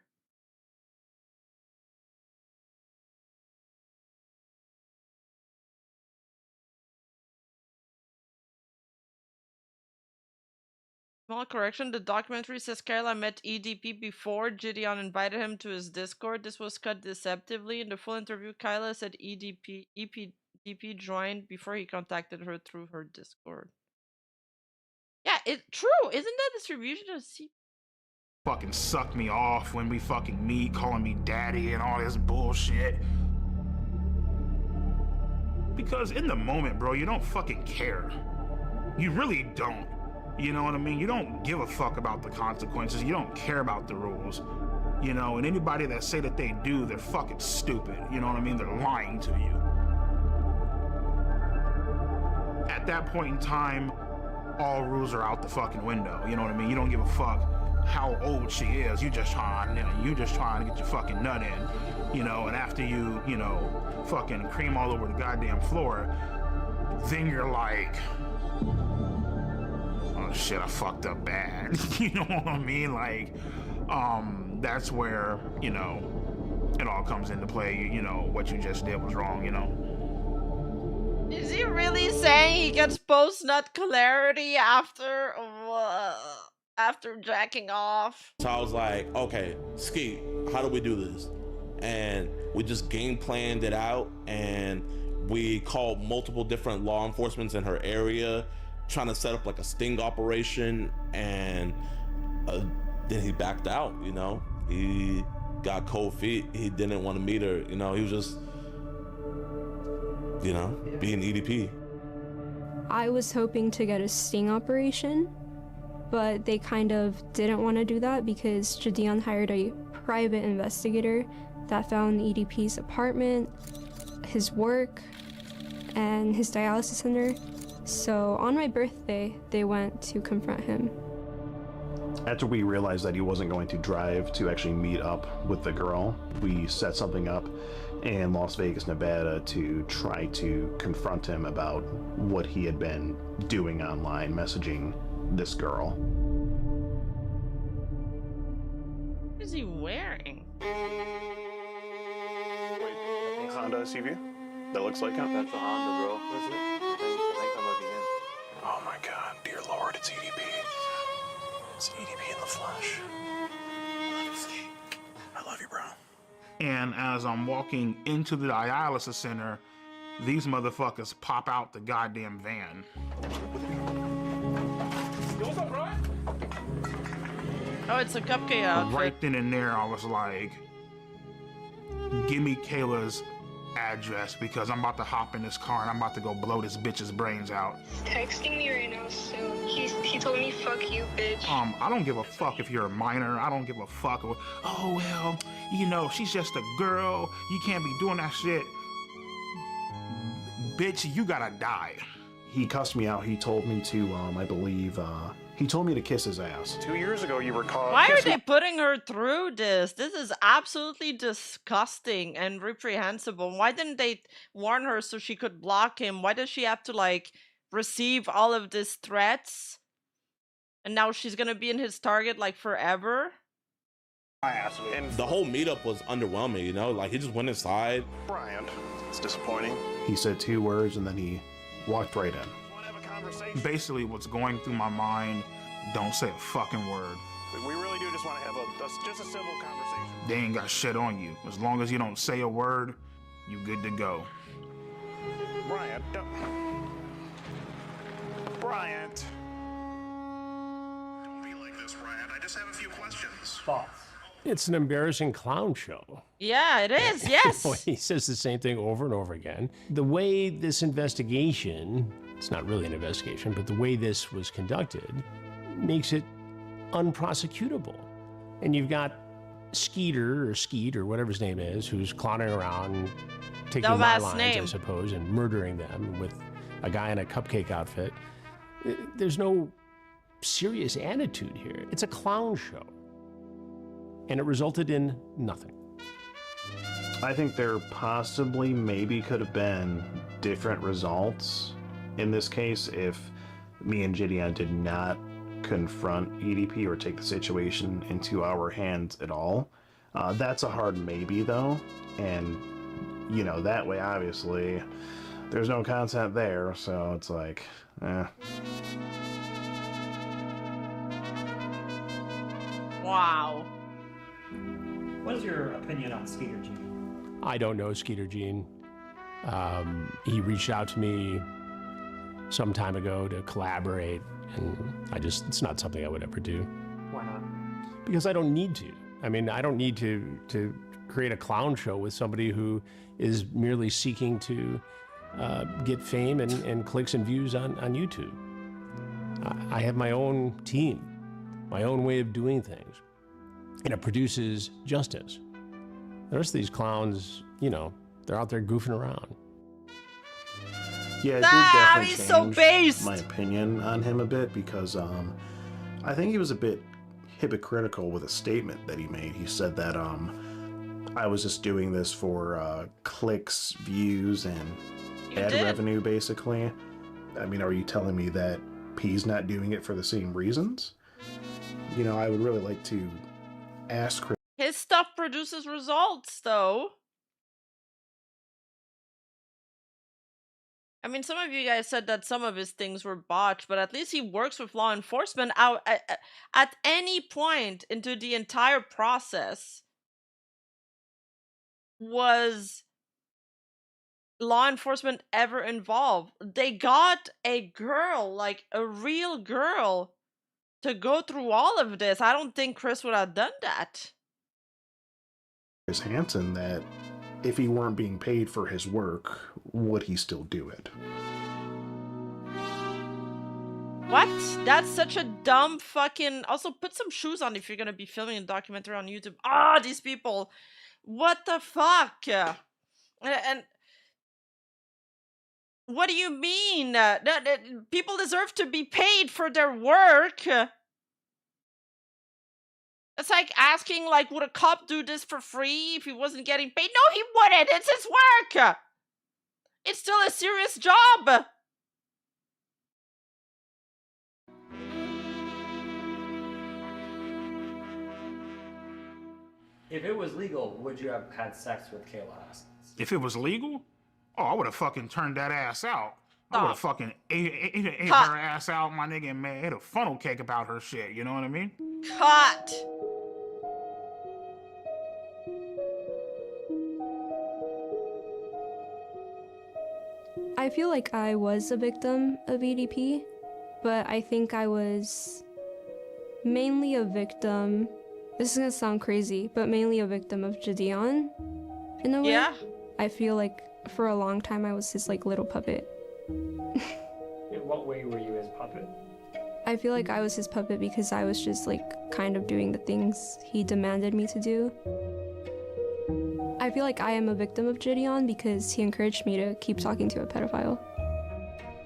Small correction, the documentary says Caroline met EDP before Gideon invited him to his Discord. This was cut deceptively. In the full interview, Kyla said EDP joined before he contacted her through her Discord. Yeah, it's true. Isn't that distribution of C? Fucking suck me off when we fucking meet, calling me daddy and all this bullshit. Because in the moment, bro, you don't fucking care. You really don't. You know what I mean? You don't give a fuck about the consequences. You don't care about the rules. You know, and anybody that say that they do, they're fucking stupid. You know what I mean? They're lying to you. At that point in time, all rules are out the fucking window. You know what I mean? You don't give a fuck how old she is. You just trying to get your fucking nut in. You know, and after you know, fucking cream all over the goddamn floor, then you're like, oh shit, I fucked up bad. You know what I mean? Like, that's where, you know, it all comes into play. You know, what you just did was wrong, you know? Is he really saying he gets post-nut clarity after jacking off? So I was like, okay, Skeet, how do we do this? And we just game planned it out, and we called multiple different law enforcement in her area, trying to set up like a sting operation, and then he backed out, you know? He got cold feet. He didn't want to meet her, you know? He was just, you know, being EDP. I was hoping to get a sting operation, but they kind of didn't want to do that because Jadion hired a private investigator that found EDP's apartment, his work, and his dialysis center. So on my birthday, they went to confront him. After we realized that he wasn't going to drive to actually meet up with the girl, we set something up in Las Vegas, Nevada to try to confront him about what he had been doing online, messaging this girl. What is he wearing? Honda SUV? That looks like him? That's a Honda, bro. Is it? I think that might be him. Oh my god, dear lord, it's EDP. It's EDP in the flesh. I love you, bro. And as I'm walking into the dialysis center, these motherfuckers pop out the goddamn van. What's up, bro? Oh, it's a cupcake outfit. Right then and there, I was like, give me Kayla's address because I'm about to hop in this car and I'm about to go blow this bitch's brains out. He's texting me right now, so he told me, fuck you, bitch. I don't give a fuck if you're a minor. I don't give a fuck. Oh, well, you know, she's just a girl. You can't be doing that shit. Bitch, you gotta die. He cussed me out. He told me to, I believe, he told me to kiss his ass. 2 years ago, you were caught. Why are they putting her through this? This is absolutely disgusting and reprehensible. Why didn't they warn her so she could block him? Why does she have to, like, receive all of these threats? And now she's gonna be in his target, like, forever? And the whole meetup was underwhelming, you know? Like, he just went inside. Brian, it's disappointing. He said 2 words and then he walked right in. Basically, what's going through my mind, don't say a fucking word. We really do just want to have just a civil conversation. They ain't got shit on you. As long as you don't say a word, you good to go. Brian, Bryant. Don't be like this, Brian. I just have a few questions. Thoughts? It's an embarrassing clown show. Yeah, it is, yes. He says the same thing over and over again. The way this investigation, it's not really an investigation, but the way this was conducted makes it unprosecutable. And you've got Skeeter, or Skeet, or whatever his name is, who's clowning around, taking my lines, I suppose, and murdering them with a guy in a cupcake outfit. There's no serious attitude here. It's a clown show. And it resulted in nothing. I think there possibly maybe could have been different results in this case if me and Gideon did not confront EDP or take the situation into our hands at all. That's a hard maybe though, and you know, that way obviously there's no content there, so it's like, Wow. What is your opinion on Skeeter Gene? I don't know Skeeter Gene. He reached out to me some time ago to collaborate, and it's not something I would ever do. Why not? Because I don't need to. I mean, I don't need to create a clown show with somebody who is merely seeking to get fame and clicks and views on YouTube. I have my own team, my own way of doing things, and it produces justice. The rest of these clowns, you know, they're out there goofing around. Yeah, it did definitely he's change so based. my opinion on him a bit because I think he was a bit hypocritical with a statement that he made. He said that I was just doing this for clicks, views, and ad revenue, basically. I mean, are you telling me that P's not doing it for the same reasons? You know, I would really like to ask Chris. His stuff produces results, though. I mean, some of you guys said that some of his things were botched, but at least he works with law enforcement. At any point into the entire process, was law enforcement ever involved? They got a girl, like a real girl, to go through all of this. I don't think Chris would have done that. Chris Hansen that if he weren't being paid for his work, would he still do it? What? That's such a dumb fucking... Also, put some shoes on if you're gonna be filming a documentary on YouTube. Ah, these people. What the fuck? And what do you mean? People deserve to be paid for their work. It's like asking, like, would a cop do this for free if he wasn't getting paid? No, he wouldn't. It's his work. It's still a serious job. If it was legal, would you have had sex with Kayla Haskins? If it was legal, oh, I would have fucking turned that ass out. I would have fucking ate her ass out, my nigga, and made a funnel cake about her shit. You know what I mean? Cut. I feel like I was a victim of EDP, but I think I was mainly a victim. This is gonna sound crazy, but mainly a victim of Gideon, in a way. Yeah. I feel like for a long time I was his like little puppet. In what way were you his puppet? I feel like I was his puppet because I was just like kind of doing the things he demanded me to do. I feel like I am a victim of Gideon because he encouraged me to keep talking to a pedophile.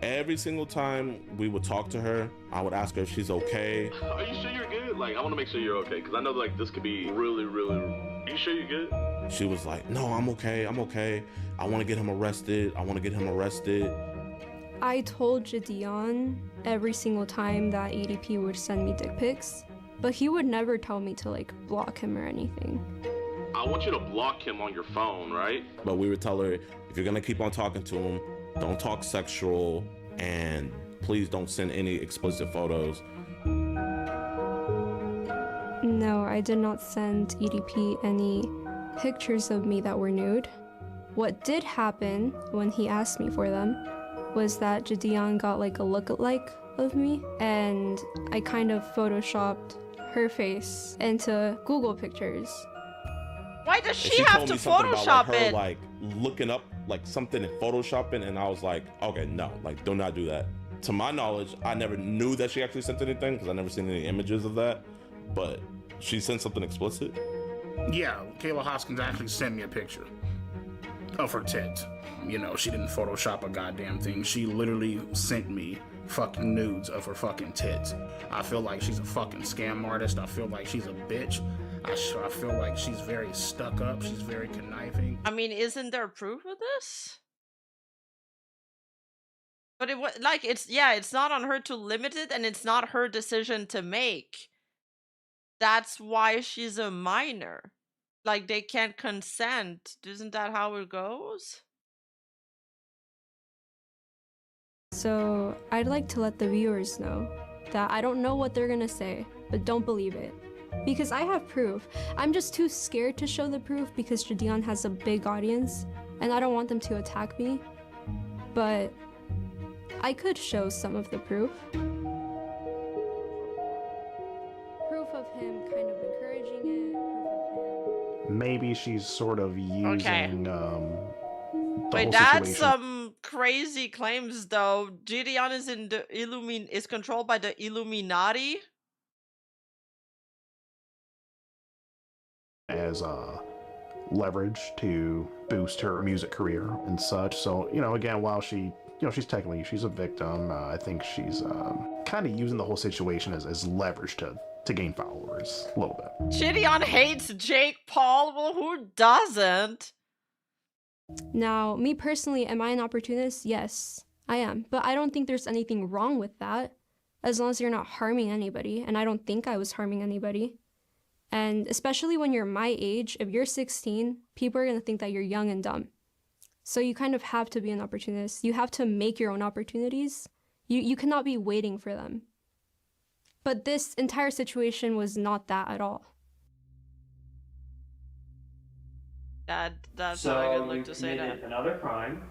Every single time we would talk to her, I would ask her if she's okay. Are you sure you're good? Like, I want to make sure you're okay, because I know like this could be really, really... Are you sure you're good? She was like, no, I'm okay, I'm okay. I want to get him arrested, I want to get him arrested. I told Gideon every single time that EDP would send me dick pics, but he would never tell me to like block him or anything. I want you to block him on your phone, right? But we would tell her, if you're gonna keep on talking to him, don't talk sexual, and please don't send any explicit photos. No, I did not send EDP any pictures of me that were nude. What did happen when he asked me for them was that Gideon got like a lookalike of me, and I kind of photoshopped her face into Google pictures. Why does And she have told to me something Photoshop about, like, her, it? like looking up like something in Photoshopping, and I was like, okay, no, like do not do that. To my knowledge, I never knew that she actually sent anything because I never seen any images of that. But she sent something explicit. Yeah, Kayla Hoskins actually sent me a picture of her tit. You know, she didn't Photoshop a goddamn thing. She literally sent me fucking nudes of her fucking tits. I feel like she's a fucking scam artist. I feel like she's a bitch. I feel like she's very stuck up. She's very conniving. I mean, isn't there proof of this? But it was like, it's not on her to limit it, and it's not her decision to make. That's why she's a minor. Like, they can't consent. Isn't that how it goes? So I'd like to let the viewers know that I don't know what they're gonna say, but don't believe it. Because I have proof. I'm just too scared to show the proof because Gideon has a big audience and I don't want them to attack me. But I could show some of the proof. Proof of him kind of encouraging it, proof of him. Maybe she's sort of using the Wait, whole that's situation. some crazy claims though. Gideon is in the is controlled by the Illuminati. As leverage to boost her music career and such. So, you know, again, while she's technically, she's a victim, I think she's kind of using the whole situation as leverage to gain followers a little bit. Gideon hates Jake Paul. Well, who doesn't? Now, me personally, am I an opportunist? Yes, I am. But I don't think there's anything wrong with that, as long as you're not harming anybody, and I don't think I was harming anybody. And especially when you're my age, if you're 16, people are going to think that you're young and dumb. So you kind of have to be an opportunist. You have to make your own opportunities. You cannot be waiting for them. But this entire situation was not that at all. That's so what I could you like to say committed that. another crime.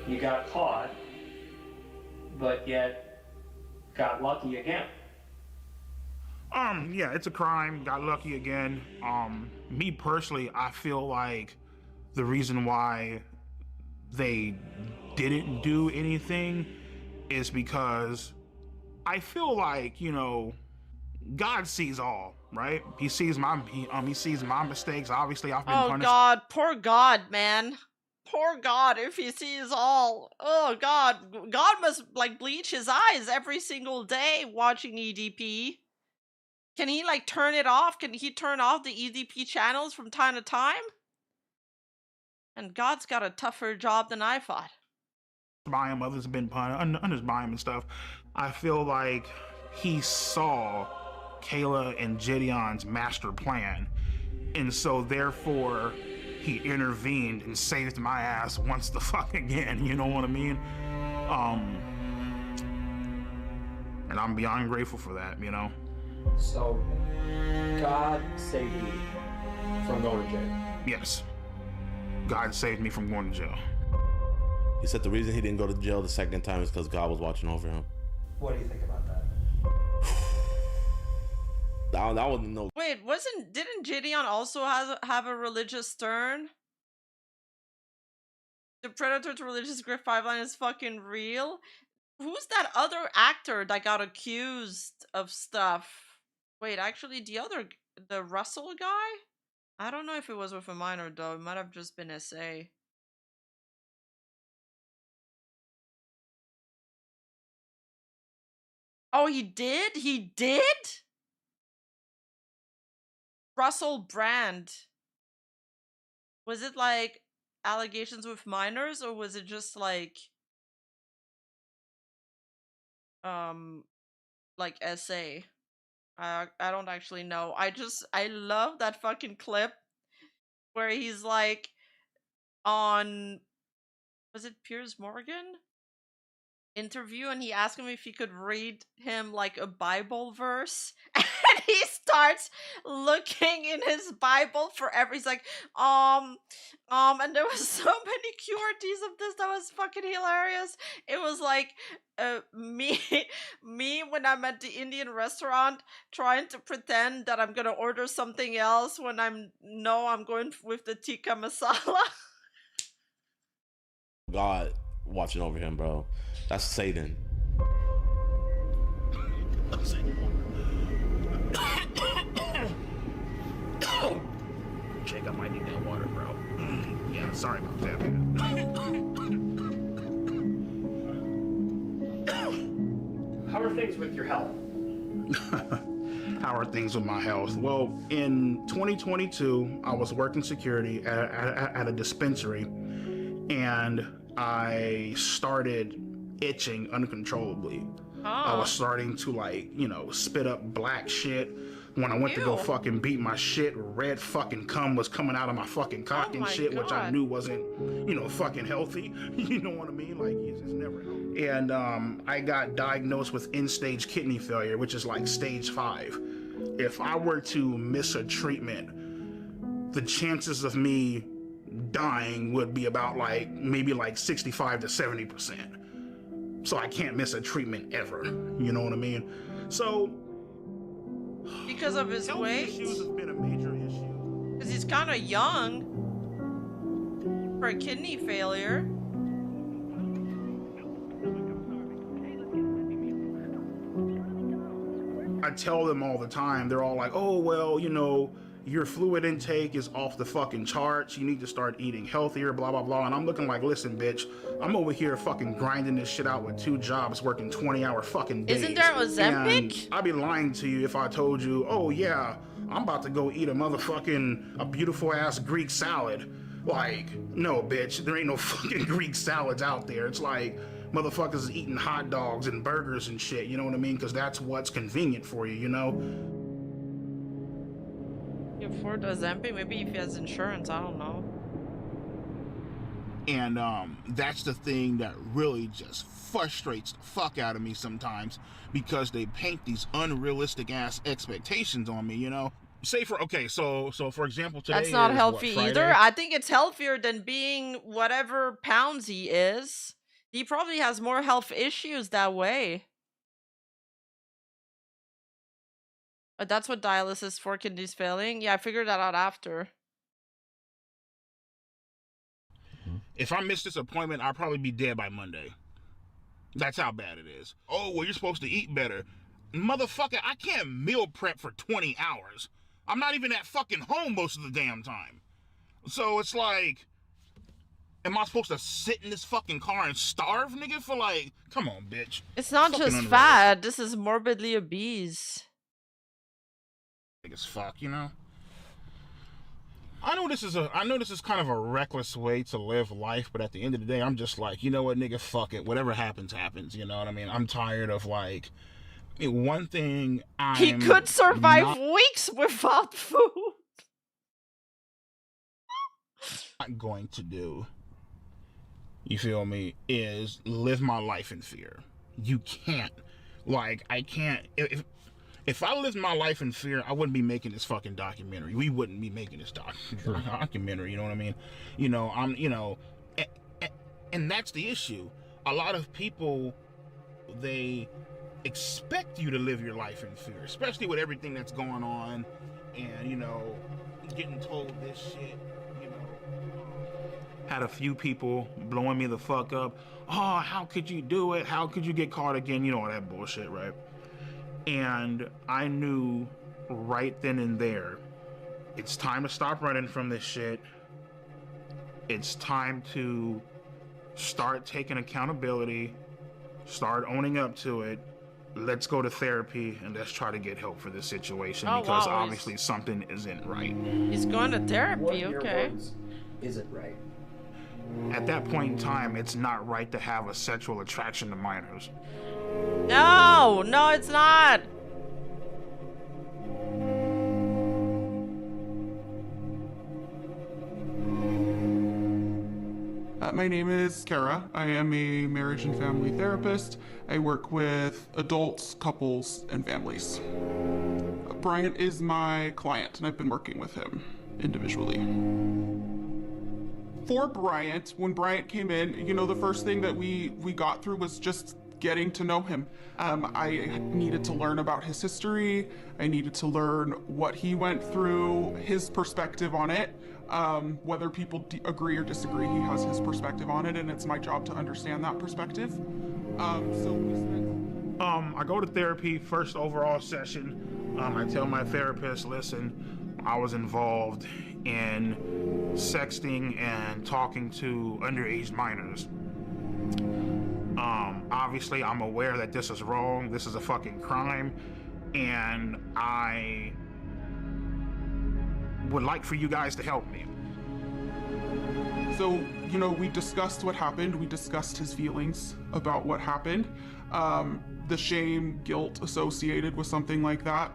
You got caught, but yet got lucky again. Yeah, it's a crime. Got lucky again. Me personally, I feel like the reason why they didn't do anything is because I feel like, you know, God sees all, right? He sees my he sees my mistakes. Obviously, I've been punished. God, poor God, man. Poor God, if he sees all. Oh God, God must like bleach his eyes every single day watching EDP. Can he like turn it off? Can he turn off the EDP channels from time to time? And God's got a tougher job than I thought. By him, others have been punished by him and stuff. I feel like he saw Kayla and Gideon's master plan, and so therefore he intervened and saved my ass once the fuck again. You know what I mean? And I'm beyond grateful for that. You know. So, God saved you from going to jail. Yes. God saved me from going to jail. He said the reason he didn't go to jail the second time is because God was watching over him. What do you think about that? That wasn't no. Wait, didn't Gideon also have a religious turn? The Predator to religious grift pipeline is fucking real. Who's that other actor that got accused of stuff? Wait, actually, the Russell guy? I don't know if it was with a minor though. It might have just been SA. Oh, he did? He did? Russell Brand. Was it like allegations with minors, or was it just like SA? I don't actually know. I love that fucking clip where he's like on, was it Piers Morgan interview, and he asked him if he could read him like a Bible verse, and he starts looking in his Bible forever. He's like, and there was so many QRTs of this that was fucking hilarious. It was like me when I'm at the Indian restaurant trying to pretend that I'm gonna order something else when I'm going with the tikka masala. God watching over him, bro. That's Satan. Jake, I might need that water, bro. Yeah, sorry about that. How are things with your health? How are things with my health? Well, in 2022, I was working security at a dispensary, and I started itching uncontrollably. I was starting to like, you know, spit up black shit. When I went to go fucking beat my shit, red fucking cum was coming out of my fucking cock and shit, which I knew wasn't, you know, fucking healthy. You know what I mean? Like, it's never healthy. And I got diagnosed with end-stage kidney failure, which is like stage 5. If I were to miss a treatment, the chances of me dying would be about like maybe like 65 to 70%. So I can't miss a treatment ever. You know what I mean? So because of his weight? Issues have been a major issue. Because he's kind of young for a kidney failure. I tell them all the time, they're all like, oh, well, you know, your fluid intake is off the fucking charts. You need to start eating healthier, blah, blah, blah. And I'm looking like, listen, bitch, I'm over here fucking grinding this shit out with 2 jobs, working 20-hour fucking days. Isn't there Ozempic? And I'd be lying to you if I told you, oh, yeah, I'm about to go eat a beautiful ass Greek salad. Like, no, bitch, there ain't no fucking Greek salads out there. It's like motherfuckers is eating hot dogs and burgers and shit, you know what I mean? Because that's what's convenient for you, you know? You afford Ozempic? Maybe if he has insurance, I don't know. And that's the thing that really just frustrates the fuck out of me sometimes, because they paint these unrealistic ass expectations on me, you know? So for example, today that's not is, healthy what, either. I think it's healthier than being whatever pounds he is. He probably has more health issues that way. But that's what dialysis for kidneys failing. Yeah, I figured that out after. If I miss this appointment, I'll probably be dead by Monday. That's how bad it is. Oh, well, you're supposed to eat better. Motherfucker, I can't meal prep for 20 hours. I'm not even at fucking home most of the damn time. So it's like, am I supposed to sit in this fucking car and starve, nigga, for like, come on, bitch. It's not Fucking just unrealistic. fat. This is morbidly obese. As fuck, you know. I know this is kind of a reckless way to live life, but at the end of the day, I'm just like, you know what, nigga, fuck it. Whatever happens, happens. You know what I mean? I'm tired of like, one thing He could survive weeks without food. Not going to do, you feel me, is live my life in fear. You can't. Like, I can't. If I lived my life in fear, I wouldn't be making this fucking documentary. We wouldn't be making this documentary, you know what I mean? You know, and that's the issue. A lot of people, they expect you to live your life in fear, especially with everything that's going on and, you know, getting told this shit, you know. Had a few people blowing me the fuck up. Oh, how could you do it? How could you get caught again? You know, all that bullshit, right? And I knew right then and there, it's time to stop running from this shit. It's time to start taking accountability, start owning up to it. Let's go to therapy and let's try to get help for this situation, because obviously something isn't right. He's going to therapy, okay. Isn't right. At that point in time, it's not right to have a sexual attraction to minors. No, it's not. My name is Kara. I am a marriage and family therapist. I work with adults, couples, and families. Bryant is my client, and I've been working with him individually. For Bryant, when Bryant came in, you know, the first thing that we got through was just getting to know him. I needed to learn about his history. I needed to learn what he went through, his perspective on it. Whether people agree or disagree, he has his perspective on it, and it's my job to understand that perspective. I go to therapy, first overall session. I tell my therapist, listen, I was involved in sexting and talking to underage minors. Obviously, I'm aware that this is wrong. This is a fucking crime, and I would like for you guys to help me. So, you know, we discussed what happened. We discussed his feelings about what happened, the shame, guilt associated with something like that.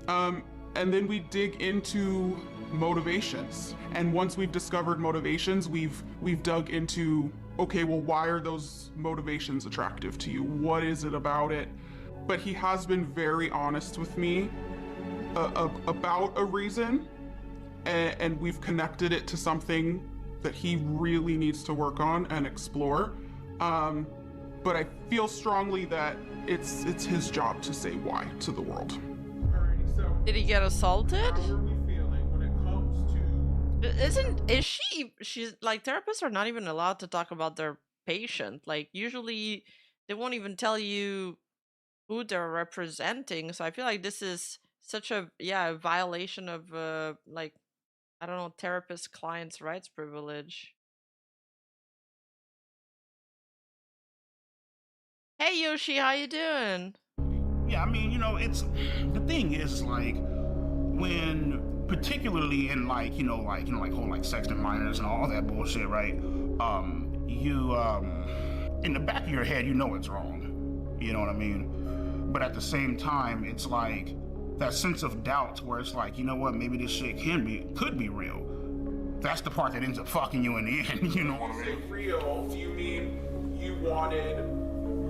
And then we dig into motivations. And once we've discovered motivations, we've dug into, okay, well, why are those motivations attractive to you? What is it about it? But he has been very honest with me about a reason, and we've connected it to something that he really needs to work on and explore. But I feel strongly that it's his job to say why to the world. Did he get assaulted? How are we feeling when it comes to... She's like, therapists are not even allowed to talk about their patient. Like, usually they won't even tell you who they're representing. So I feel like this is such a violation of like, I don't know, therapist client's rights privilege. Hey Yoshi, how you doing? Yeah, I mean, you know, it's the thing is like when particularly in like whole like sexting minors and all that bullshit, right? You in the back of your head, you know it's wrong. You know what I mean? But at the same time, it's like that sense of doubt where it's like, you know what, maybe this shit could be real. That's the part that ends up fucking you in the end, you know what I mean? When you say real, do you mean you wanted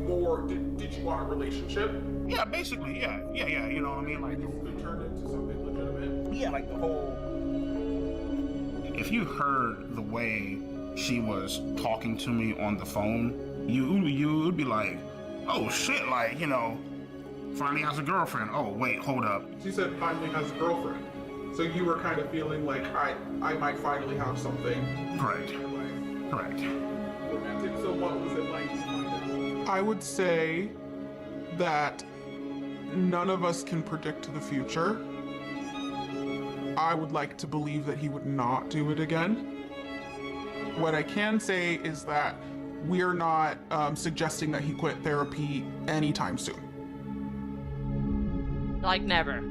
more, did you want a relationship? Yeah, basically, yeah, you know what I mean? Like, this could turn into something legitimate? Yeah, like the whole... If you heard the way she was talking to me on the phone, you would be like, oh shit, like, you know, finally has a girlfriend. Oh, wait, hold up. She said finally has a girlfriend. So you were kind of feeling like, I might finally have something. Correct. In your life. Correct. Romantic. So what was it like to find it? I would say that none of us can predict the future. I would like to believe that he would not do it again. What I can say is that we're not suggesting that he quit therapy anytime soon. Like never.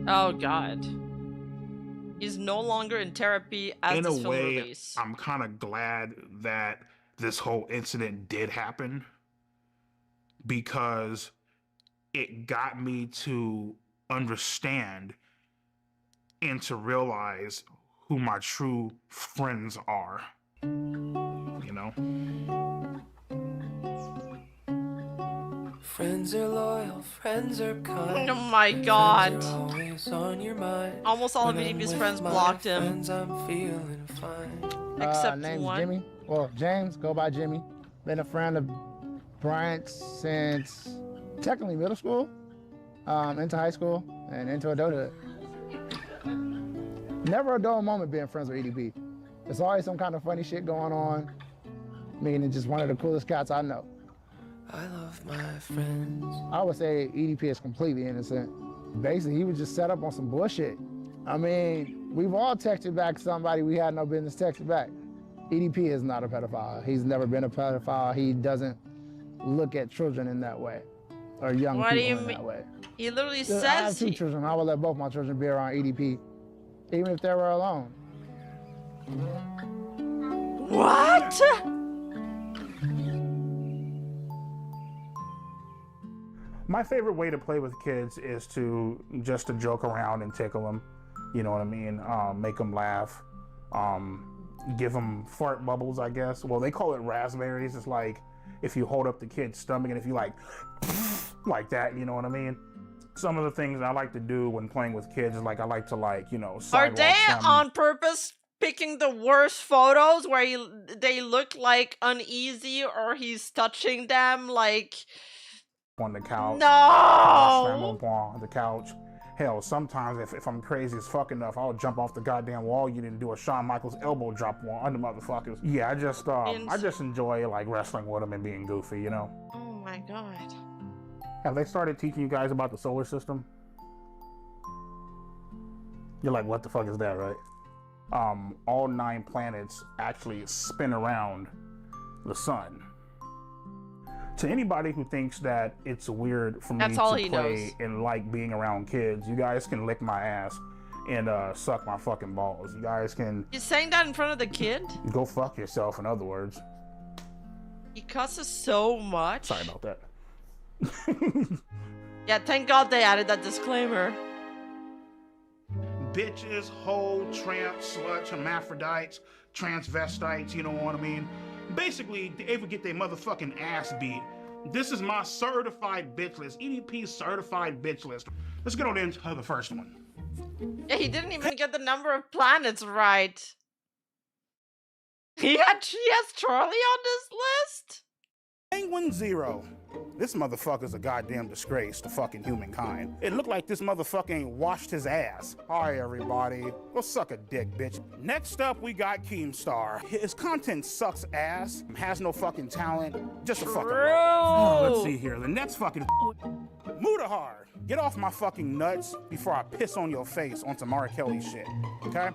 Oh God. He's no longer in therapy as In a this film way, release. I'm kind of glad that this whole incident did happen, because it got me to understand and to realize who my true friends are. You know? Friends are loyal, friends are kind. Oh my God. Always on your mind. Almost all of When I'm EDP's with friends my blocked him. friends, I'm feeling fine. Except name's one. Jimmy. Well, James, go by Jimmy. Been a friend of Bryant since technically middle school, into high school, and into adulthood. Never a dull moment being friends with EDP. There's always some kind of funny shit going on. I mean, it's just one of the coolest cats I know. I love my friends. I would say EDP is completely innocent. Basically, he was just set up on some bullshit. I mean, we've all texted back somebody we had no business texting back. EDP is not a pedophile. He's never been a pedophile. He doesn't look at children in that way, or young What do you people in mean? that way. He literally I have says two he... children. I would let both my children be around EDP, even if they were alone. What? My favorite way to play with kids is to just to joke around and tickle them. You know what I mean? Make them laugh. Give them fart bubbles, I guess. Well, they call it raspberries. It's like if you hold up the kid's stomach and if you like that, you know what I mean? Some of the things I like to do when playing with kids is like I like to Are sidewalk they them. on purpose picking the worst photos where they look like uneasy or he's touching them like... On the couch. No! Slam them on the couch. Hell, sometimes if I'm crazy as fuck enough, I'll jump off the goddamn wall you didn't do a Shawn Michaels elbow drop on the motherfuckers. Yeah, I just enjoy like wrestling with them and being goofy, you know? Oh my God. Have they started teaching you guys about the solar system? You're like, what the fuck is that, right? All 9 planets actually spin around the sun. To anybody who thinks that it's weird for me That's all to he play knows. and like being around kids, you guys can lick my ass and suck my fucking balls. You guys can He's saying that in front of the kid? go fuck yourself, in other words. He cusses so much. Sorry about that. Yeah, thank God they added that disclaimer. Bitches, hoe, tramp, slut, hermaphrodites, transvestites, you know what I mean? Basically, they ever get their motherfucking ass beat. This is my certified bitch list, EDP certified bitch list. Let's get on into the first one. Yeah, he didn't even get the number of planets right. He has Charlie on this list? Penguin Zero. This motherfucker's a goddamn disgrace to fucking humankind. It looked like this motherfucker ain't washed his ass. Hi, everybody. Go suck a dick, bitch. Next up, we got Keemstar. His content sucks ass, has no fucking talent, just a fucking let's see here. The next fucking Mudahar. Get off my fucking nuts before I piss on your face on some R. Kelly shit, okay?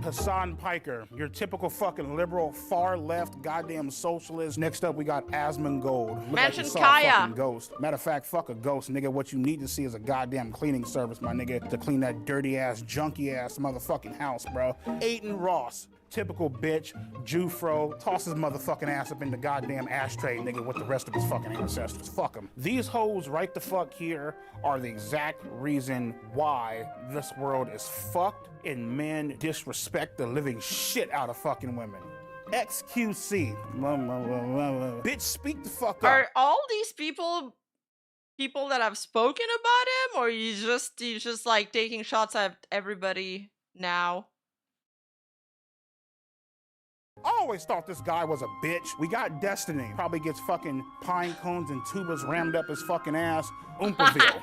Hassan Piker, your typical fucking liberal, far left, goddamn socialist. Next up, we got Asmongold. Look like you Mention saw a Kaya. fucking ghost. Matter of fact, fuck a ghost, nigga. What you need to see is a goddamn cleaning service, my nigga, to clean that dirty ass, junky ass motherfucking house, bro. Aiden Ross. Typical bitch, Jufro, toss his motherfucking ass up in the goddamn ashtray, nigga, with the rest of his fucking ancestors. Fuck him. These hoes right the fuck here are the exact reason why this world is fucked and men disrespect the living shit out of fucking women. XQC. Bitch, speak the fuck up. Are all these people that have spoken about him, or he's just like taking shots at everybody now? I always thought this guy was a bitch. We got Destiny. Probably gets fucking pine cones and tubas rammed up his fucking ass. Oompaville.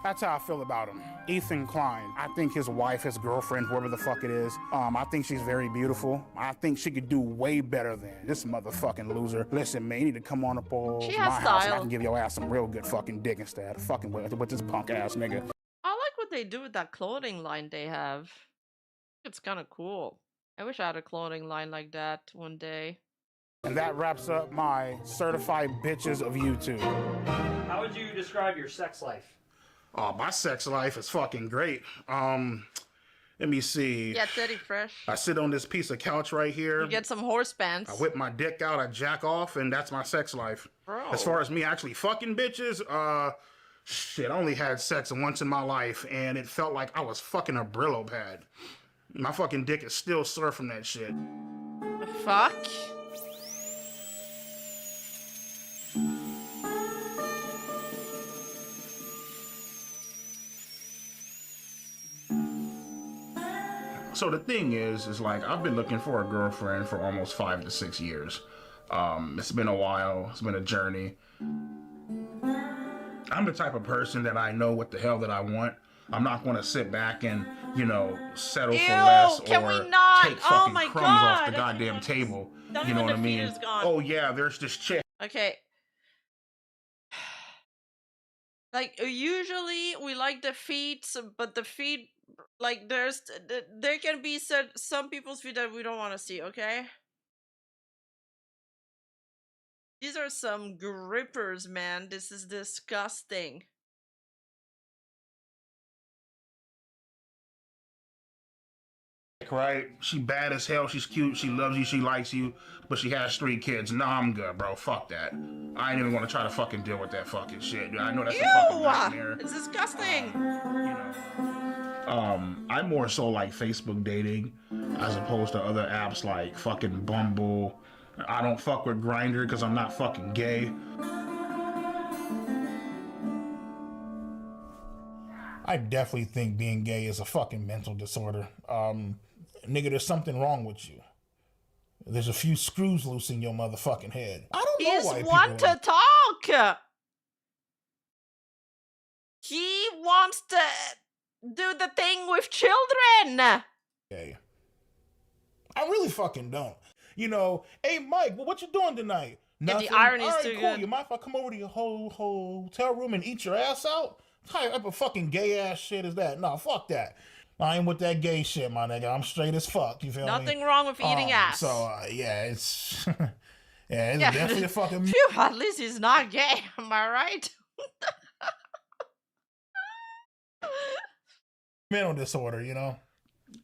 That's how I feel about him. Ethan Klein. I think his wife, his girlfriend, whoever the fuck it is, I think she's very beautiful. I think she could do way better than this motherfucking loser. Listen, man, you need to come on up to my house and I can give your ass some real good fucking dick instead of fucking with this punk ass nigga. I like what they do with that clothing line they have. It's kind of cool. I wish I had a clothing line like that one day. And that wraps up my certified bitches of YouTube. How would you describe your sex life? Oh, my sex life is fucking great. Let me see. Yeah, Teddy Fresh. I sit on this piece of couch right here. You get some horse pants. I whip my dick out, I jack off, and that's my sex life. Bro. As far as me actually fucking bitches, shit, I only had sex once in my life, and it felt like I was fucking a Brillo pad. My fucking dick is still sore from that shit. Fuck. So the thing is like I've been looking for a girlfriend for almost 5 to 6 years. It's been a while. It's been a journey. I'm the type of person that I know what the hell that I want. I'm not going to sit back and, you know, settle for less or take fucking crumbs off the goddamn table. You know what I mean? Oh yeah, there's this chick. Okay. Like usually we like the feet, but the feet, like there can be some people's feet that we don't want to see. Okay. These are some grippers, man. This is disgusting. Right? She bad as hell. She's cute. She loves you. She likes you. But she has 3 kids. Nah, I'm good, bro. Fuck that. I ain't even gonna try to fucking deal with that fucking shit. I know that's a fucking nightmare. It's disgusting. I'm more so like Facebook dating as opposed to other apps like fucking Bumble. I don't fuck with Grindr because I'm not fucking gay. I definitely think being gay is a fucking mental disorder. Nigga, there's something wrong with you. There's a few screws loose in your motherfucking head. I don't know why people want to talk. He wants to do the thing with children. Okay. I really fucking don't. You know, hey Mike, well, what you doing tonight? Yeah, the irony is too cool. good. You mind if I come over to your whole hotel room and eat your ass out? What type of fucking gay ass shit is that? No, fuck that. I ain't with that gay shit, my nigga. I'm straight as fuck. You feel me? Nothing wrong with eating ass. So yeah, it's it's definitely a fucking. Phew, at least he's not gay. Am I right? Mental disorder, you know.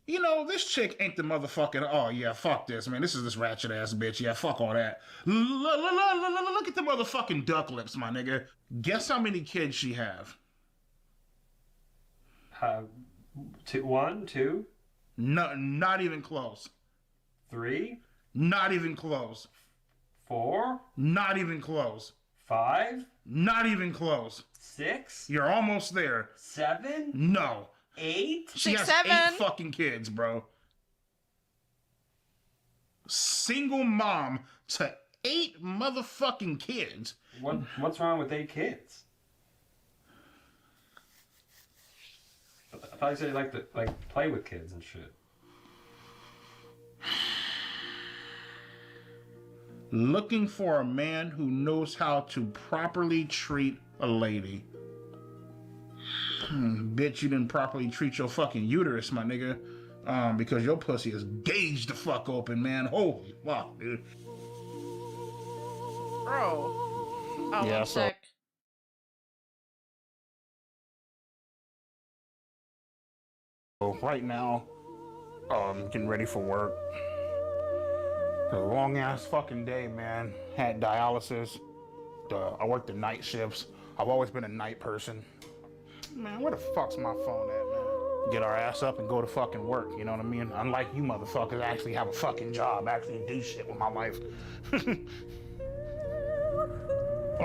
You know, this chick ain't the motherfucking. Oh yeah, fuck this, man. This is this ratchet ass bitch. Yeah, fuck all that. Look at the motherfucking duck lips, my nigga. Guess how many kids she have? 1, 2? No, not even close. 3? Not even close. 4? Not even close. 5? Not even close. 6? You're almost there. 7? No. 8? She has 7? 8 fucking kids, bro. Single mom to 8 motherfucking kids. What's wrong with 8 kids? I thought you said you like to play with kids and shit. Looking for a man who knows how to properly treat a lady. Bitch, you didn't properly treat your fucking uterus, my nigga. Because your pussy is gauged the fuck open, man. Holy fuck, dude. Bro. Yeah, one sec. So right now, getting ready for work. A long ass fucking day, man. Had dialysis. I worked the night shifts. I've always been a night person. Man, where the fuck's my phone at, man? Get our ass up and go to fucking work, you know what I mean? Unlike you motherfuckers, I actually have a fucking job, actually do shit with my life. Well,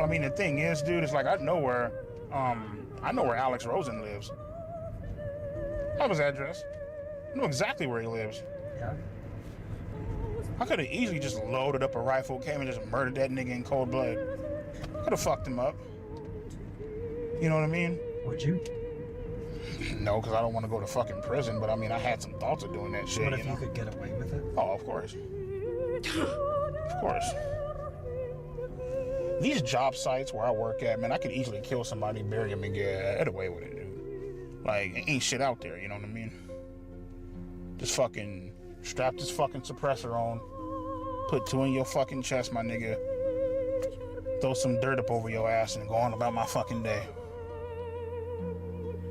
I mean, the thing is, dude, it's like I know where Alex Rosen lives. I have his address. I know exactly where he lives. Yeah. I could have easily just loaded up a rifle, came and just murdered that nigga in cold blood. Could have fucked him up. You know what I mean? Would you? No, because I don't want to go to fucking prison. But I mean, I had some thoughts of doing that shit. But if you could get away with it? Oh, of course. Of course. These job sites where I work at, man, I could easily kill somebody, bury them, and get away with it, dude. Like, ain't shit out there, you know what I mean? Just fucking strap this fucking suppressor on, put 2 in your fucking chest, my nigga, throw some dirt up over your ass, and go on about my fucking day.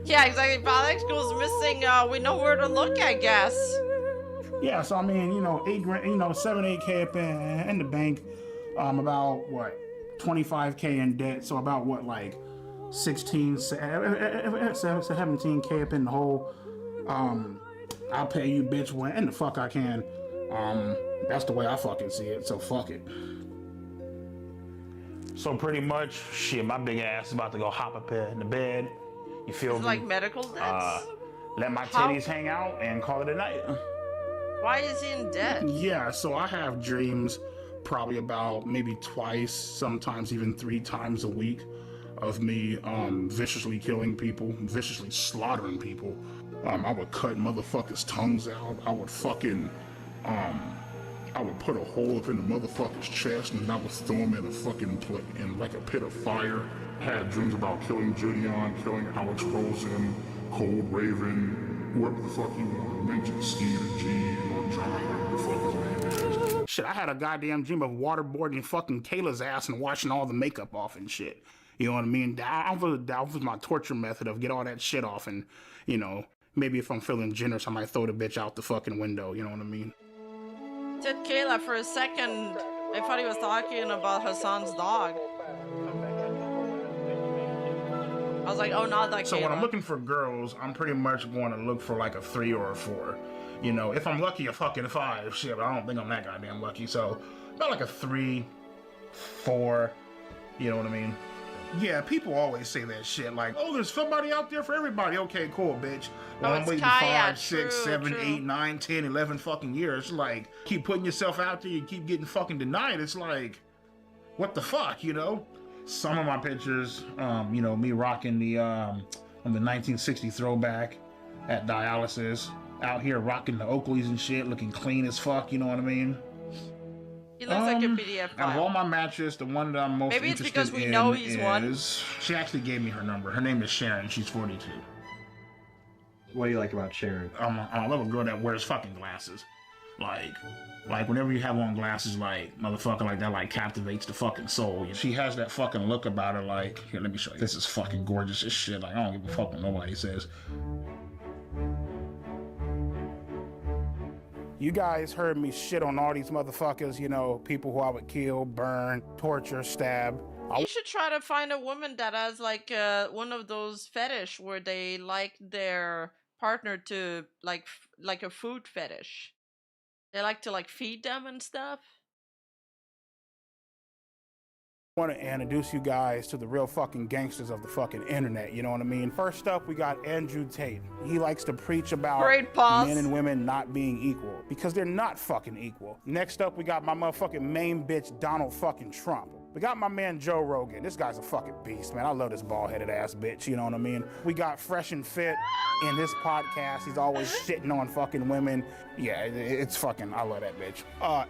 Yeah, exactly. If Alex goes missing, we know where to look, I guess. Yeah, so I mean, you know, 8 grand, you know, 8K up in the bank, about what, 25K in debt, so about what, like 17K up in the hole. I'll pay you, bitch, when the fuck I can. That's the way I fucking see it, so fuck it. So pretty much, shit, my big ass is about to go hop up in the bed. You feel me? Like medical debts? Let my titties hang out and call it a night. Why is he in debt? Yeah, so I have dreams probably about maybe twice, sometimes even 3 times a week of me viciously killing people, viciously slaughtering people. I would cut motherfuckers' tongues out. I would fucking, I would put a hole up in the motherfucker's chest and I would throw him in a fucking in like a pit of fire. I had dreams about killing Julian, killing Alex Rosen, Cold Raven, whoever the fuck you want to mention, Steve and G, or John, whatever the fuck his name is. Shit, I had a goddamn dream of waterboarding fucking Kayla's ass and washing all the makeup off and shit. You know what I mean? That was my torture method of get all that shit off and, you know, maybe if I'm feeling generous, I might throw the bitch out the fucking window, you know what I mean? Said Kayla for a second. I thought he was talking about Hassan's dog. I was like, oh, not that Kayla. So when I'm looking for girls, I'm pretty much going to look for like a 3 or a 4. You know, if I'm lucky, a fucking 5. Shit, but I don't think I'm that goddamn lucky. So about like a 3, 4, you know what I mean? Yeah, people always say that shit like, oh, there's somebody out there for everybody. Okay, cool, bitch. Well, I'm waiting 5, 6, 7, 8, 9, 10, 11 fucking years. Like, keep putting yourself out there, you keep getting fucking denied. It's like, what the fuck, you know? Some of my pictures, you know, me rocking the 1960 throwback at dialysis, out here rocking the Oakleys and shit, looking clean as fuck, you know what I mean? He looks like a PDF file. Out of all my matches, the one that I'm most Maybe it's interested because we in know he's one. She actually gave me her number. Her name is Sharon. She's 42. What do you like about Sharon? I love a girl that wears fucking glasses. Like whenever you have on glasses, like motherfucker like that, like captivates the fucking soul. She has that fucking look about her. Like, here, let me show you. This is fucking gorgeous as shit. Like, I don't give a fuck what nobody says. You guys heard me shit on all these motherfuckers, you know, people who I would kill, burn, torture, stab. You should try to find a woman that has like one of those fetish where they like their partner to like a food fetish. They like to like feed them and stuff. I want to introduce you guys to the real fucking gangsters of the fucking internet, you know what I mean? First up, we got Andrew Tate. He likes to preach about men and women not being equal because they're not fucking equal. Next up, we got my motherfucking main bitch, Donald fucking Trump. We got my man Joe Rogan. This guy's a fucking beast, man. I love this bald-headed ass bitch, you know what I mean? We got Fresh and Fit in this podcast. He's always shitting on fucking women. Yeah, it's fucking, I love that bitch.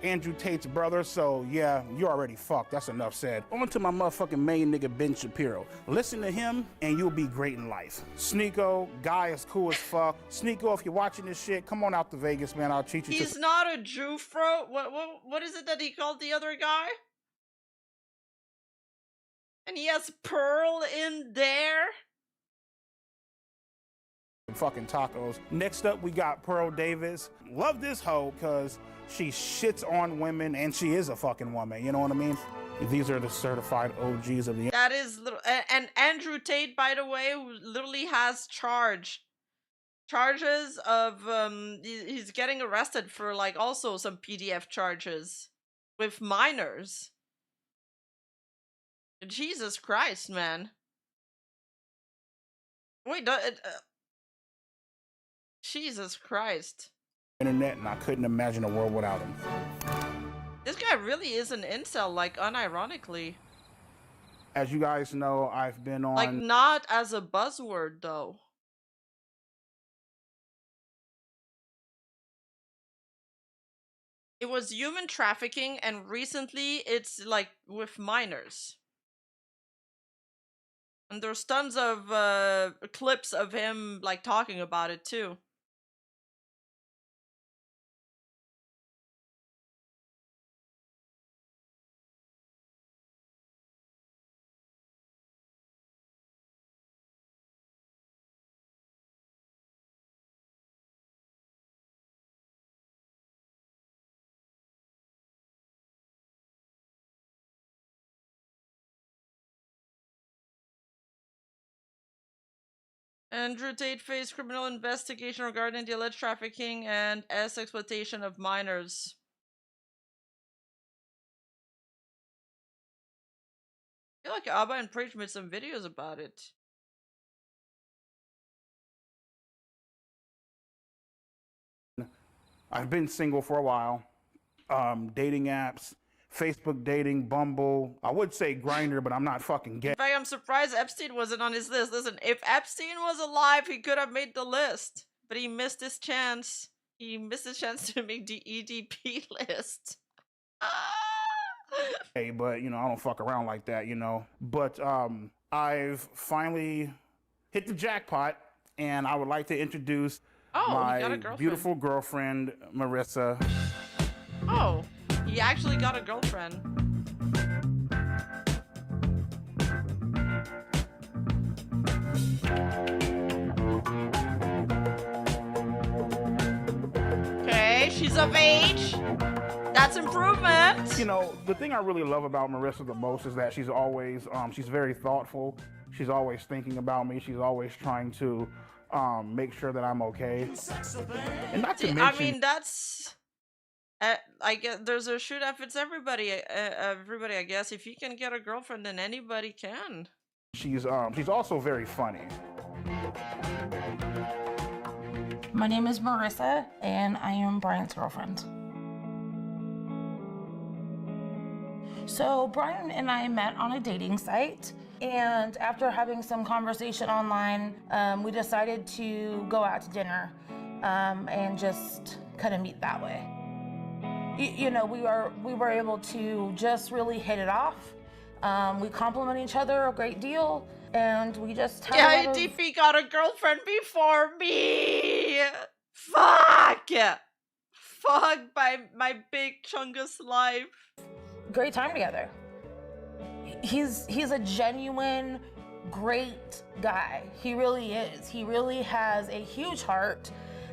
Andrew Tate's brother, so yeah, you already fucked. That's enough said. On to my motherfucking main nigga, Ben Shapiro. Listen to him and you'll be great in life. Sneeko, guy is cool as fuck. Sneeko, if you're watching this shit, come on out to Vegas, man. I'll treat you He's not a Jew, fro. What is it that he called the other guy? And he has Pearl in there. Fucking tacos. Next up, we got Pearl Davis. Love this hoe because she shits on women and she is a fucking woman. You know what I mean? These are the certified OGs of the. That is, and Andrew Tate, by the way, who literally has charges of he's getting arrested for like also some PDF charges with minors. Jesus Christ, man. Wait, Jesus Christ. Internet, and I couldn't imagine a world without him. This guy really is an incel, like, unironically. As you guys know, I've been on... Like, not as a buzzword, though. It was human trafficking, and recently it's like with minors. And there's tons of clips of him like talking about it too. Andrew Tate faced criminal investigation regarding the alleged trafficking and exploitation of minors. I feel like Abba and Preach made some videos about it. I've been single for a while. Dating apps, Facebook dating, Bumble. I would say Grindr, but I'm not fucking gay. In fact, I'm surprised Epstein wasn't on his list. Listen, if Epstein was alive, he could have made the list. But he missed his chance. He missed his chance to make the EDP list. Hey, but you know, I don't fuck around like that, you know. But I've finally hit the jackpot, and I would like to introduce my beautiful girlfriend, Marissa. Oh, he actually got a girlfriend. Okay, she's of age. That's improvement. You know, the thing I really love about Marissa the most is that she's always, she's very thoughtful. She's always thinking about me. She's always trying to make sure that I'm okay. And not to mention, I mean, that's... I guess there's a shoot that fits everybody. Everybody, I guess. If you can get a girlfriend, then anybody can. she's also very funny. My name is Marissa, and I am Brian's girlfriend. So Brian and I met on a dating site, and after having some conversation online, we decided to go out to dinner and just kind of meet that way. You know, we were able to just really hit it off. We compliment each other a great deal, and we just had a lot of... EDP got a girlfriend before me. Fuck. Fuck my big chungus life. Great time together. He's a genuine, great guy. He really is. He really has a huge heart,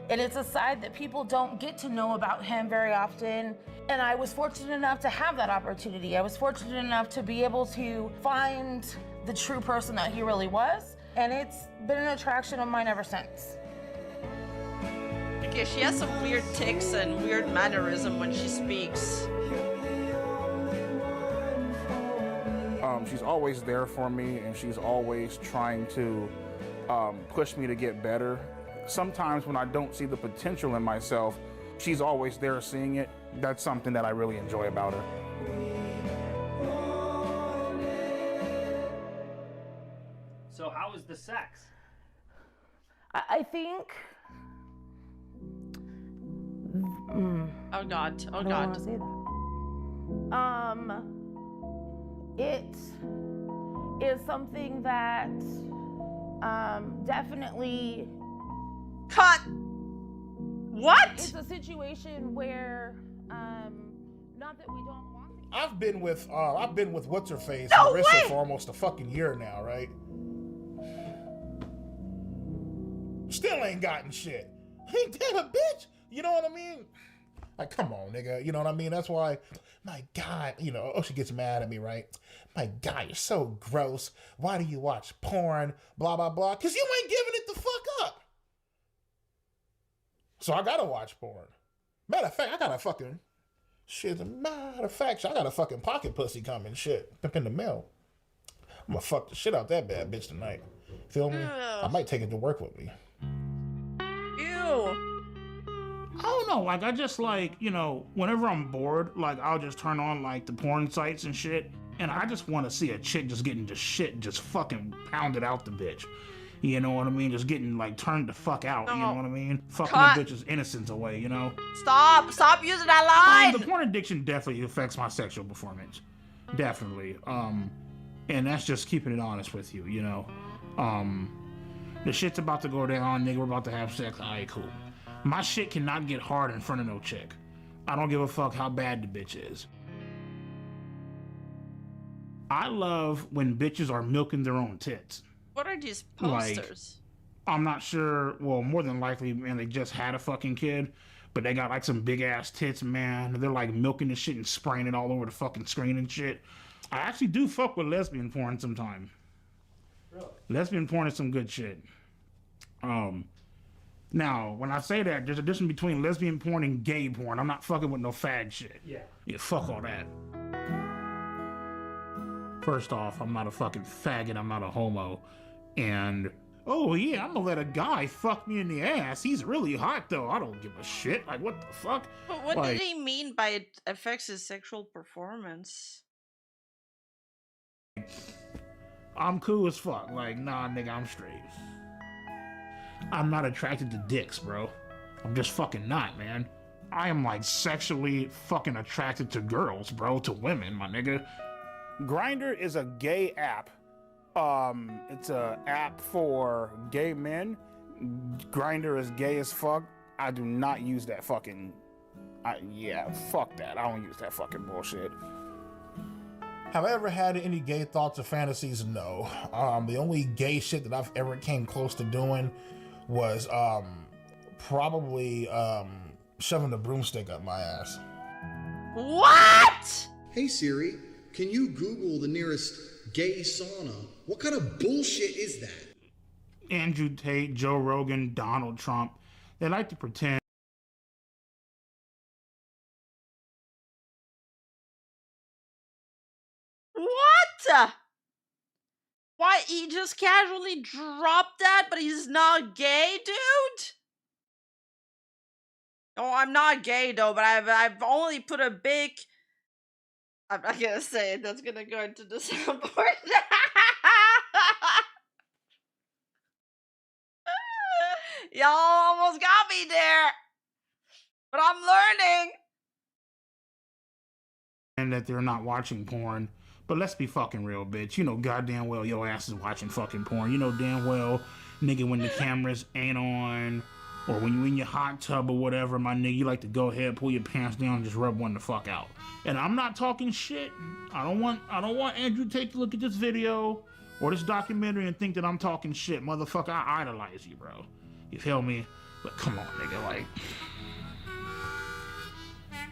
and it's a side that people don't get to know about him very often. And I was fortunate enough to have that opportunity. I was fortunate enough to be able to find the true person that he really was, and it's been an attraction of mine ever since. Okay, she has some weird tics and weird mannerism when she speaks. She's always there for me, and she's always trying to push me to get better. Sometimes when I don't see the potential in myself, she's always there seeing it. That's something that I really enjoy about her. So how was the sex? I think... Oh God, oh I don't God. wanna say that. It is something that definitely... Cut! What? It's a situation where, not that we don't want to... I've been with what's her face, No Marissa, way! for almost a fucking year now, right? Still ain't gotten shit. Ain't that a bitch? You know what I mean? Like, come on, nigga. You know what I mean? That's why, my God, you know, she gets mad at me, right? My God, you're so gross. Why do you watch porn? Blah, blah, blah. Because you ain't giving it the fuck up. So I gotta watch porn. Matter of fact, I got a fucking shit. Matter of fact, I got a fucking pocket pussy coming shit in the mail. I'm gonna fuck the shit out that bad bitch tonight. Feel me? I might take it to work with me. Ew. I don't know, like I just like, you know, whenever I'm bored, like I'll just turn on like the porn sites and shit, and I just want to see a chick just getting just shit just fucking pounded out the bitch. You know what I mean? Just getting like turned the fuck out. You know what I mean? Fucking Cut. a bitch's innocence away. You know. Stop using that line. The porn addiction definitely affects my sexual performance. Definitely. And that's just keeping it honest with you. You know. The shit's about to go down, nigga. We're about to have sex. Alright, cool. My shit cannot get hard in front of no chick. I don't give a fuck how bad the bitch is. I love when bitches are milking their own tits. What are these posters? I'm not sure. Well, more than likely, man, they just had a fucking kid, but they got like some big ass tits, man. They're like milking the shit and spraying it all over the fucking screen and shit. I actually do fuck with lesbian porn sometimes. Really? Lesbian porn is some good shit. Now, when I say that, there's a difference between lesbian porn and gay porn. I'm not fucking with no fag shit. Yeah, fuck all that. First off, I'm not a fucking faggot. I'm not a homo. And, oh yeah, I'm gonna let a guy fuck me in the ass. He's really hot though. I don't give a shit. Like, what the fuck? But what did he mean by it affects his sexual performance? I'm cool as fuck. Like, nah, nigga, I'm straight. I'm not attracted to dicks, bro. I'm just fucking not, man. I am like sexually fucking attracted to girls, bro, to women, my nigga. Grindr is a gay app. It's a app for gay men. Grindr is gay as fuck. I do not use that fucking. Yeah, fuck that. I don't use that fucking bullshit. Have I ever had any gay thoughts or fantasies? No. The only gay shit that I've ever came close to doing was probably shoving a broomstick up my ass. What? Hey Siri, can you Google the nearest gay sauna? What kind of bullshit is that? Andrew Tate, Joe Rogan, Donald Trump, they like to pretend. What? Why, he just casually dropped that, but he's not gay, dude? Oh, I'm not gay though, but I've only put a big. I'm not gonna say it. That's gonna go into the soundboard. Y'all almost got me there, but I'm learning. And that they're not watching porn. But let's be fucking real, bitch. You know goddamn well your ass is watching fucking porn. You know damn well, nigga, when the cameras ain't on, or when you in your hot tub or whatever, my nigga, you like to go ahead, pull your pants down, and just rub one the fuck out. And I'm not talking shit. I don't want Andrew Tate to look at this video or this documentary and think that I'm talking shit. Motherfucker, I idolize you, bro. You feel me? But come on, nigga, like,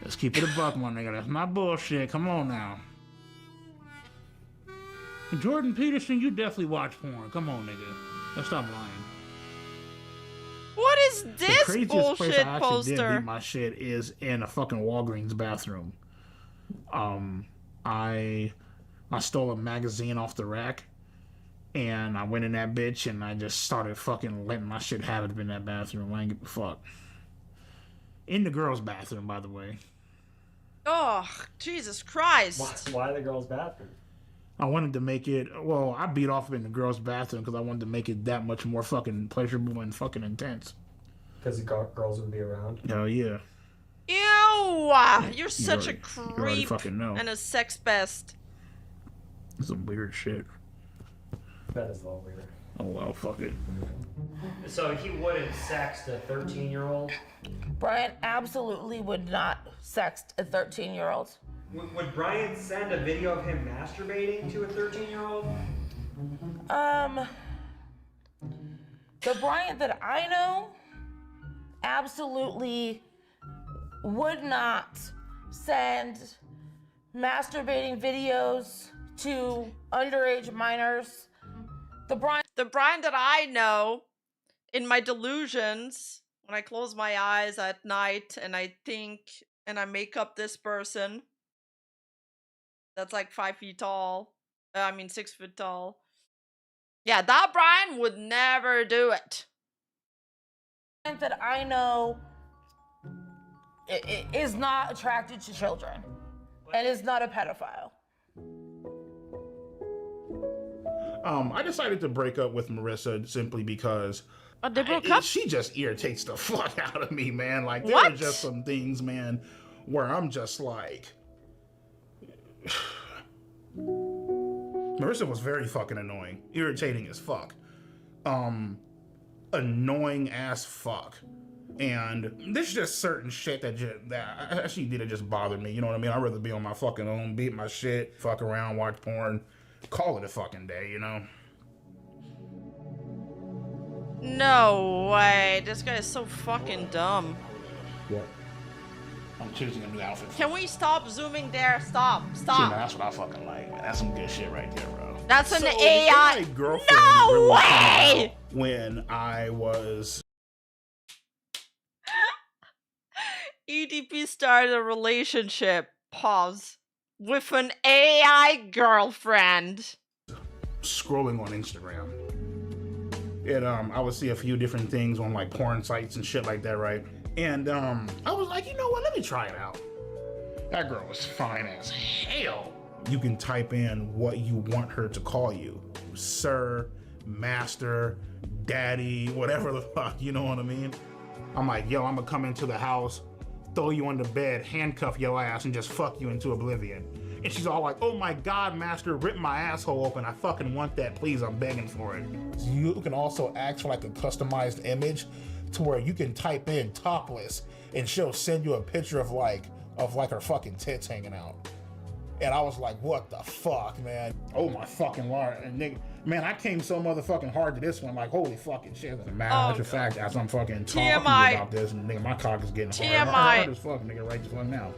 let's keep it a buck, my nigga. That's not bullshit. Come on now. Jordan Peterson, you definitely watch porn. Come on, nigga. Let's stop lying. What is this the bullshit place I actually poster? did beat my shit is in a fucking Walgreens bathroom. I stole a magazine off the rack, and I went in that bitch, and I just started fucking letting my shit have it in that bathroom. I ain't give a fuck. In the girls' bathroom, by the way. Oh, Jesus Christ. Why the girls' bathroom? I wanted to make it, well, I beat off in the girls' bathroom because I wanted to make it that much more fucking pleasurable and fucking intense. Because the girls would be around? Hell yeah. Ew! You're such a You already creep fucking know. and a sex pest. Some weird shit. That is a little weird. Oh well, fuck it. So he wouldn't sext a 13-year-old? Brian absolutely would not sext a 13-year-old. Would Brian send a video of him masturbating to a 13-year-old? The Brian that I know absolutely would not send masturbating videos to underage minors. The Brian that I know, in my delusions, when I close my eyes at night and I think and I make up this person that's like 5 feet tall. 6 foot tall. Yeah, that Brian would never do it. That I know is not attracted to children and is not a pedophile. I decided to break up with Marissa simply because they broke up? She just irritates the fuck out of me, man. Like, there What? are just some things, man, where I'm just like... Marissa was very fucking annoying. Irritating as fuck. Annoying as fuck. And there's just certain shit that she did, it just bothered me. You know what I mean? I'd rather be on my fucking own, beat my shit, fuck around, watch porn, call it a fucking day, you know? No way. This guy is so fucking dumb. Yeah. I'm choosing a new outfit. Can we stop zooming there? Stop. See, Stop. man, that's what I fucking like, man. That's some good shit right there, bro. That's an So, AI. my girlfriend No really way! came out when I was... EDP started a relationship. Pause. With an AI girlfriend. Scrolling on Instagram. And I would see a few different things on like porn sites and shit like that, right? And I was like, you know what, let me try it out. That girl was fine as hell. You can type in what you want her to call you. Sir, master, daddy, whatever the fuck, you know what I mean? I'm like, yo, I'm gonna come into the house, throw you on the bed, handcuff your ass, and just fuck you into oblivion. And she's all like, oh my God, master, rip my asshole open. I fucking want that, please, I'm begging for it. You can also ask for like a customized image to where you can type in topless and she'll send you a picture of like her fucking tits hanging out. And I was like, what the fuck, man? Oh my fucking Lord. And nigga, man, I came so motherfucking hard to this one, like, holy fucking shit. Matter of fact, as I'm fucking talking about this, and nigga, my cock is getting hard as fuck, nigga, right the fuck now.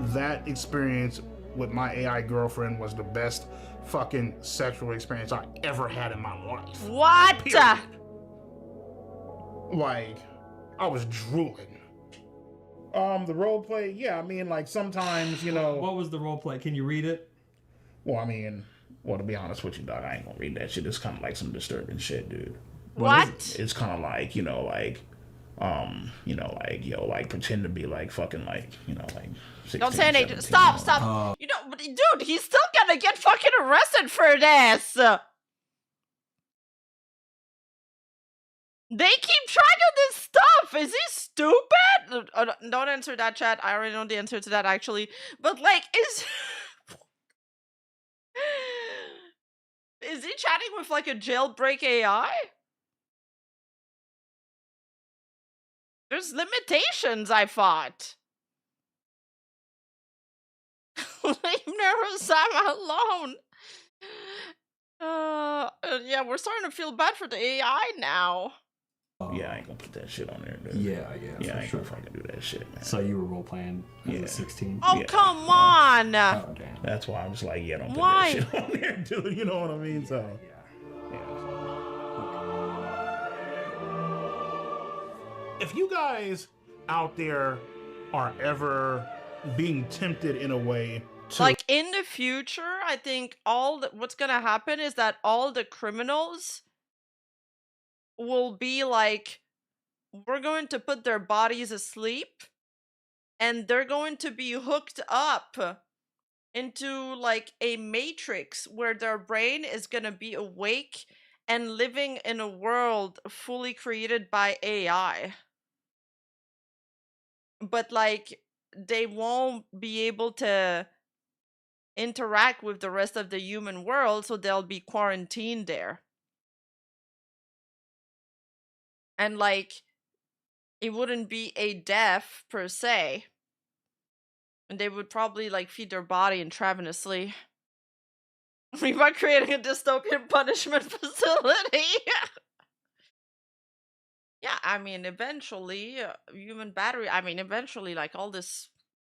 That experience with my AI girlfriend was the best fucking sexual experience I ever had in my life. What? Period. Like, I was drooling. The role play, yeah, I mean, like, sometimes, you know... What was the role play? Can you read it? Well, I mean, to be honest with you, dog, I ain't gonna read that shit. It's kind of like some disturbing shit, dude. What? It's kind of like, like pretend to be like fucking like, like 16, Don't say anything. 17, Stop, you know? stop. But dude, he's still gonna get fucking arrested for this. They keep track of this stuff. Is he stupid? Don't answer that, chat. I already know the answer to that, actually. But like, is he chatting with like a jailbreak AI? There's limitations, I thought. Leave Nero-sama alone. Yeah, we're starting to feel bad for the AI now. Yeah, I ain't gonna put that shit on there, dude. Yeah, I ain't gonna fucking do that shit, man. So you were role playing as a 16? Oh, come on! Oh, damn. That's why I'm just like, yeah, don't put Why? that shit on there, dude. You know what I mean? So, if you guys out there are ever being tempted in a way to... Like, in the future, I think what's gonna happen is that all the criminals will be like, we're going to put their bodies asleep, and they're going to be hooked up into like a matrix where their brain is gonna be awake and living in a world fully created by AI. But like, they won't be able to interact with the rest of the human world, so they'll be quarantined there. And like, it wouldn't be a death per se. And they would probably like feed their body intravenously. Rima creating a dystopian punishment facility. Yeah, I mean, eventually, eventually, like, all this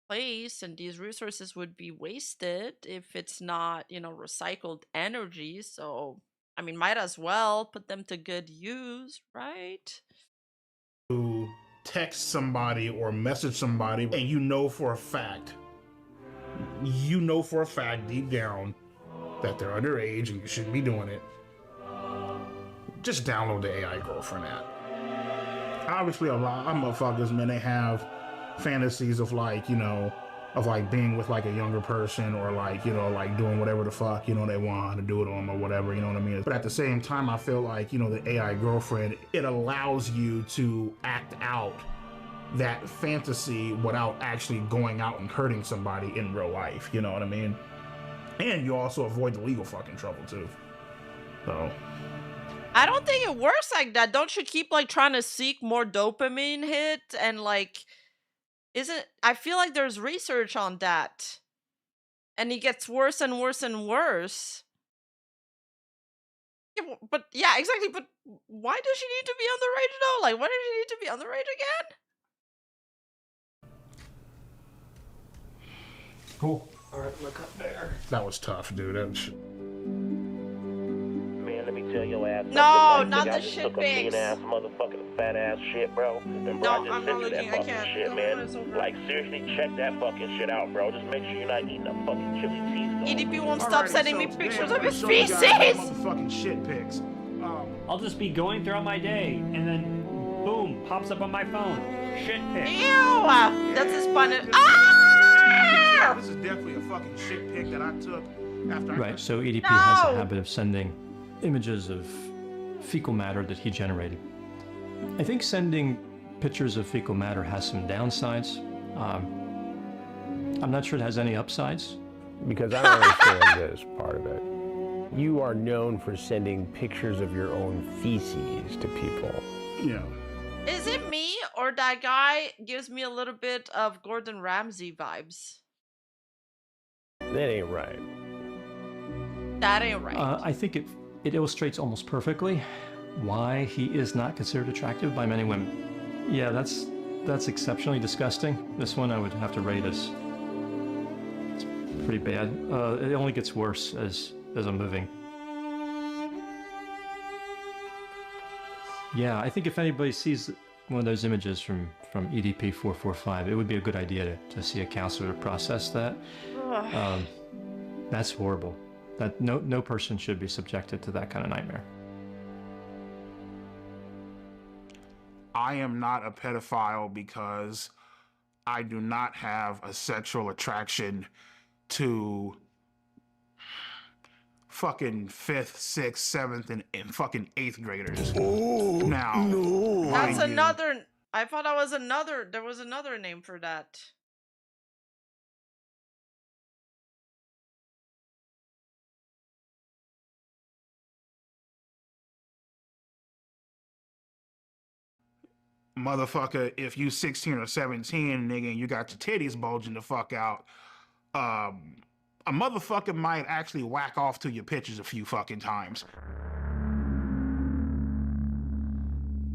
place and these resources would be wasted if it's not, recycled energy. So, I mean, might as well put them to good use, right? To text somebody or message somebody, and you know for a fact deep down that they're underage and you shouldn't be doing it, just download the AI girlfriend app. Obviously, a lot of motherfuckers, man, they have fantasies of like, of like being with like a younger person or like, you know, like doing whatever the fuck, you know, they want to do to them or whatever, you know what I mean? But at the same time, I feel like, you know, the AI girlfriend, it allows you to act out that fantasy without actually going out and hurting somebody in real life, you know what I mean? And you also avoid the legal fucking trouble too. So I don't think it works like that. Don't you keep like trying to seek more dopamine hit and like isn't I feel like there's research on that. And it gets worse and worse and worse. Yeah, but yeah, exactly. But why does she need to be underage though? Like, why does she need to be underage again? cool. Alright, look up there. That was tough, dude. That was... Man, let me tell your ass something. No, Like, not nigga, I the just shit took a mean pics. ass motherfucking fat ass shit, bro. And bro, No, I just I'm sent not you that looking. I fucking can't. shit, No, man. it's over. Like, seriously, check that fucking shit out, bro. Just make sure you're not eating a fucking chili cheese dog. EDP won't stop sending me pictures of his feces. Motherfucking shit pics. I'll just be going throughout my day, and then boom, pops up on my phone. Shit pic. Ew! That's his pun. Yeah, this is definitely a fucking shit pic that I took after. Right. So EDP has a habit of sending images of fecal matter that he generated. I think sending pictures of fecal matter has some downsides. I'm not sure it has any upsides. Because I don't understand this part of it. You are known for sending pictures of your own feces to people. Yeah. Is it me or that guy gives me a little bit of Gordon Ramsay vibes? That ain't right. That ain't right. I think it illustrates almost perfectly why he is not considered attractive by many women. Yeah, that's exceptionally disgusting. This one I would have to rate as it's pretty bad. It only gets worse as I'm moving. Yeah, I think if anybody sees one of those images from EDP445, it would be a good idea to see a counselor to process that. That's horrible. That no person should be subjected to that kind of nightmare. I am not a pedophile because I do not have a sexual attraction to fucking 5th, 6th, 7th, and fucking 8th graders. Oh, now, no. That's another. I thought that was another. There was another name for that. Motherfucker, if you 16 or 17, nigga, and you got your titties bulging the fuck out, a motherfucker might actually whack off to your pictures a few fucking times.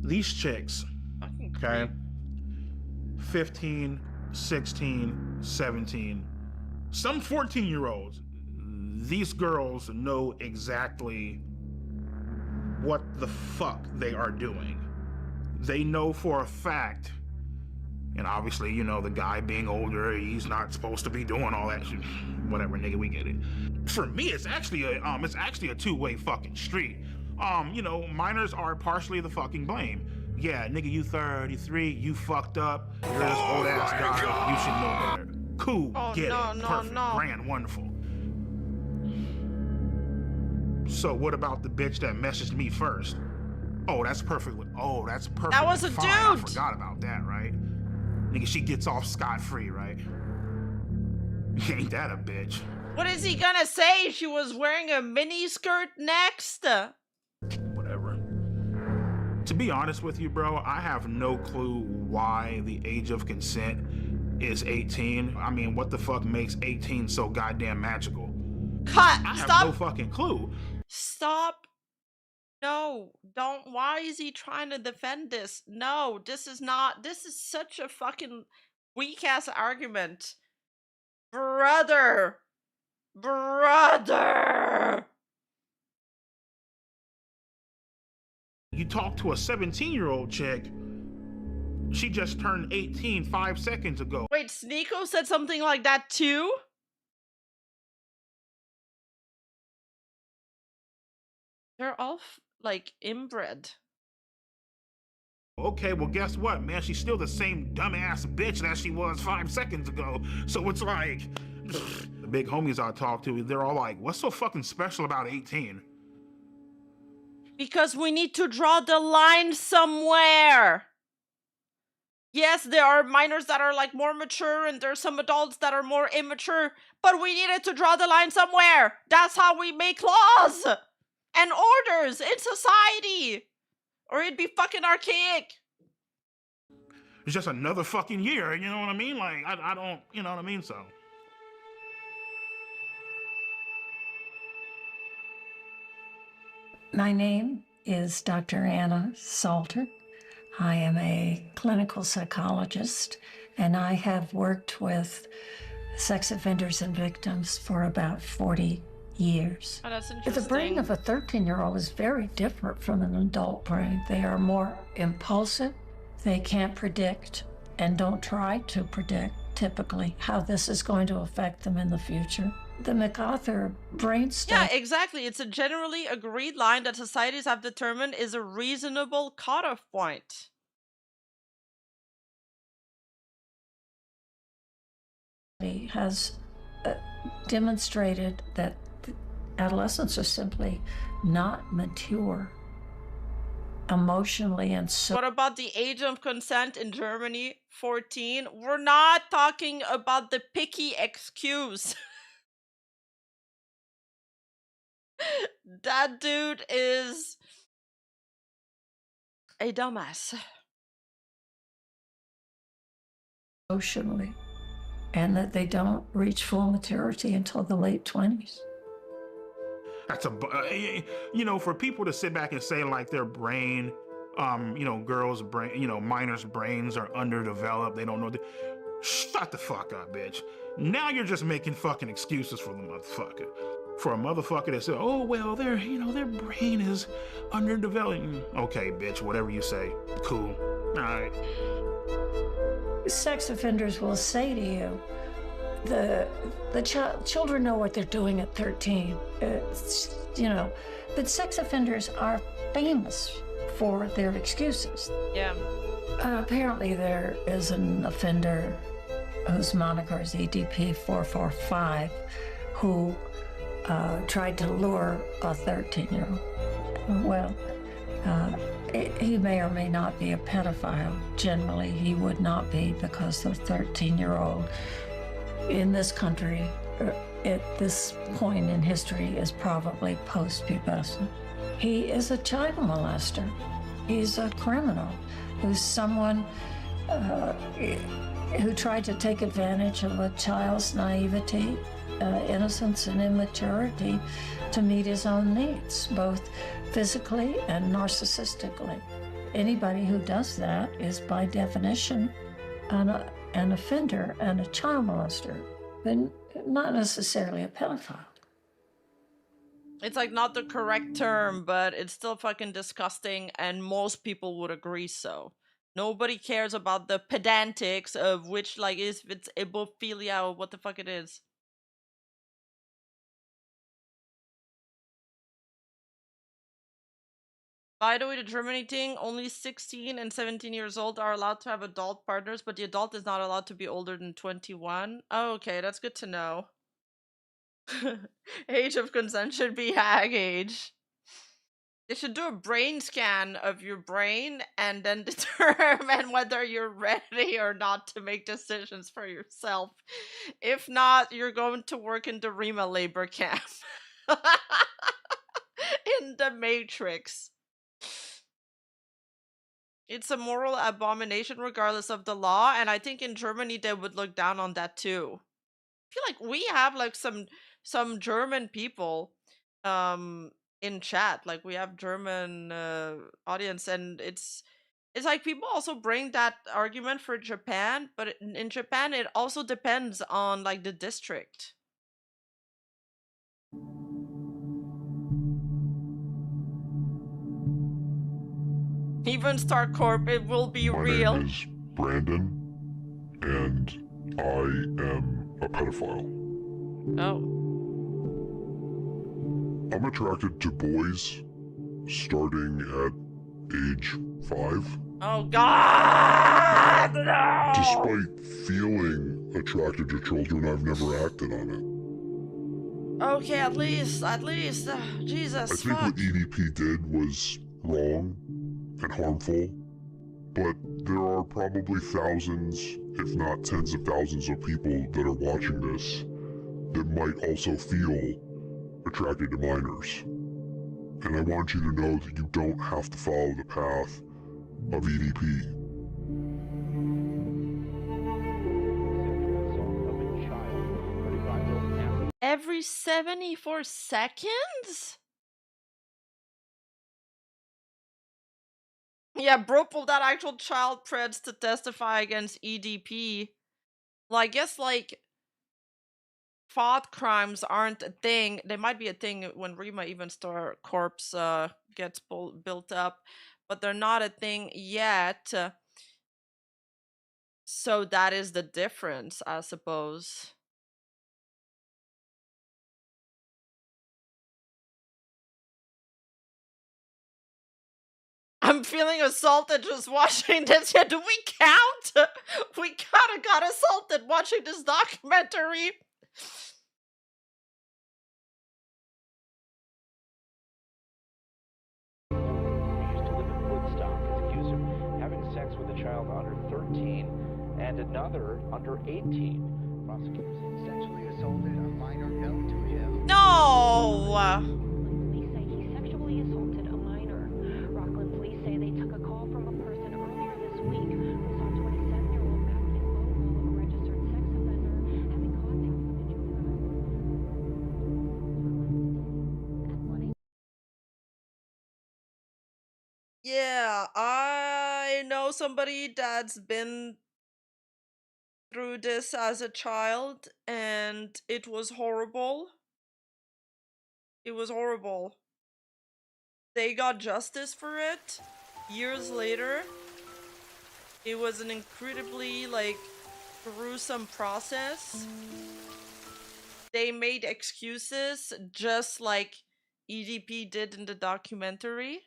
These chicks, okay, 15, 16, 17, some 14-year-olds, these girls know exactly what the fuck they are doing. They know for a fact, and obviously, you know, the guy being older, he's not supposed to be doing all that shit. Whatever, nigga, we get it. For me, it's actually a two-way fucking street. You know, minors are partially the fucking blame. Yeah, nigga, you 33, you fucked up, you're this old ass guy, you should know better. Cool, get it, perfect, grand, wonderful. So what about the bitch that messaged me first? Oh, that's perfectly. Oh, that's perfect. That was a fine. I dude. forgot about that, right? Nigga, she gets off scot-free, right? Ain't that a bitch? What is he gonna say? She was wearing a mini skirt next? Whatever. To be honest with you, bro, I have no clue why the age of consent is 18. I mean, what the fuck makes 18 so goddamn magical? Cut! I have Stop! no fucking clue. Stop! No, don't. Why is he trying to defend this? No, this is not. This is such a fucking weak ass argument. Brother! Brother! You talk to a 17-year-old chick, she just turned 18 5 seconds ago. Wait, Sneeko said something like that too? They're all like inbred. Okay, well, guess what, man? She's still the same dumbass bitch that she was 5 seconds ago. So it's like, the big homies I talk to, they're all like, what's so fucking special about 18? Because we need to draw the line somewhere. Yes, there are minors that are like more mature and there's some adults that are more immature, but we needed to draw the line somewhere. That's how we make laws and orders in society. Or it'd be fucking archaic. It's just another fucking year, you know what I mean? Like, I don't, you know what I mean? So. My name is Dr. Anna Salter. I am a clinical psychologist, and I have worked with sex offenders and victims for about 40 years. Oh, that's interesting. The brain of a 13-year-old is very different from an adult brain. They are more impulsive. They can't predict and don't try to predict, typically, how this is going to affect them in the future. The MacArthur brain study. Yeah, exactly. It's a generally agreed line that societies have determined is a reasonable cutoff point. Has demonstrated that adolescents are simply not mature emotionally and so. What about the age of consent in Germany? 14. We're not talking about the picky excuse. That dude is a dumbass. Emotionally, and that they don't reach full maturity until the late 20s. That's you know, for people to sit back and say like their brain, you know, girls' brain, you know, minors' brains are underdeveloped. They don't know. Shut the fuck up, bitch. Now you're just making fucking excuses for the motherfucker. For a motherfucker that said, oh, well, their brain is underdeveloped. Okay, bitch, whatever you say. Cool. All right. Sex offenders will say to you, the children know what they're doing at 13. It's, you know, but sex offenders are famous for their excuses. Yeah. Apparently there is an offender whose moniker is EDP445 who tried to lure a 13-year-old. Well, he may or may not be a pedophile. Generally, he would not be, because the 13-year-old in this country at this point in history is probably post-pubescent. He is a child molester. He's a criminal who's someone who tried to take advantage of a child's naivety, innocence, and immaturity to meet his own needs, both physically and narcissistically. Anybody who does that is, by definition, an offender and a child molester, but not necessarily a pedophile. It's like not the correct term, but it's still fucking disgusting, and most people would agree so. Nobody cares about the pedantics of which, like, if it's ebophilia or what the fuck it is. By the way, the Germany thing, only 16 and 17 years old are allowed to have adult partners, but the adult is not allowed to be older than 21. Oh, okay, that's good to know. Age of consent should be hag age. They should do a brain scan of your brain and then determine whether you're ready or not to make decisions for yourself. If not, you're going to work in the Rima labor camp. In the Matrix. It's a moral abomination regardless of the law, and I think in Germany they would look down on that too. I feel like we have like some German people in chat. Like we have German audience, and it's like people also bring that argument for Japan, but in Japan it also depends on like the district. Evenstar Corp, it will be real. My name is Brandon, and I am a pedophile. Oh. I'm attracted to boys starting at age 5. Oh God! No! Despite feeling attracted to children, I've never acted on it. Okay, at least, Jesus, I think fuck. what EDP did was wrong and harmful, but there are probably thousands, if not tens of thousands of people that are watching this that might also feel attracted to minors. And I want you to know that you don't have to follow the path of EDP. Every 74 seconds? Yeah, bro pulled out actual child preds to testify against EDP. Well, I guess, like, thought crimes aren't a thing. They might be a thing when rimaevenstar corpse gets built up, but they're not a thing yet. So that is the difference, I suppose. I'm feeling assaulted just watching this. Yeah, do we count? We kinda got assaulted watching this documentary. Used to live in Woodstock is accused of having sex with a child under 13 and another under 18. Prosecutors sexually assaulted a minor known to him. No! Police say he sexually assaulted a minor. Rockland police say they took a call from a person earlier this week who saw 27-year-old Matthew Bogle, a registered sex offender, having contact with a juvenile. Yeah, I know somebody that's been through this as a child, and it was horrible. It was horrible. They got justice for it years later. It was an incredibly, like, gruesome process. They made excuses just like EDP did in the documentary.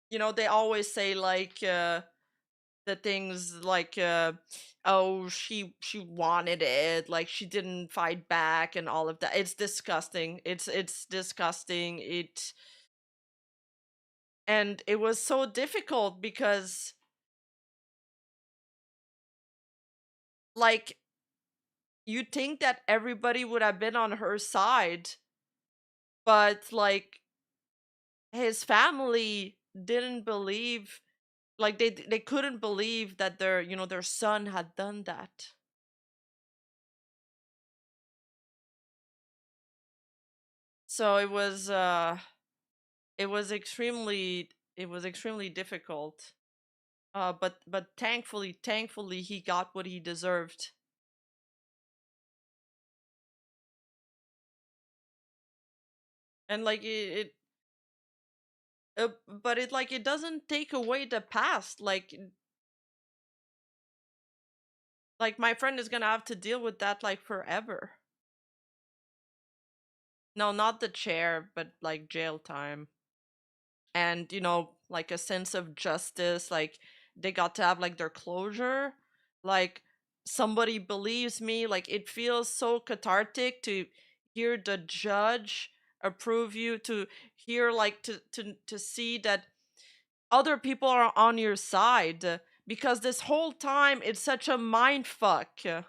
You know, they always say, like, the things like, oh, she wanted it, like she didn't fight back and all of that. It's disgusting. It's disgusting. And it was so difficult because, like, you'd think that everybody would have been on her side, but, like, his family didn't believe, like, they couldn't believe that their son had done that. So it was extremely difficult. But thankfully he got what he deserved. And, like, but it, like, it doesn't take away the past. Like, my friend is gonna have to deal with that, like, forever. No, not the chair, but, like, jail time. And, like, a sense of justice. Like, they got to have, like, their closure. Like, somebody believes me. Like, it feels so cathartic to hear the judge approve you, to hear, like, to see that other people are on your side, because this whole time it's such a mind fuck. Or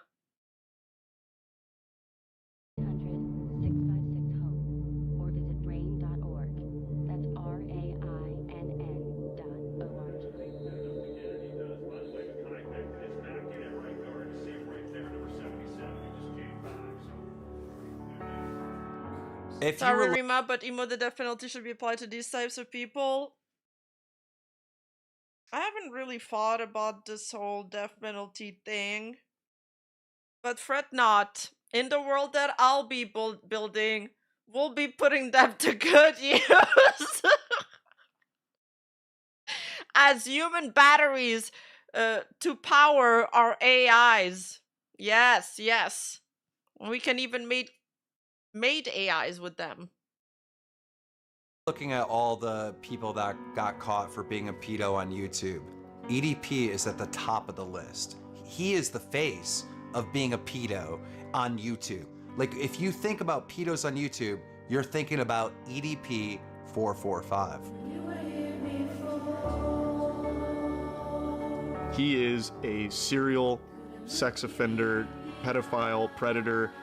visit rain.org. That's RAINN.org. Sorry, Rima, but the death penalty should be applied to these types of people. I haven't really thought about this whole death penalty thing. But fret not. In the world that I'll be building, we'll be putting them to good use. As human batteries to power our AIs. Yes, yes. We can even made AIs with them. Looking at all the people that got caught for being a pedo on YouTube, EDP is at the top of the list. He is the face of being a pedo on YouTube. Like, if you think about pedos on YouTube, you're thinking about EDP445. He is a serial sex offender, pedophile, predator.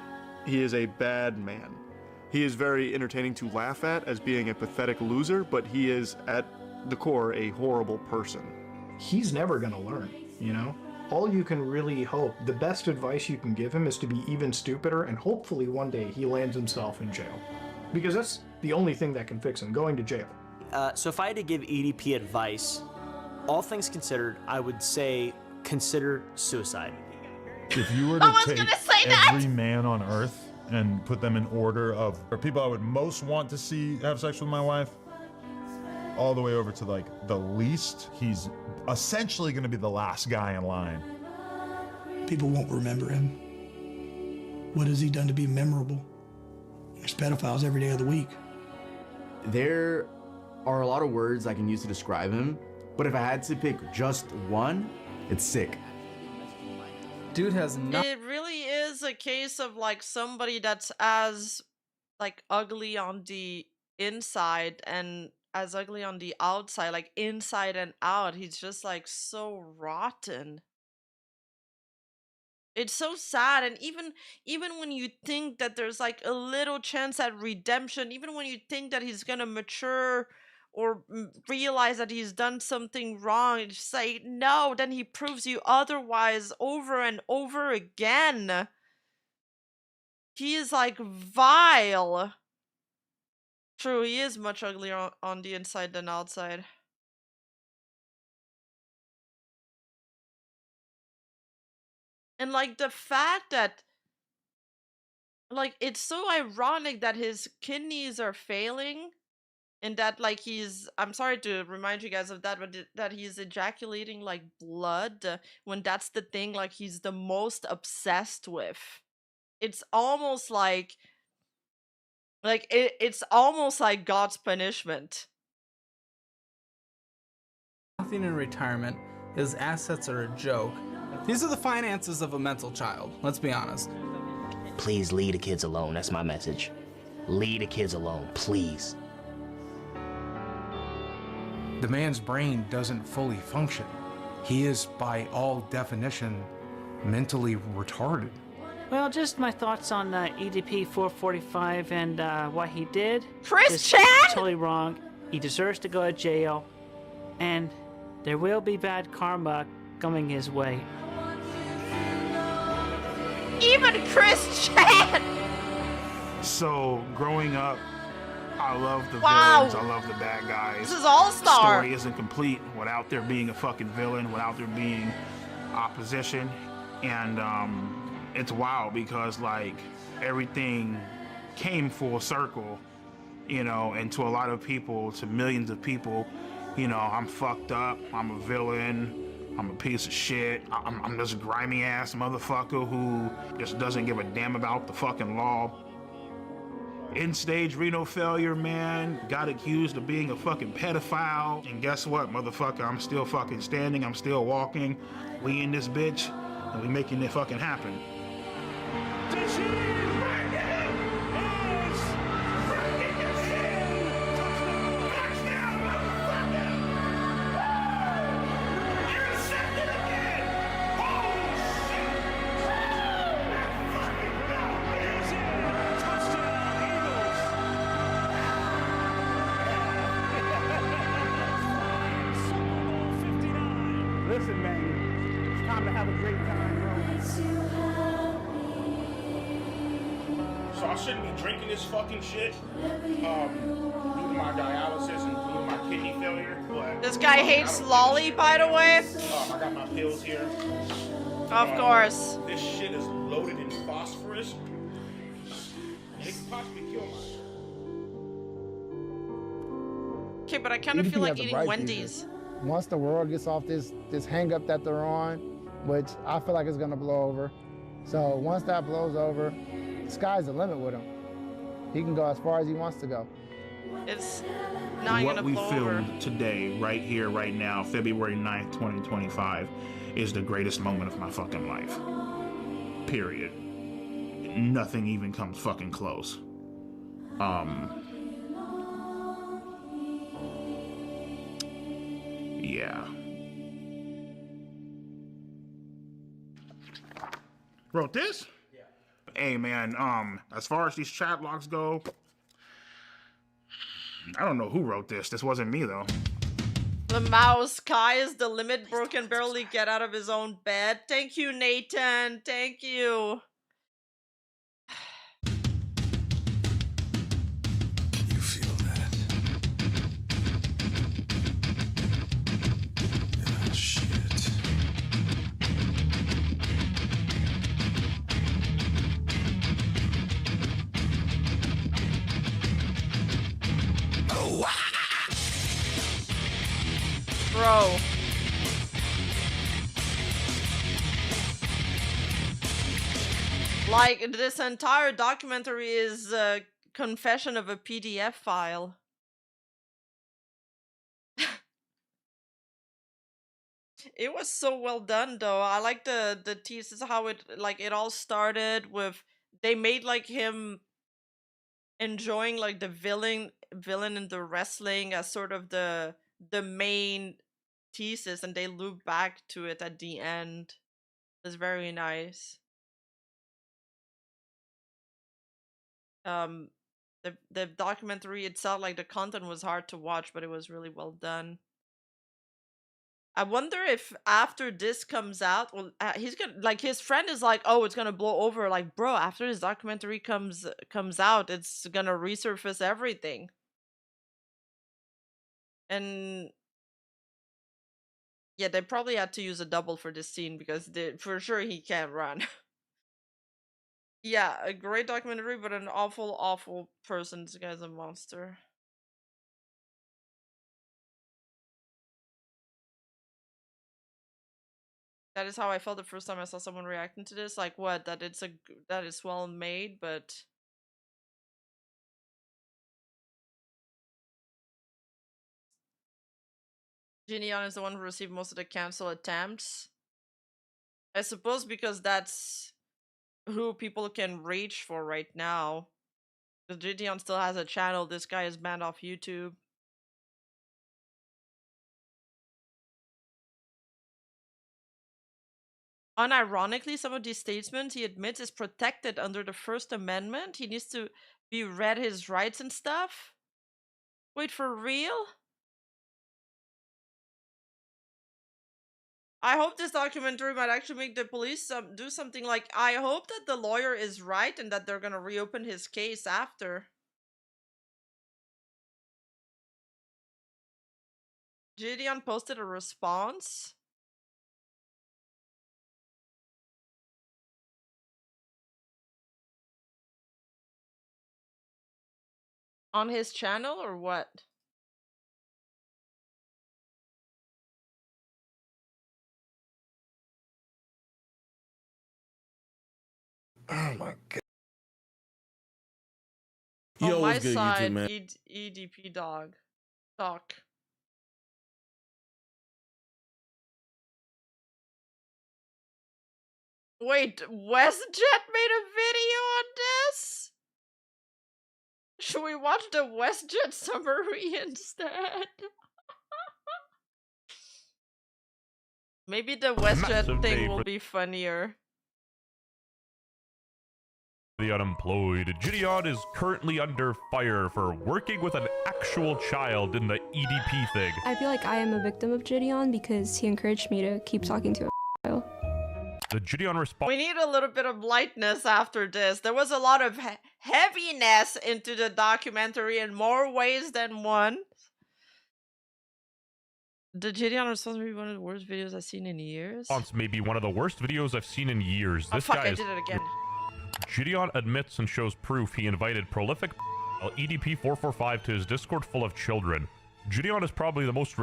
He is a bad man. He is very entertaining to laugh at as being a pathetic loser, but he is, at the core, a horrible person. He's never gonna learn, you know? All you can really hope, the best advice you can give him is to be even stupider, and hopefully one day he lands himself in jail. Because that's the only thing that can fix him, going to jail. So if I had to give EDP advice, all things considered, I would say consider suicide. If you were to take every man on Earth and put them in order of people I would most want to see have sex with my wife, all the way over to like the least, he's essentially going to be the last guy in line. People won't remember him. What has he done to be memorable? There's pedophiles every day of the week. There are a lot of words I can use to describe him, but if I had to pick just one, it's sick. Dude has not. It really is a case of like somebody that's as like ugly on the inside and as ugly on the outside, like inside and out. He's just like so rotten. It's so sad. And even when you think that there's like a little chance at redemption, even when you think that he's gonna mature or realize that he's done something wrong, it's just like, no, then he proves you otherwise over and over again. He is like vile. True, he is much uglier on the inside than outside. And like the fact that, like, it's so ironic that his kidneys are failing and that like I'm sorry to remind you guys of that, but that he's ejaculating like blood when that's the thing like he's the most obsessed with. It's almost like it's almost like God's punishment. Nothing in retirement. His assets are a joke. These are the finances of a mental child, let's be honest. Please leave the kids alone, that's my message. Leave the kids alone, please. The man's brain doesn't fully function. He is, by all definition, mentally retarded. Well, just my thoughts on EDP445 and what he did. Chris Chan? Totally wrong. He deserves to go to jail, and there will be bad karma coming his way. Even Chris Chan! So, growing up, I love the Wow. villains, I love the bad guys. This is All-Star. The story isn't complete without there being a fucking villain, without there being opposition. And it's wild because like everything came full circle, you know, and to a lot of people, to millions of people, you know, I'm fucked up, I'm a villain, I'm a piece of shit, I'm this grimy ass motherfucker who just doesn't give a damn about the fucking law. End-stage renal failure, man. Got accused of being a fucking pedophile. And guess what, motherfucker? I'm still fucking standing. I'm still walking. We in this bitch, and we making it fucking happen. Listen, man, it's time to have a great time, bro. So I shouldn't be drinking this fucking shit due to my dialysis and due to my kidney failure. But This guy hates lolly, by the way. I got my pills here. Of course. This shit is loaded in phosphorus. It could possibly kill my. Okay, but I kind of EDP feel like has the eating right Wendy's. Once the world gets off this hang up that they're on, which I feel like is gonna blow over. So once that blows over, the sky's the limit with him. He can go as far as he wants to go. It's not What gonna we blow over. filmed today, right here, right now, February 9th, 2025, is the greatest moment of my fucking life. Period. Nothing even comes fucking close. Yeah. Wrote this? Yeah. Hey man, as far as these chat logs go, I don't know who wrote this. This wasn't me though. The mouse, sky is the limit. Bro can barely get out of his own bed. Thank you, Nathan. Thank you. You feel that? Ah, shit. Oh, Bro. Like, this entire documentary is a confession of a PDF file. It was so well done though. I like the teases, how it it all started with, they made like him enjoying like the villain in the wrestling as sort of the main thesis, and they loop back to it at the end. It's very nice. The documentary itself, like the content was hard to watch, but it was really well done. I wonder if after this comes out, well, he's gonna, like, his friend is like, oh, it's gonna blow over. Like, bro, after this documentary comes out, it's gonna resurface everything. And yeah, they probably had to use a double for this scene because for sure he can't run. Yeah, a great documentary, but an awful, awful person. This guy's a monster. That is how I felt the first time I saw someone reacting to this. Like, what? That it's well made, but Gideon is the one who received most of the cancel attempts. I suppose because that's who people can reach for right now. Because Gideon still has a channel. This guy is banned off YouTube. Unironically, some of these statements he admits is protected under the First Amendment. He needs to be read his rights and stuff. Wait, for real? I hope this documentary might actually make the police do something. Like, I hope that the lawyer is right and that they're gonna reopen his case after. Gideon posted a response. On his channel or what? Oh my god. On Yo, my what's good, side, YouTube, man? EDP dog. Talk. Wait, WestJet made a video on this? Should we watch the WestJet summary instead? Maybe the WestJet thing will be funnier. The unemployed. Gideon is currently under fire for working with an actual child in the EDP thing. I feel like I am a victim of Gideon because he encouraged me to keep talking to a child. The Gideon response. We need a little bit of lightness after this. There was a lot of heaviness into the documentary in more ways than one. The Gideon response may be one of the worst videos I've seen in years. May be one of the worst videos I've seen in years. Oh This fuck, guy I is. did it again. Gideon admits and shows proof he invited prolific EDP445 to his Discord full of children. Gideon is probably the most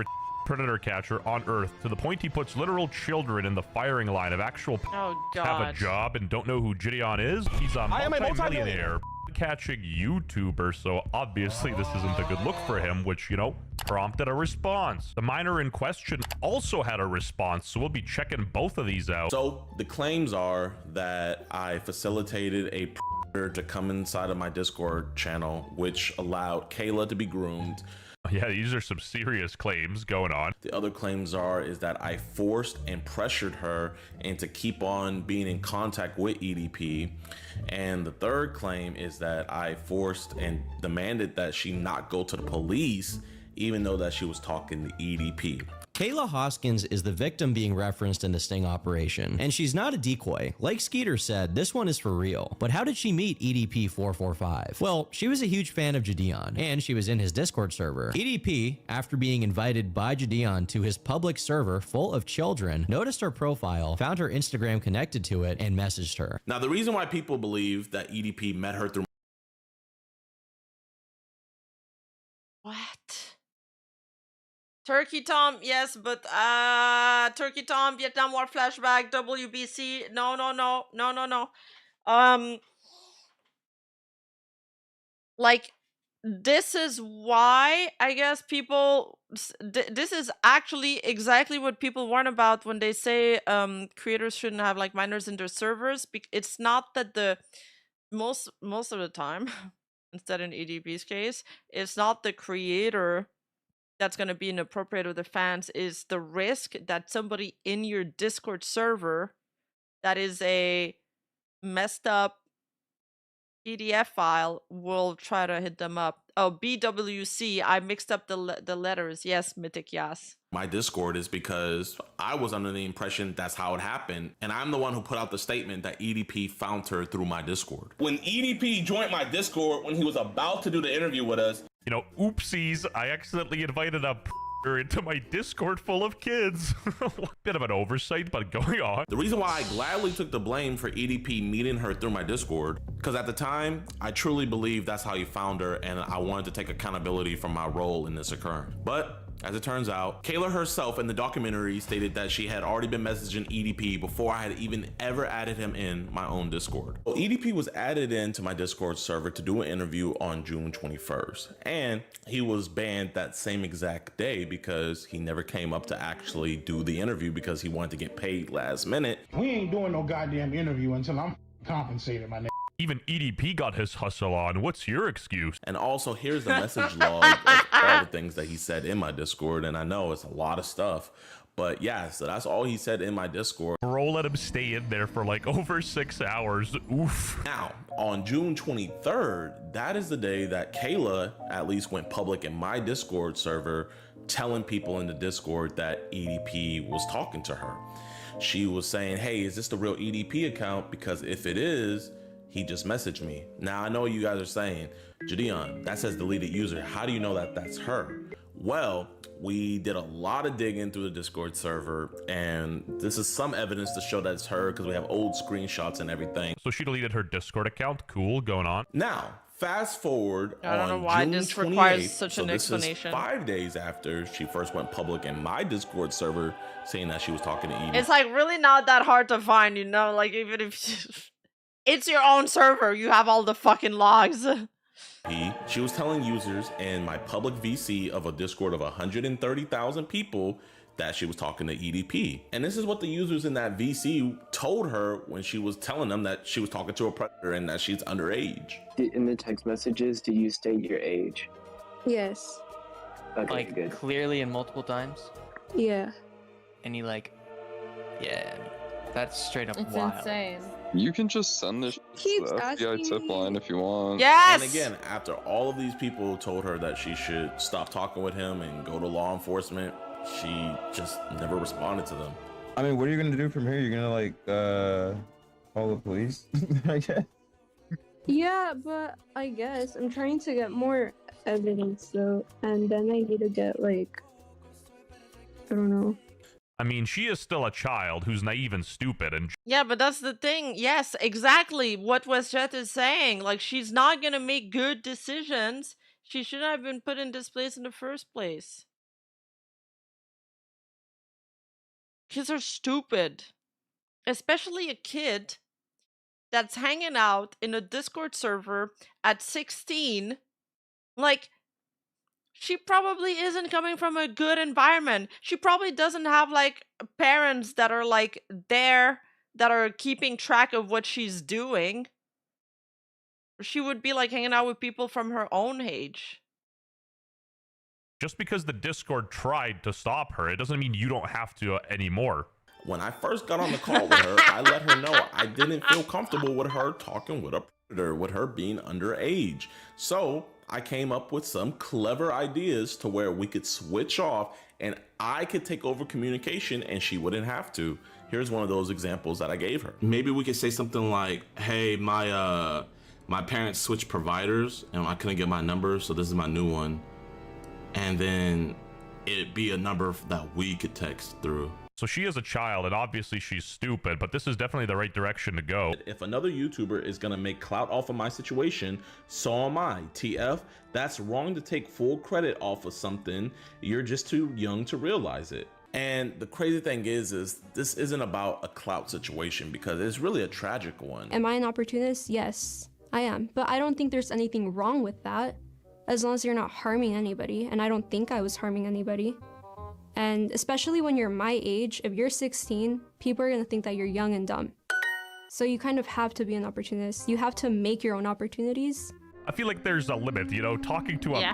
predator catcher on Earth, to the point he puts literal children in the firing line of actual oh, have a God. job and don't know who Gideon is. He's a multi-millionaire. catching YouTuber, so obviously this isn't a good look for him, which, you know, prompted a response. The minor in question also had a response, so we'll be checking both of these out. So the claims are that I facilitated a predator to come inside of my Discord channel, which allowed Kayla to be groomed. Yeah, these are some serious claims going on. The other claims is that I forced and pressured her into keep on being in contact with EDP. And the third claim is that I forced and demanded that she not go to the police, even though that she was talking to EDP. Kayla Hoskins is the victim being referenced in the sting operation, and she's not a decoy. Like Skeeter said, this one is for real. But how did she meet EDP445? Well, she was a huge fan of Gideon, and she was in his Discord server. EDP, after being invited by Gideon to his public server full of children, noticed her profile, found her Instagram connected to it, and messaged her. Now, the reason why people believe that EDP met her through What? Turkey Tom, yes, but Turkey Tom, Vietnam War flashback, WBC, no. Like, this is why I guess people, this is actually exactly what people warn about when they say creators shouldn't have like minors in their servers. It's not that the most of the time, instead in EDP's case, it's not the creator that's going to be inappropriate with the fans, is the risk that somebody in your Discord server that is a messed up PDF file will try to hit them up. Oh, BWC, I mixed up the letters. Yes, Mythic, yes. my Discord is because I was under the impression that's how it happened. And I'm the one who put out the statement that EDP found her through my Discord. When EDP joined my Discord, when he was about to do the interview with us, you know, oopsies, I accidentally invited a into my Discord full of kids. Bit of an oversight, but going on. The reason why I gladly took the blame for EDP meeting her through my Discord, because at the time, I truly believed that's how he found her, and I wanted to take accountability for my role in this occurring. But as it turns out, Kayla herself in the documentary stated that she had already been messaging EDP before I had even ever added him in my own Discord. Well, EDP was added into my Discord server to do an interview on June 21st, and he was banned that same exact day because he never came up to actually do the interview because he wanted to get paid last minute. We ain't doing no goddamn interview until I'm compensated, my nigga. Even EDP got his hustle on. What's your excuse? And also, here's the message log of all the things that he said in my Discord. And I know it's a lot of stuff, but yeah, so that's all he said in my Discord. Bro, let him stay in there for like over 6 hours. Oof. Now, on June 23rd, that is the day that Kayla at least went public in my Discord server, telling people in the Discord that EDP was talking to her. She was saying, hey, is this the real EDP account? Because if it is, he just messaged me. Now, I know you guys are saying, Gideon, that says deleted user. How do you know that that's her? Well, we did a lot of digging through the Discord server, and this is some evidence to show that it's her because we have old screenshots and everything. So she deleted her Discord account. Cool, going on. Now, fast forward I don't know on why June this 28th, requires such so an this explanation. is 5 days after she first went public in my Discord server saying that she was talking to EDP. It's like really not that hard to find, you know, like even if it's your own server, you have all the fucking logs. She was telling users in my public VC of a Discord of 130,000 people that she was talking to EDP. And this is what the users in that VC told her when she was telling them that she was talking to a predator and that she's underage. In the text messages, do you state your age? Yes. Okay, like, good. clearly and multiple times? Yeah. And he like, yeah, that's straight up It's wild. insane. You can just send this to Keeps the FBI tip asking line if you want. Yes! And again, after all of these people told her that she should stop talking with him and go to law enforcement, she just never responded to them. I mean, what are you gonna do from here? You're gonna like call the police? I guess. Yeah, but I guess I'm trying to get more evidence though, and then I need to get like, I don't know. I mean, she is still a child who's naive and stupid, and Yeah, but that's the thing. Yes, exactly what WestJet is saying. Like, she's not gonna make good decisions. She shouldn't have been put in this place in the first place. Kids are stupid. Especially a kid that's hanging out in a Discord server at 16, like, she probably isn't coming from a good environment. She probably doesn't have like parents that are like there that are keeping track of what she's doing. She would be like hanging out with people from her own age. Just because the Discord tried to stop her, it doesn't mean you don't have to anymore. When I first got on the call with her, I let her know I didn't feel comfortable with her talking with a predator, with her being underage. So I came up with some clever ideas to where we could switch off and I could take over communication and she wouldn't have to. Here's one of those examples that I gave her. Maybe we could say something like, hey, my parents switched providers and I couldn't get my number, so this is my new one. And then it'd be a number that we could text through. So she is a child, and obviously she's stupid, but this is definitely the right direction to go. If another YouTuber is gonna make clout off of my situation, so am I. TF, that's wrong to take full credit off of something. You're just too young to realize it. And the crazy thing is this isn't about a clout situation because it's really a tragic one. Am I an opportunist? Yes, I am. But I don't think there's anything wrong with that, as long as you're not harming anybody, and I don't think I was harming anybody. And especially when you're my age, if you're 16, people are gonna think that you're young and dumb. So you kind of have to be an opportunist. You have to make your own opportunities. I feel like there's a limit, you know, talking to a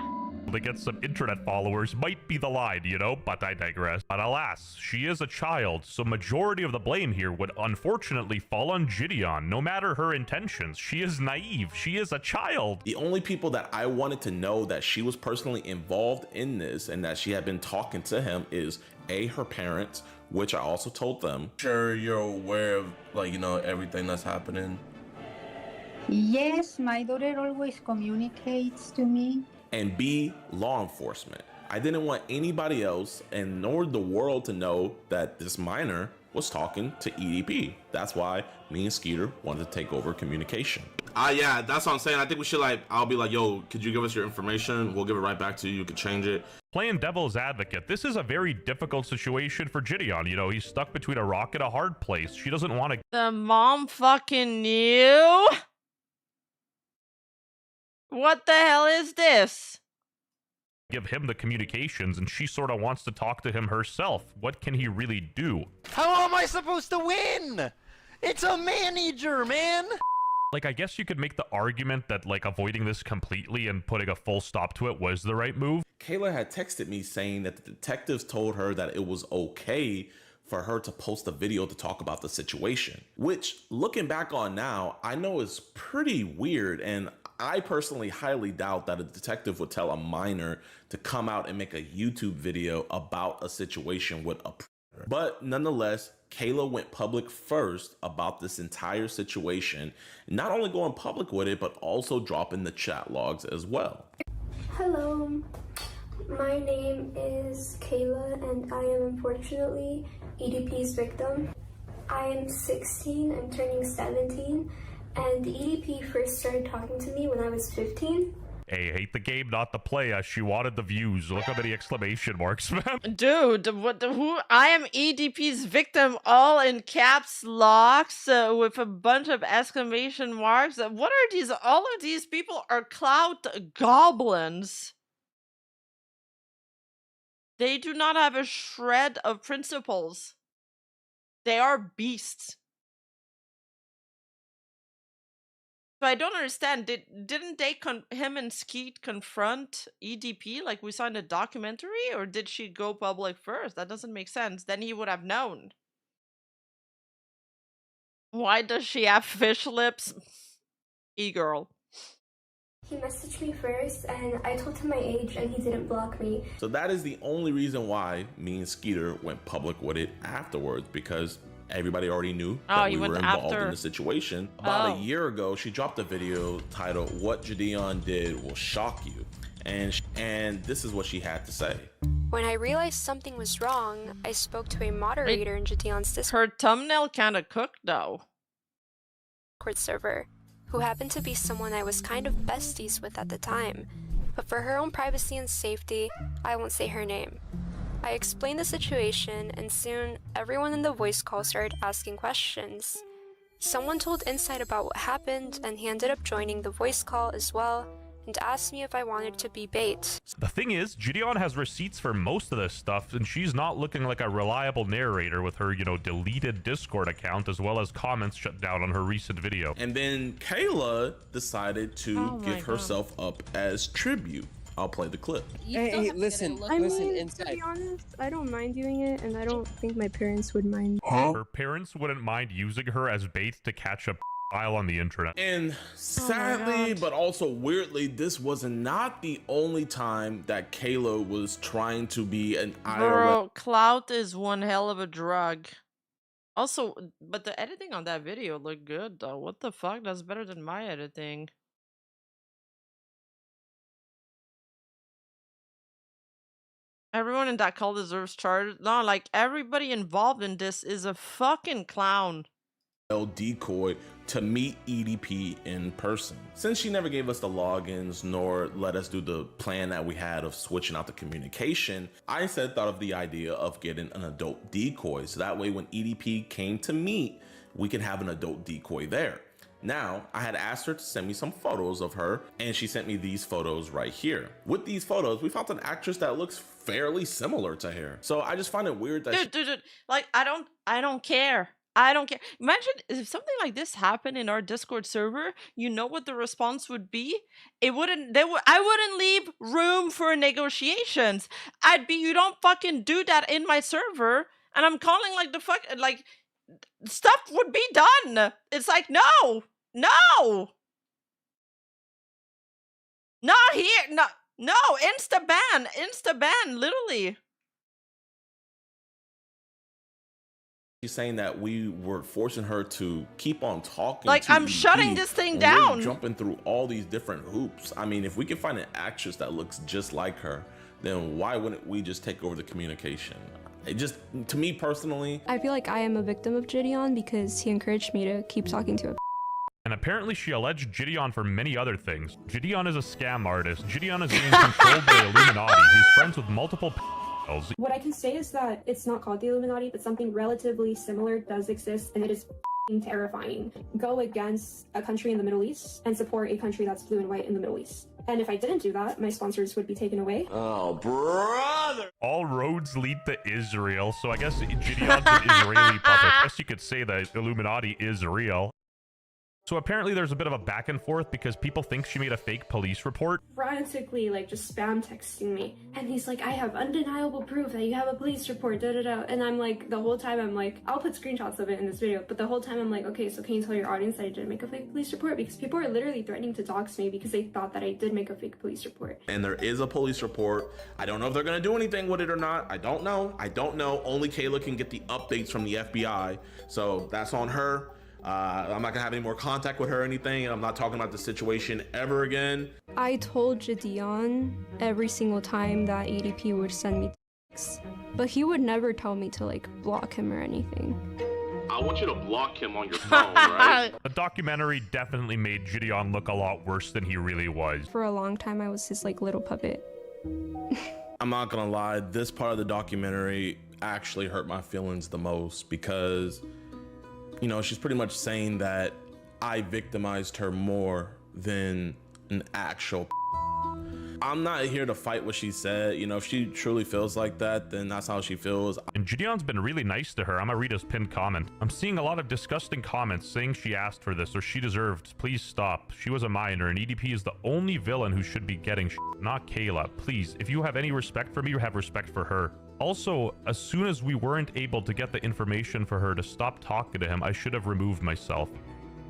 to get some internet followers might be the line, you know, but I digress. But alas, she is a child, so majority of the blame here would unfortunately fall on Gideon, no matter her intentions. She is naive, she is a child. The only people that I wanted to know that she was personally involved in this and that she had been talking to him is A, her parents, which I also told them. Sure, you're aware of, like, you know, everything that's happening. Yes, my daughter always communicates to me. And B, law enforcement. I didn't want anybody else and nor the world to know that this minor was talking to EDP. That's why me and Skeeter wanted to take over communication. Yeah, that's what I'm saying. I think we should, like, I'll be like, yo, could you give us your information? We'll give it right back to you. You could change it. Playing devil's advocate, this is a very difficult situation for Gideon. You know, he's stuck between a rock and a hard place. She doesn't want to. The mom fucking knew? What the hell is this? Give him the communications, and she sort of wants to talk to him herself. What can he really do? How am I supposed to win? It's a manager, man! Like, I guess you could make the argument that, like, avoiding this completely and putting a full stop to it was the right move. Kayla had texted me saying that the detectives told her that it was okay for her to post a video to talk about the situation, which, looking back on now, I know is pretty weird, and I personally highly doubt that a detective would tell a minor to come out and make a YouTube video about a situation with a predator. But nonetheless, Kayla went public first about this entire situation, not only going public with it, but also dropping the chat logs as well. Hello, my name is Kayla and I am unfortunately EDP's victim. I am 16, I'm turning 17. And the EDP first started talking to me when I was 15. Hey, hate the game, not the player. She wanted the views. Look how many exclamation marks, man. Dude, who? I am EDP's victim, all in caps locks with a bunch of exclamation marks. What are these? All of these people are clout goblins. They do not have a shred of principles. They are beasts. So I don't understand. Didn't they him and Skeet confront EDP like we saw in the documentary, or did she go public first? That doesn't make sense. Then he would have known. Why does she have fish lips? E-girl. He messaged me first, and I told him my age, and he didn't block me. So that is the only reason why me and Skeeter went public with it afterwards, because everybody already knew that we were involved in the situation. About a year ago, she dropped a video titled "What Gideon Did Will Shock You," and this is what she had to say. When I realized something was wrong, I spoke to a moderator in Gideon's Discord. Her thumbnail kind of cooked though. Server, who happened to be someone I was kind of besties with at the time. But for her own privacy and safety, I won't say her name. I explained the situation, and soon everyone in the voice call started asking questions. Someone told Inside about what happened, and he ended up joining the voice call as well, and asked me if I wanted to be bait. The thing is, Gideon has receipts for most of this stuff, and she's not looking like a reliable narrator with her, you know, deleted Discord account, as well as comments shut down on her recent video. And then Kayla decided to give herself up as tribute. I'll play the clip. Hey, listen, I mean, to be honest, I don't mind doing it, and I don't think my parents would mind. Her parents wouldn't mind using her as bait to catch a file on the internet. And sadly, but also weirdly, this was not the only time that Kayla was trying to be an IRL. Bro, clout is one hell of a drug. Also, but the editing on that video looked good though. What the fuck? That's better than my editing. Everyone in that call deserves charges. No, like everybody involved in this is a fucking clown. Decoy to meet EDP in person. Since she never gave us the logins nor let us do the plan that we had of switching out the communication, I thought of the idea of getting an adult decoy, so that way when EDP came to meet, we could have an adult decoy there. Now, I had asked her to send me some photos of her, and she sent me these photos right here. With these photos, we found an actress that looks fairly similar to her. So I just find it weird that dude, like I don't care. I don't care. Imagine if something like this happened in our Discord server, you know what the response would be? I wouldn't leave room for negotiations. I'd be, you don't fucking do that in my server, and I'm calling like the fuck, like stuff would be done. It's like, no, not here, no, insta ban, literally. she's saying that we were forcing her to keep on talking. Like, I'm shutting this thing down. Jumping through all these different hoops. I mean, if we can find an actress that looks just like her, then why wouldn't we just take over the communication? It just, to me personally, I feel like I am a victim of Gideon because he encouraged me to keep talking to him. And apparently she alleged Gideon for many other things. Gideon is a scam artist. Gideon is being controlled by Illuminati. He's friends with multiple pedophiles. What I can say is that it's not called the Illuminati, but something relatively similar does exist, and it is terrifying. Go against a country in the Middle East and support a country that's blue and white in the Middle East. And if I didn't do that, my sponsors would be taken away. Oh, brother! All roads lead to Israel, so I guess Gideon's an Israeli puppet. I guess you could say that Illuminati is real. So apparently there's a bit of a back and forth because people think she made a fake police report. Frantically, like, just spam texting me. And he's like, I have undeniable proof that you have a police report, da-da-da. And I'm like, the whole time I'm like, I'll put screenshots of it in this video, but the whole time I'm like, okay, so can you tell your audience that I didn't make a fake police report? Because people are literally threatening to dox me because they thought that I did make a fake police report. And there is a police report. I don't know if they're gonna do anything with it or not. I don't know. Only Kayla can get the updates from the FBI. So that's on her. I'm not gonna have any more contact with her or anything, and I'm not talking about the situation ever again. I told Gideon every single time that EDP would send me texts, but he would never tell me to, like, block him or anything. I want you to block him on your phone, right? The documentary definitely made Gideon look a lot worse than he really was. For a long time, I was his, like, little puppet. I'm not gonna lie, this part of the documentary actually hurt my feelings the most because, you know, she's pretty much saying that I victimized her more than an actual. I'm not here to fight what she said. You know, if she truly feels like that, then that's how she feels. And Gideon's been really nice to her. I'm gonna read his pinned comment. I'm seeing a lot of disgusting comments saying she asked for this or she deserved. Please stop. She was a minor and EDP is the only villain who should be getting not Kayla. Please, if you have any respect for me, you have respect for her. Also, as soon as we weren't able to get the information for her to stop talking to him, I should have removed myself.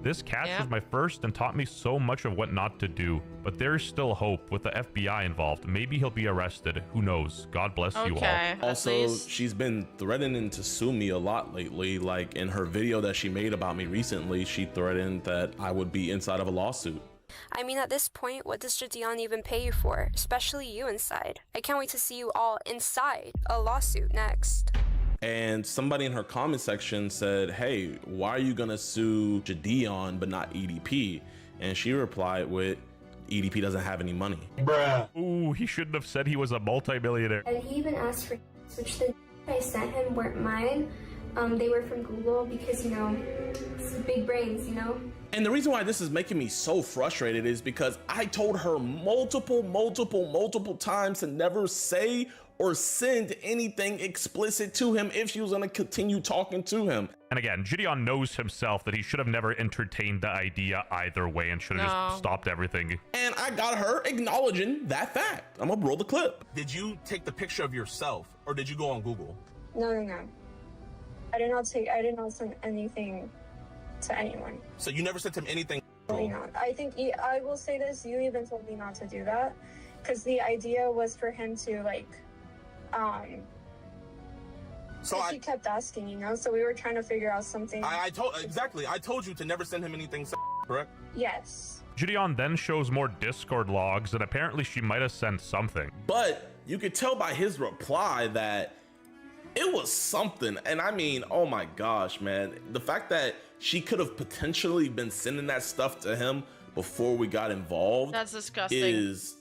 This catch was my first and taught me so much of what not to do. But there's still hope with the FBI involved. Maybe he'll be arrested. Who knows? God bless you all. Also, she's been threatening to sue me a lot lately. Like in her video that she made about me recently, she threatened that I would be inside of a lawsuit. I mean, at this point, what does Gideon even pay you for? Especially you inside. I can't wait to see you all inside a lawsuit next. And somebody in her comment section said, hey, why are you gonna sue Gideon but not EDP? And she replied with, EDP doesn't have any money. Bruh. Ooh, he shouldn't have said he was a multimillionaire. And he even asked for which the I sent him weren't mine, They were from Google because, you know, it's big brains, you know? And the reason why this is making me so frustrated is because I told her multiple times to never say or send anything explicit to him if she was gonna continue talking to him. And again, Gideon knows himself that he should have never entertained the idea either way and should have just stopped everything. And I got her acknowledging that fact. I'm gonna roll the clip. Did you take the picture of yourself or did you go on Google? No. I did not send anything to anyone. So you never sent him anything? Probably not. I think, I will say this, you even told me not to do that. Because the idea was for him to, like, so he kept asking, you know, so we were trying to figure out something. I told you to never send him anything, correct? Yes. Gideon then shows more Discord logs, and apparently she might have sent something. But you could tell by his reply that it was something. And I mean, oh my gosh, man. The fact that she could have potentially been sending that stuff to him before we got involved. That's disgusting. Is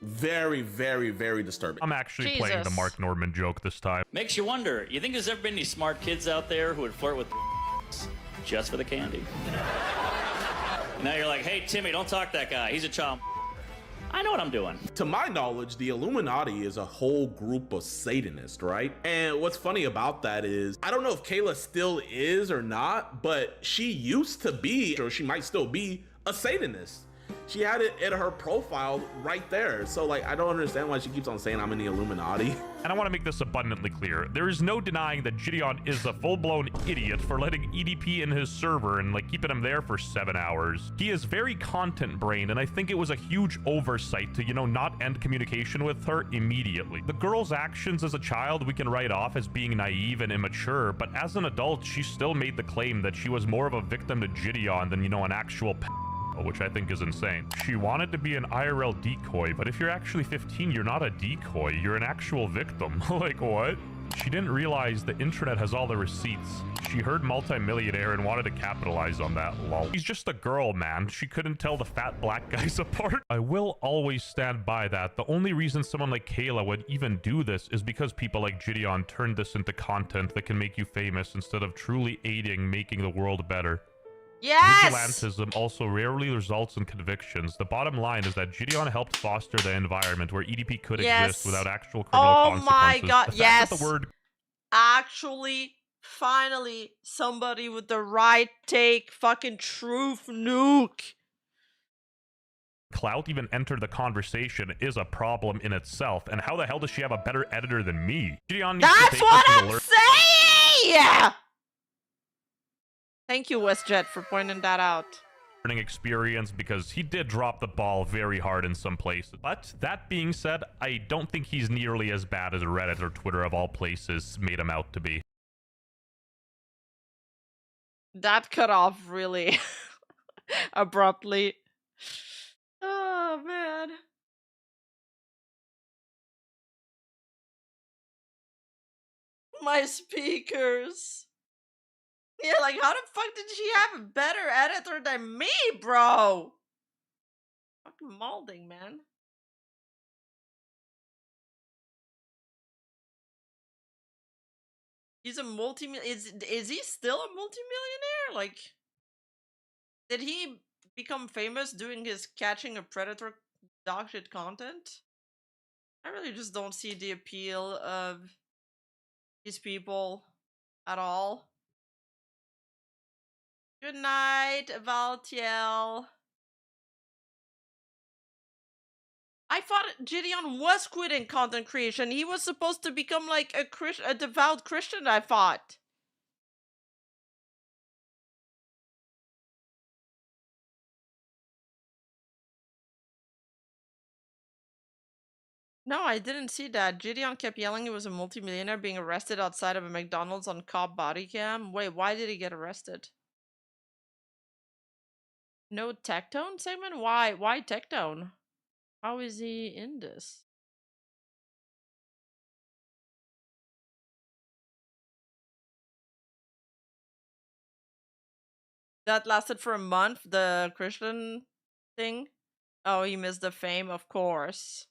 very, very, very disturbing. I'm actually playing the Mark Norman joke this time. Makes you wonder, you think there's ever been any smart kids out there who would flirt with just for the candy? Now you're like, hey, Timmy, don't talk to that guy. He's a child. I know what I'm doing. To my knowledge, the Illuminati is a whole group of Satanists, right? And what's funny about that is, I don't know if Kayla still is or not, but she used to be, or she might still be, a Satanist. She had it in her profile right there. So like, I don't understand why she keeps on saying I'm in the Illuminati. And I want to make this abundantly clear. There is no denying that Gideon is a full-blown idiot for letting EDP in his server and like keeping him there for 7 hours. He is very content-brained, and I think it was a huge oversight to, you know, not end communication with her immediately. The girl's actions as a child we can write off as being naive and immature, but as an adult, she still made the claim that she was more of a victim to Gideon than, you know, an actual which I think is insane. She wanted to be an IRL decoy, but if you're actually 15, you're not a decoy, you're an actual victim. Like, what? She didn't realize the internet has all the receipts. She heard multimillionaire and wanted to capitalize on that, lol. She's just a girl, man. She couldn't tell the fat black guys apart. I will always stand by that. The only reason someone like Kayla would even do this is because people like Gideon turned this into content that can make you famous instead of truly aiding making the world better. Yes! Vigilantism also rarely results in convictions. The bottom line is that Gideon helped foster the environment where EDP could exist without actual criminal consequences. Oh my god, yes! The word actually, finally, somebody with the right take, fucking truth nuke. clout even entered the conversation is a problem in itself. And how the hell does she have a better editor than me? Gideon needs to take what this I'm alert. saying! Thank you, WestJet, for pointing that out. Learning experience because he did drop the ball very hard in some places. But that being said, I don't think he's nearly as bad as Reddit or Twitter of all places made him out to be. That cut off really abruptly. Oh, man. My speakers. Yeah, like, how the fuck did she have a better editor than me, bro? Fucking molding, man. He's a is he still a multimillionaire? Like, did he become famous doing his catching a predator dog shit content? I really just don't see the appeal of these people at all. Good night, Valtiel. I thought Gideon was quitting content creation. He was supposed to become like a devout Christian, I thought. No, I didn't see that. Gideon kept yelling he was a multimillionaire being arrested outside of a McDonald's on cop body cam. Wait, why did he get arrested? No Tectone segment? Why? Why Tectone? How is he in this? That lasted for a month, the Christian thing? Oh, he missed the fame, of course.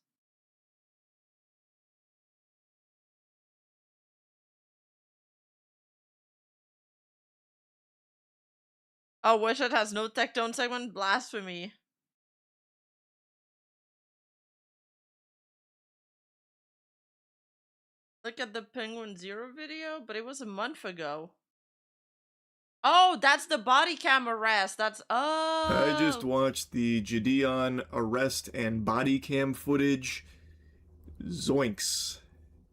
Oh, Wishlist has no tech tone segment? Blasphemy. Look at the Penguin Zero video, but it was a month ago. Oh, that's the body cam arrest. That's I just oh. watched the Gideon arrest and body cam footage. Zoinks.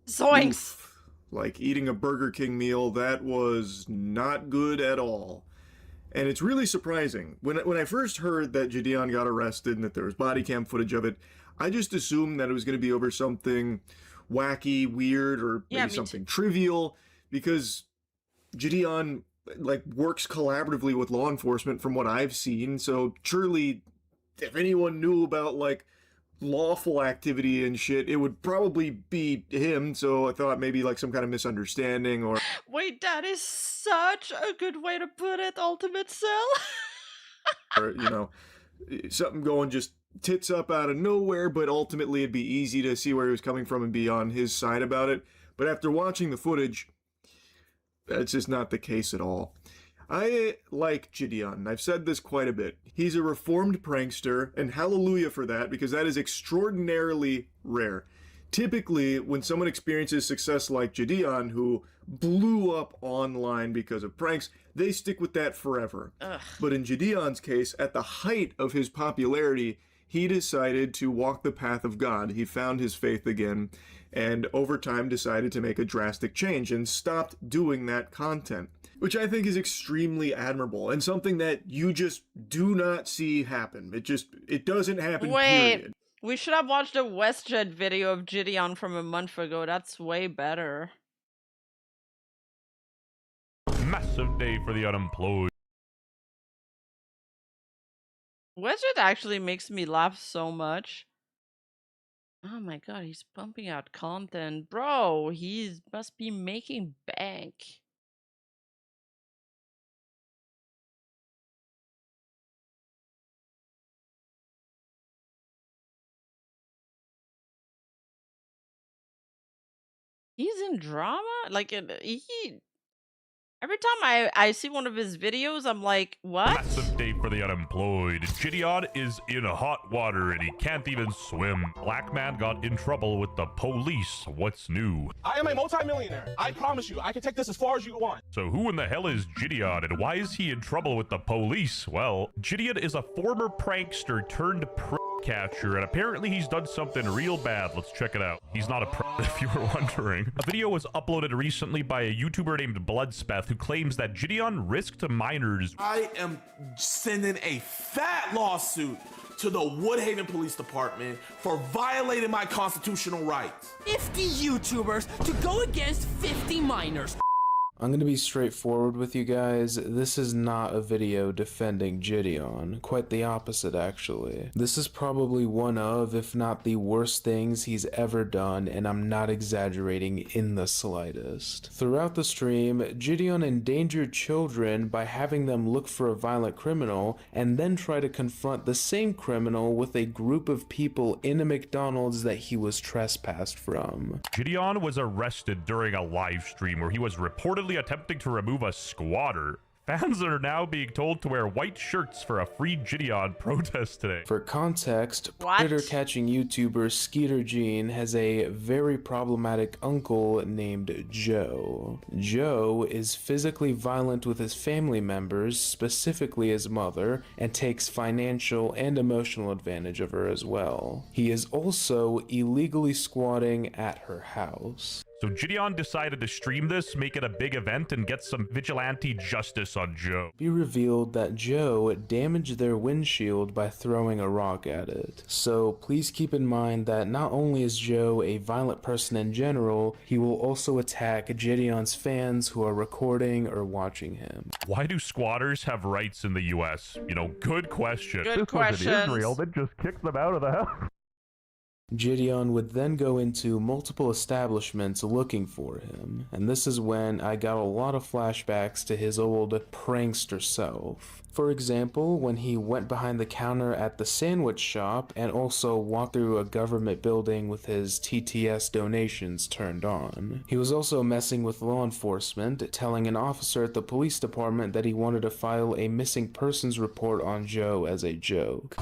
Zoinks. Oof. Like eating a Burger King meal, that was not good at all. And it's really surprising. When I first heard that Gideon got arrested and that there was body cam footage of it, I just assumed that it was going to be over something wacky, weird, or maybe something trivial, because Gideon like works collaboratively with law enforcement from what I've seen. So surely if anyone knew about like lawful activity and shit, it would probably be him. So I thought maybe like some kind of misunderstanding or Wait, that is such a good way to put it, Ultimate Cell. or, you know, something going just tits up out of nowhere, but ultimately it'd be easy to see where he was coming from and be on his side about it. But after watching the footage, that's just not the case at all. I like Gideon. I've said this quite a bit. He's a reformed prankster, and hallelujah for that, because that is extraordinarily rare. Typically, when someone experiences success like Gideon, who blew up online because of pranks, they stick with that forever. Ugh. But in Gideon's case, at the height of his popularity, he decided to walk the path of God. He found his faith again, and over time decided to make a drastic change and stopped doing that content, which I think is extremely admirable and something that you just do not see happen. It doesn't happen, period. We should have watched a WestJet video of Gideon from a month ago. That's way better. Massive day for the unemployed. WestJet actually makes me laugh so much. Oh my god, he's pumping out content. Bro, he must be making bank. He's in drama? Like, every time I see one of his videos, I'm like, what? Massive day for the unemployed. Gideon is in hot water and he can't even swim. Black man got in trouble with the police. What's new? I am a multimillionaire. I promise you, I can take this as far as you want. So who in the hell is Gideon and why is he in trouble with the police? Well, Gideon is a former prankster turned catcher, and apparently he's done something real bad. Let's check it out. He's not a if you were wondering. A video was uploaded recently by a YouTuber named Bloodspeth who claims that Gideon risked minors. I am sending a fat lawsuit to the Woodhaven Police Department for violating my constitutional rights. 50 YouTubers to go against 50 minors. I'm gonna be straightforward with you guys. This is not a video defending Gideon. Quite the opposite, actually. This is probably one of, if not the worst things he's ever done, and I'm not exaggerating in the slightest. Throughout the stream, Gideon endangered children by having them look for a violent criminal, and then try to confront the same criminal with a group of people in a McDonald's that he was trespassed from. Gideon was arrested during a live stream where he was reportedly attempting to remove a squatter. Fans are now being told to wear white shirts for a free Gideon protest today. For context, predator-catching YouTuber Skeeter Jean has a very problematic uncle named Joe. Joe is physically violent with his family members, specifically his mother, and takes financial and emotional advantage of her as well. He is also illegally squatting at her house. So Gideon decided to stream this, make it a big event, and get some vigilante justice on Joe. Be revealed that Joe damaged their windshield by throwing a rock at it. So please keep in mind that not only is Joe a violent person in general, he will also attack Gideon's fans who are recording or watching him. Why do squatters have rights in the US? You know, good question. Good this was in questions. Israel that just kicked them out of the house. Gideon would then go into multiple establishments looking for him, and this is when I got a lot of flashbacks to his old prankster self. For example, when he went behind the counter at the sandwich shop and also walked through a government building with his TTS donations turned on. He was also messing with law enforcement, telling an officer at the police department that he wanted to file a missing persons report on Joe as a joke.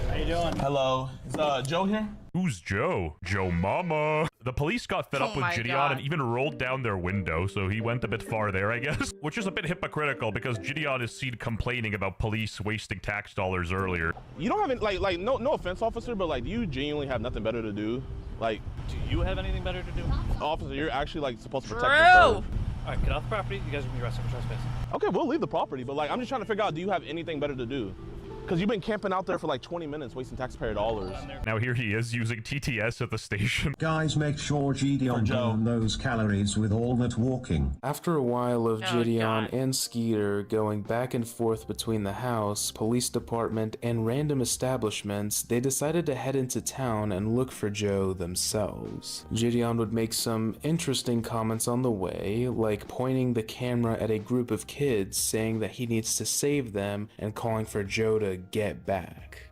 How you doing? Hello. Is Joe here? Who's Joe? Joe Mama. The police got fed up with Gideon and even rolled down their window, so he went a bit far there, I guess. Which is a bit hypocritical because Gideon is seen complaining about police wasting tax dollars earlier. You don't have any, no offense, officer, but like, do you genuinely have nothing better to do? Like, do you have anything better to do? Officer, you're actually like supposed to protect yourself. All right, get off the property. You guys are gonna be arrested for trespassing. Okay, we'll leave the property, but like, I'm just trying to figure out, do you have anything better to do? Because you've been camping out there for like 20 minutes, wasting taxpayer dollars. Now here he is using TTS at the station. Guys, make sure Gideon burn those calories with all that walking. After a while of Gideon and Skeeter going back and forth between the house, police department, and random establishments, they decided to head into town and look for Joe themselves. Gideon would make some interesting comments on the way, like pointing the camera at a group of kids, saying that he needs to save them and calling for Joe to get back.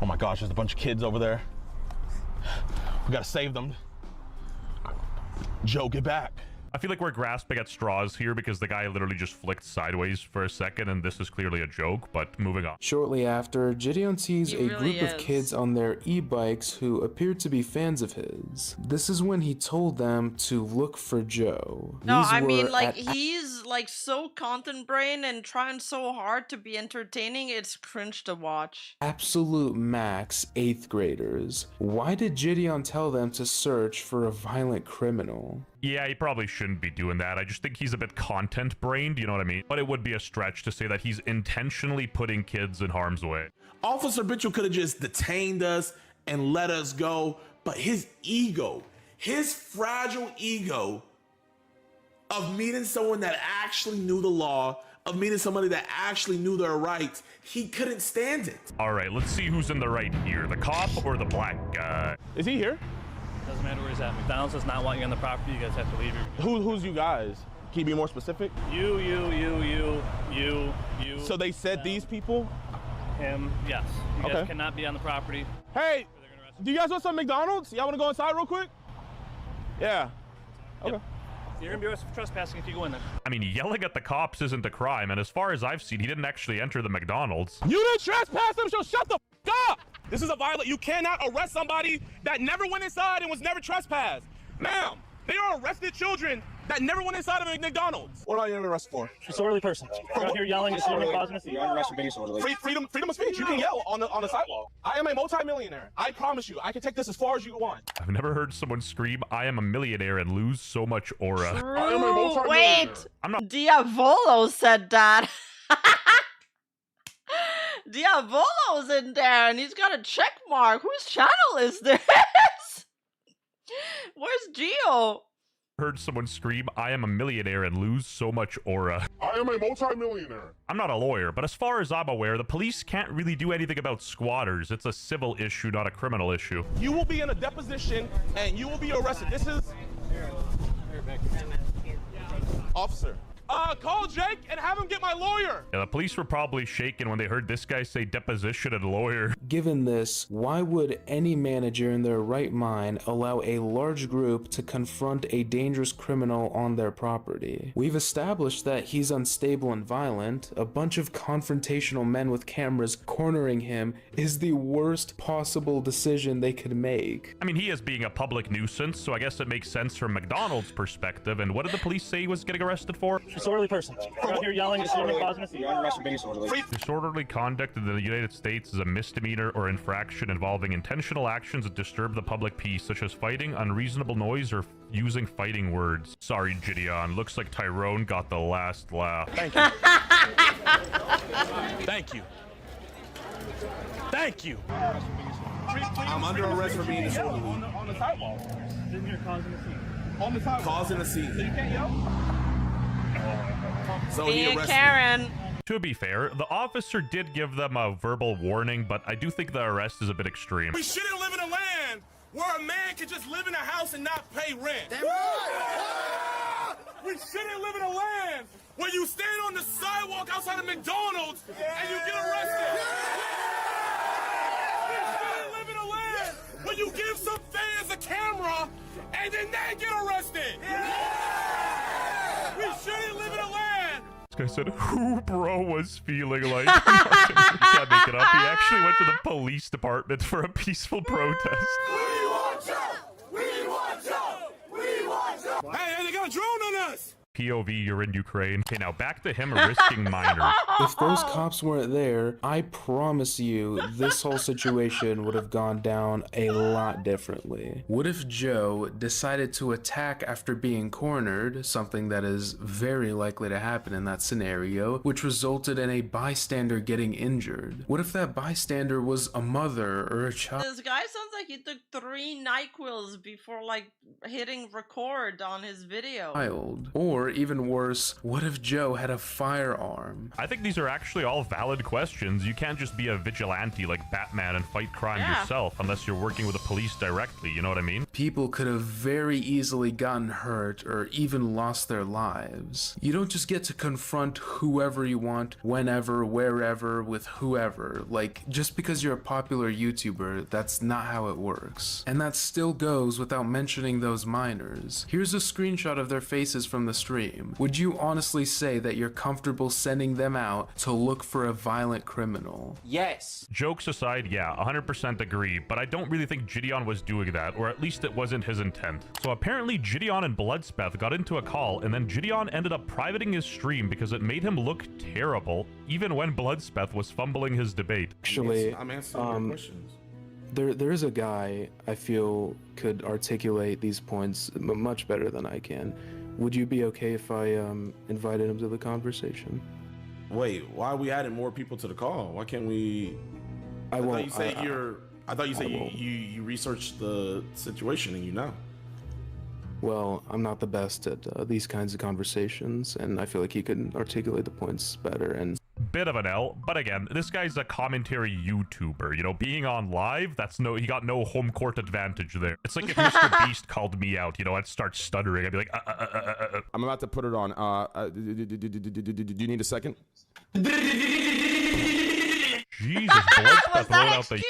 Oh my gosh, there's a bunch of kids over there. We gotta save them. Joe, get back. I feel like we're grasping at straws here because the guy literally just flicked sideways for a second and this is clearly a joke, but moving on. Shortly after, Gideon sees a group of kids on their e-bikes who appeared to be fans of his. This is when he told them to look for Joe. No, I mean, like, he's like so content brain and trying so hard to be entertaining, it's cringe to watch. Absolute max 8th graders. Why did Gideon tell them to search for a violent criminal? Yeah, he probably shouldn't be doing that. I just think he's a bit content-brained, you know what I mean? But it would be a stretch to say that he's intentionally putting kids in harm's way. Officer Mitchell could have just detained us and let us go, but his ego, his fragile ego of meeting someone that actually knew the law, of meeting somebody that actually knew their rights, he couldn't stand it. All right, let's see who's in the right here, the cop or the black guy. Is he here? Doesn't matter where he's at. McDonald's does not want you on the property. You guys have to leave your... Who's you guys? Can you be more specific? You. So they said these people? Him, yes. You guys cannot be on the property. Hey, do you guys want some McDonald's? Y'all want to go inside real quick? Yeah. Okay. Yep. You're going to be arrested for trespassing if you go in there. I mean, yelling at the cops isn't a crime, and as far as I've seen, he didn't actually enter the McDonald's. You didn't trespass him, so shut the f up! This is a violation. You cannot arrest somebody that never went inside and was never trespassed. Ma'am, they are arrested children that never went inside of a McDonald's. What are you arrested for? Disorderly person. You're out here yelling, disorderly causing a scene. You're arrested for disorderly. Freedom of speech. You can yell on the sidewalk. I am a multimillionaire. I promise you, I can take this as far as you want. I've never heard someone scream, "I am a millionaire," and lose so much aura. I am a multimillionaire. Wait, I'm not. Diavolo said that. Diavolo's in there and he's got a check mark. Whose channel is this? Where's Gio? Heard someone scream, "I am a millionaire," and lose so much aura. I am a multimillionaire. I'm not a lawyer, but as far as I'm aware, the police can't really do anything about squatters. It's a civil issue, not a criminal issue. You will be in a deposition and you will be arrested. This is... Officer. Call Jake and have him get my lawyer. Yeah, the police were probably shaken when they heard this guy say deposition and lawyer. Given this, why would any manager in their right mind allow a large group to confront a dangerous criminal on their property? We've established that he's unstable and violent. A bunch of confrontational men with cameras cornering him is the worst possible decision they could make. I mean, he is being a public nuisance, so I guess it makes sense from McDonald's perspective. And what did the police say he was getting arrested for? Disorderly person. You're out here yelling, disorderly causing a scene. You're arrested for disorderly. Disorderly conduct in the United States is a misdemeanor or infraction involving intentional actions that disturb the public peace, such as fighting, unreasonable noise, or using fighting words. Sorry, Gideon. Looks like Tyrone got the last laugh. Thank you. Thank you. Thank you. I'm under arrest for being disorderly. On the sidewalk. Sitting here causing a scene. On the sidewalk. Causing a scene. So you can't yell? So Being he arrested Karen. To be fair, the officer did give them a verbal warning, but I do think the arrest is a bit extreme. We shouldn't live in a land where a man can just live in a house and not pay rent. We shouldn't live in a land where you stand on the sidewalk outside of McDonald's and you get arrested. We shouldn't live in a land where you give some fans a camera and then they get arrested. We shouldn't live in a land. This guy said, who bro was feeling like? Can't make it up. He actually went to the police department for a peaceful protest. We want Joe! We want Joe! We want Joe! Hey, they got a drone on us! POV, you're in Ukraine. Okay, now back to him risking minors. If those cops weren't there, I promise you this whole situation would have gone down a lot differently. What if Joe decided to attack after being cornered, something that is very likely to happen in that scenario, which resulted in a bystander getting injured? What if that bystander was a mother or a child? This guy sounds like he took 3 NyQuils before like hitting record on his video. Or even worse, what if Joe had a firearm? I think these are actually all valid questions. You can't just be a vigilante like Batman and fight crime yourself unless you're working with the police directly, you know what I mean? People could have very easily gotten hurt or even lost their lives. You don't just get to confront whoever you want, whenever, wherever, with whoever. Like, just because you're a popular YouTuber, that's not how it works. And that still goes without mentioning those minors. Here's a screenshot of their faces from the stream. Would you honestly say that you're comfortable sending them out to look for a violent criminal? Yes. Jokes aside, yeah, 100% agree, but I don't really think Gideon was doing that, or at least it wasn't his intent. So apparently Gideon and Bloodspeth got into a call, and then Gideon ended up privating his stream because it made him look terrible, even when Bloodspeth was fumbling his debate. Actually, I'm answering your questions. There is a guy I feel could articulate these points much better than I can. Would you be okay if I invited him to the conversation? Wait, why are we adding more people to the call? Why can't we? I thought you said you researched the situation and you know. Well, I'm not the best at these kinds of conversations, and I feel like he could articulate the points better. And bit of an L, but again, this guy's a commentary YouTuber. You know, being on live, he got no home court advantage there. It's like if Mr. Beast called me out, you know, I'd start stuttering. I'd be like, I'm about to put it on. Do you need a second? Jesus, Bloodspeth wrote out the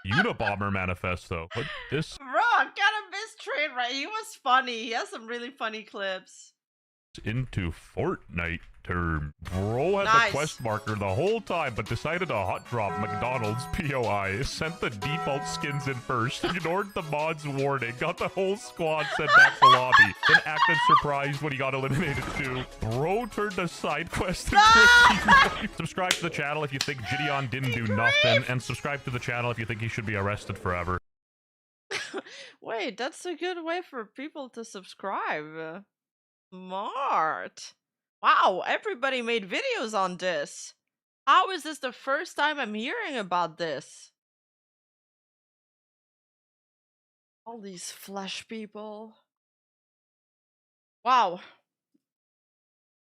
Unabomber manifesto. What this? Bro, I got a mistrade right. He was funny. He has some really funny clips. Into Fortnite term. Bro had the quest marker the whole time, but decided to hot drop McDonald's POI. Sent the default skins in first, ignored the mod's warning, got the whole squad sent back to lobby, then acted surprised when he got eliminated too. Bro turned a side quest into a team. Subscribe to the channel if you think Gideon didn't do nothing, and subscribe to the channel if you think he should be arrested forever. Wait, that's a good way for people to subscribe. Smart. Wow, everybody made videos on this. How is this the first time I'm hearing about this? All these flesh people. Wow.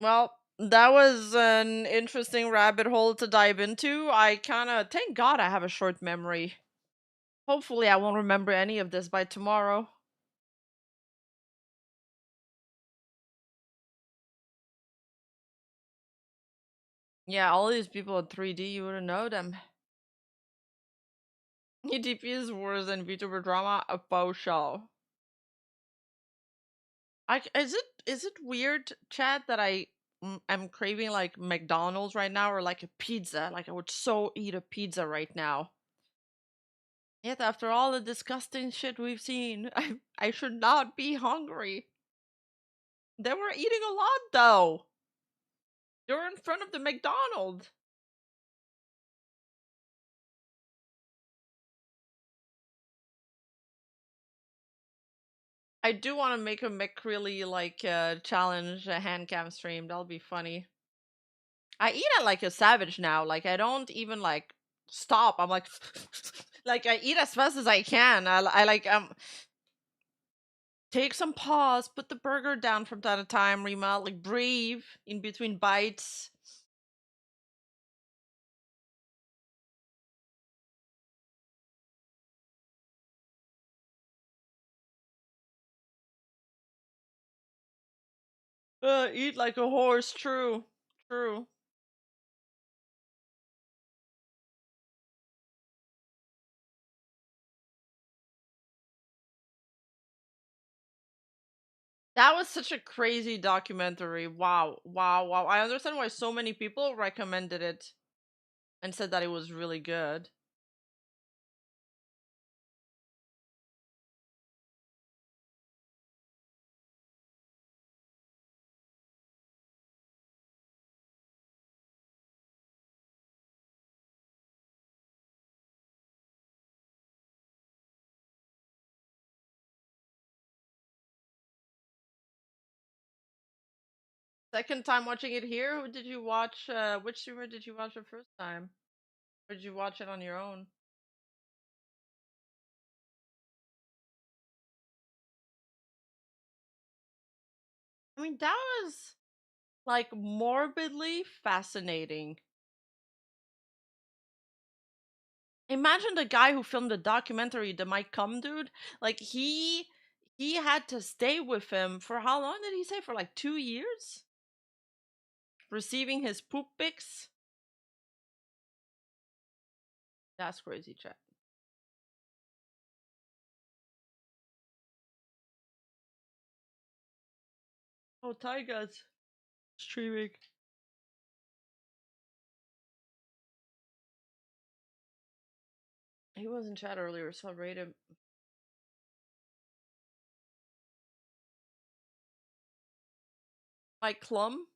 Well, that was an interesting rabbit hole to dive into. Thank God I have a short memory. Hopefully I won't remember any of this by tomorrow. Yeah, all these people in 3D, you wouldn't know them. EDP is worse than VTuber drama, a faux show. Is it weird, chat, that I'm craving like McDonald's right now, or like a pizza? Like I would so eat a pizza right now. Yet after all the disgusting shit we've seen, I should not be hungry. They were eating a lot though. They were in front of the McDonald's. I do want to make a McCreely like challenge a hand cam stream. That'll be funny. I eat it like a savage now. Like I don't even like stop. I'm like like I eat as fast as I can. I like take some pause, put the burger down from time to time, Rima. Like, breathe in between bites. Eat like a horse. True. True. That was such a crazy documentary. Wow. Wow. Wow. I understand why so many people recommended it and said that it was really good. Second time watching it here, who did you watch? Which streamer did you watch the first time? Or did you watch it on your own? I mean, that was like morbidly fascinating. Imagine the guy who filmed the documentary, the Mike Cum dude. Like he had to stay with him for how long did he say? For like 2 years? Receiving his poop pics? That's crazy, chat. Oh, Tyga's streaming. He was in chat earlier, so I'll rate him. Mike Clum?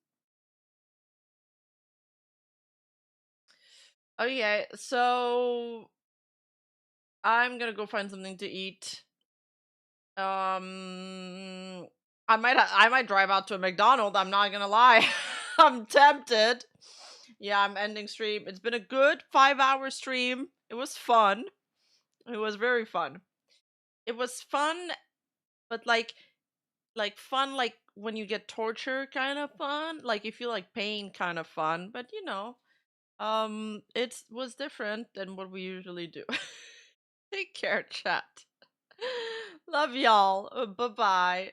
Okay, so I'm gonna go find something to eat. I might drive out to a McDonald's, I'm not gonna lie. I'm tempted. Yeah, I'm ending stream. It's been a good 5-hour stream. It was fun. It was very fun. It was fun, but like fun like when you get torture kind of fun. Like you feel like pain kind of fun, but you know, it was different than what we usually do. Take care, chat. Love y'all. Bye-bye.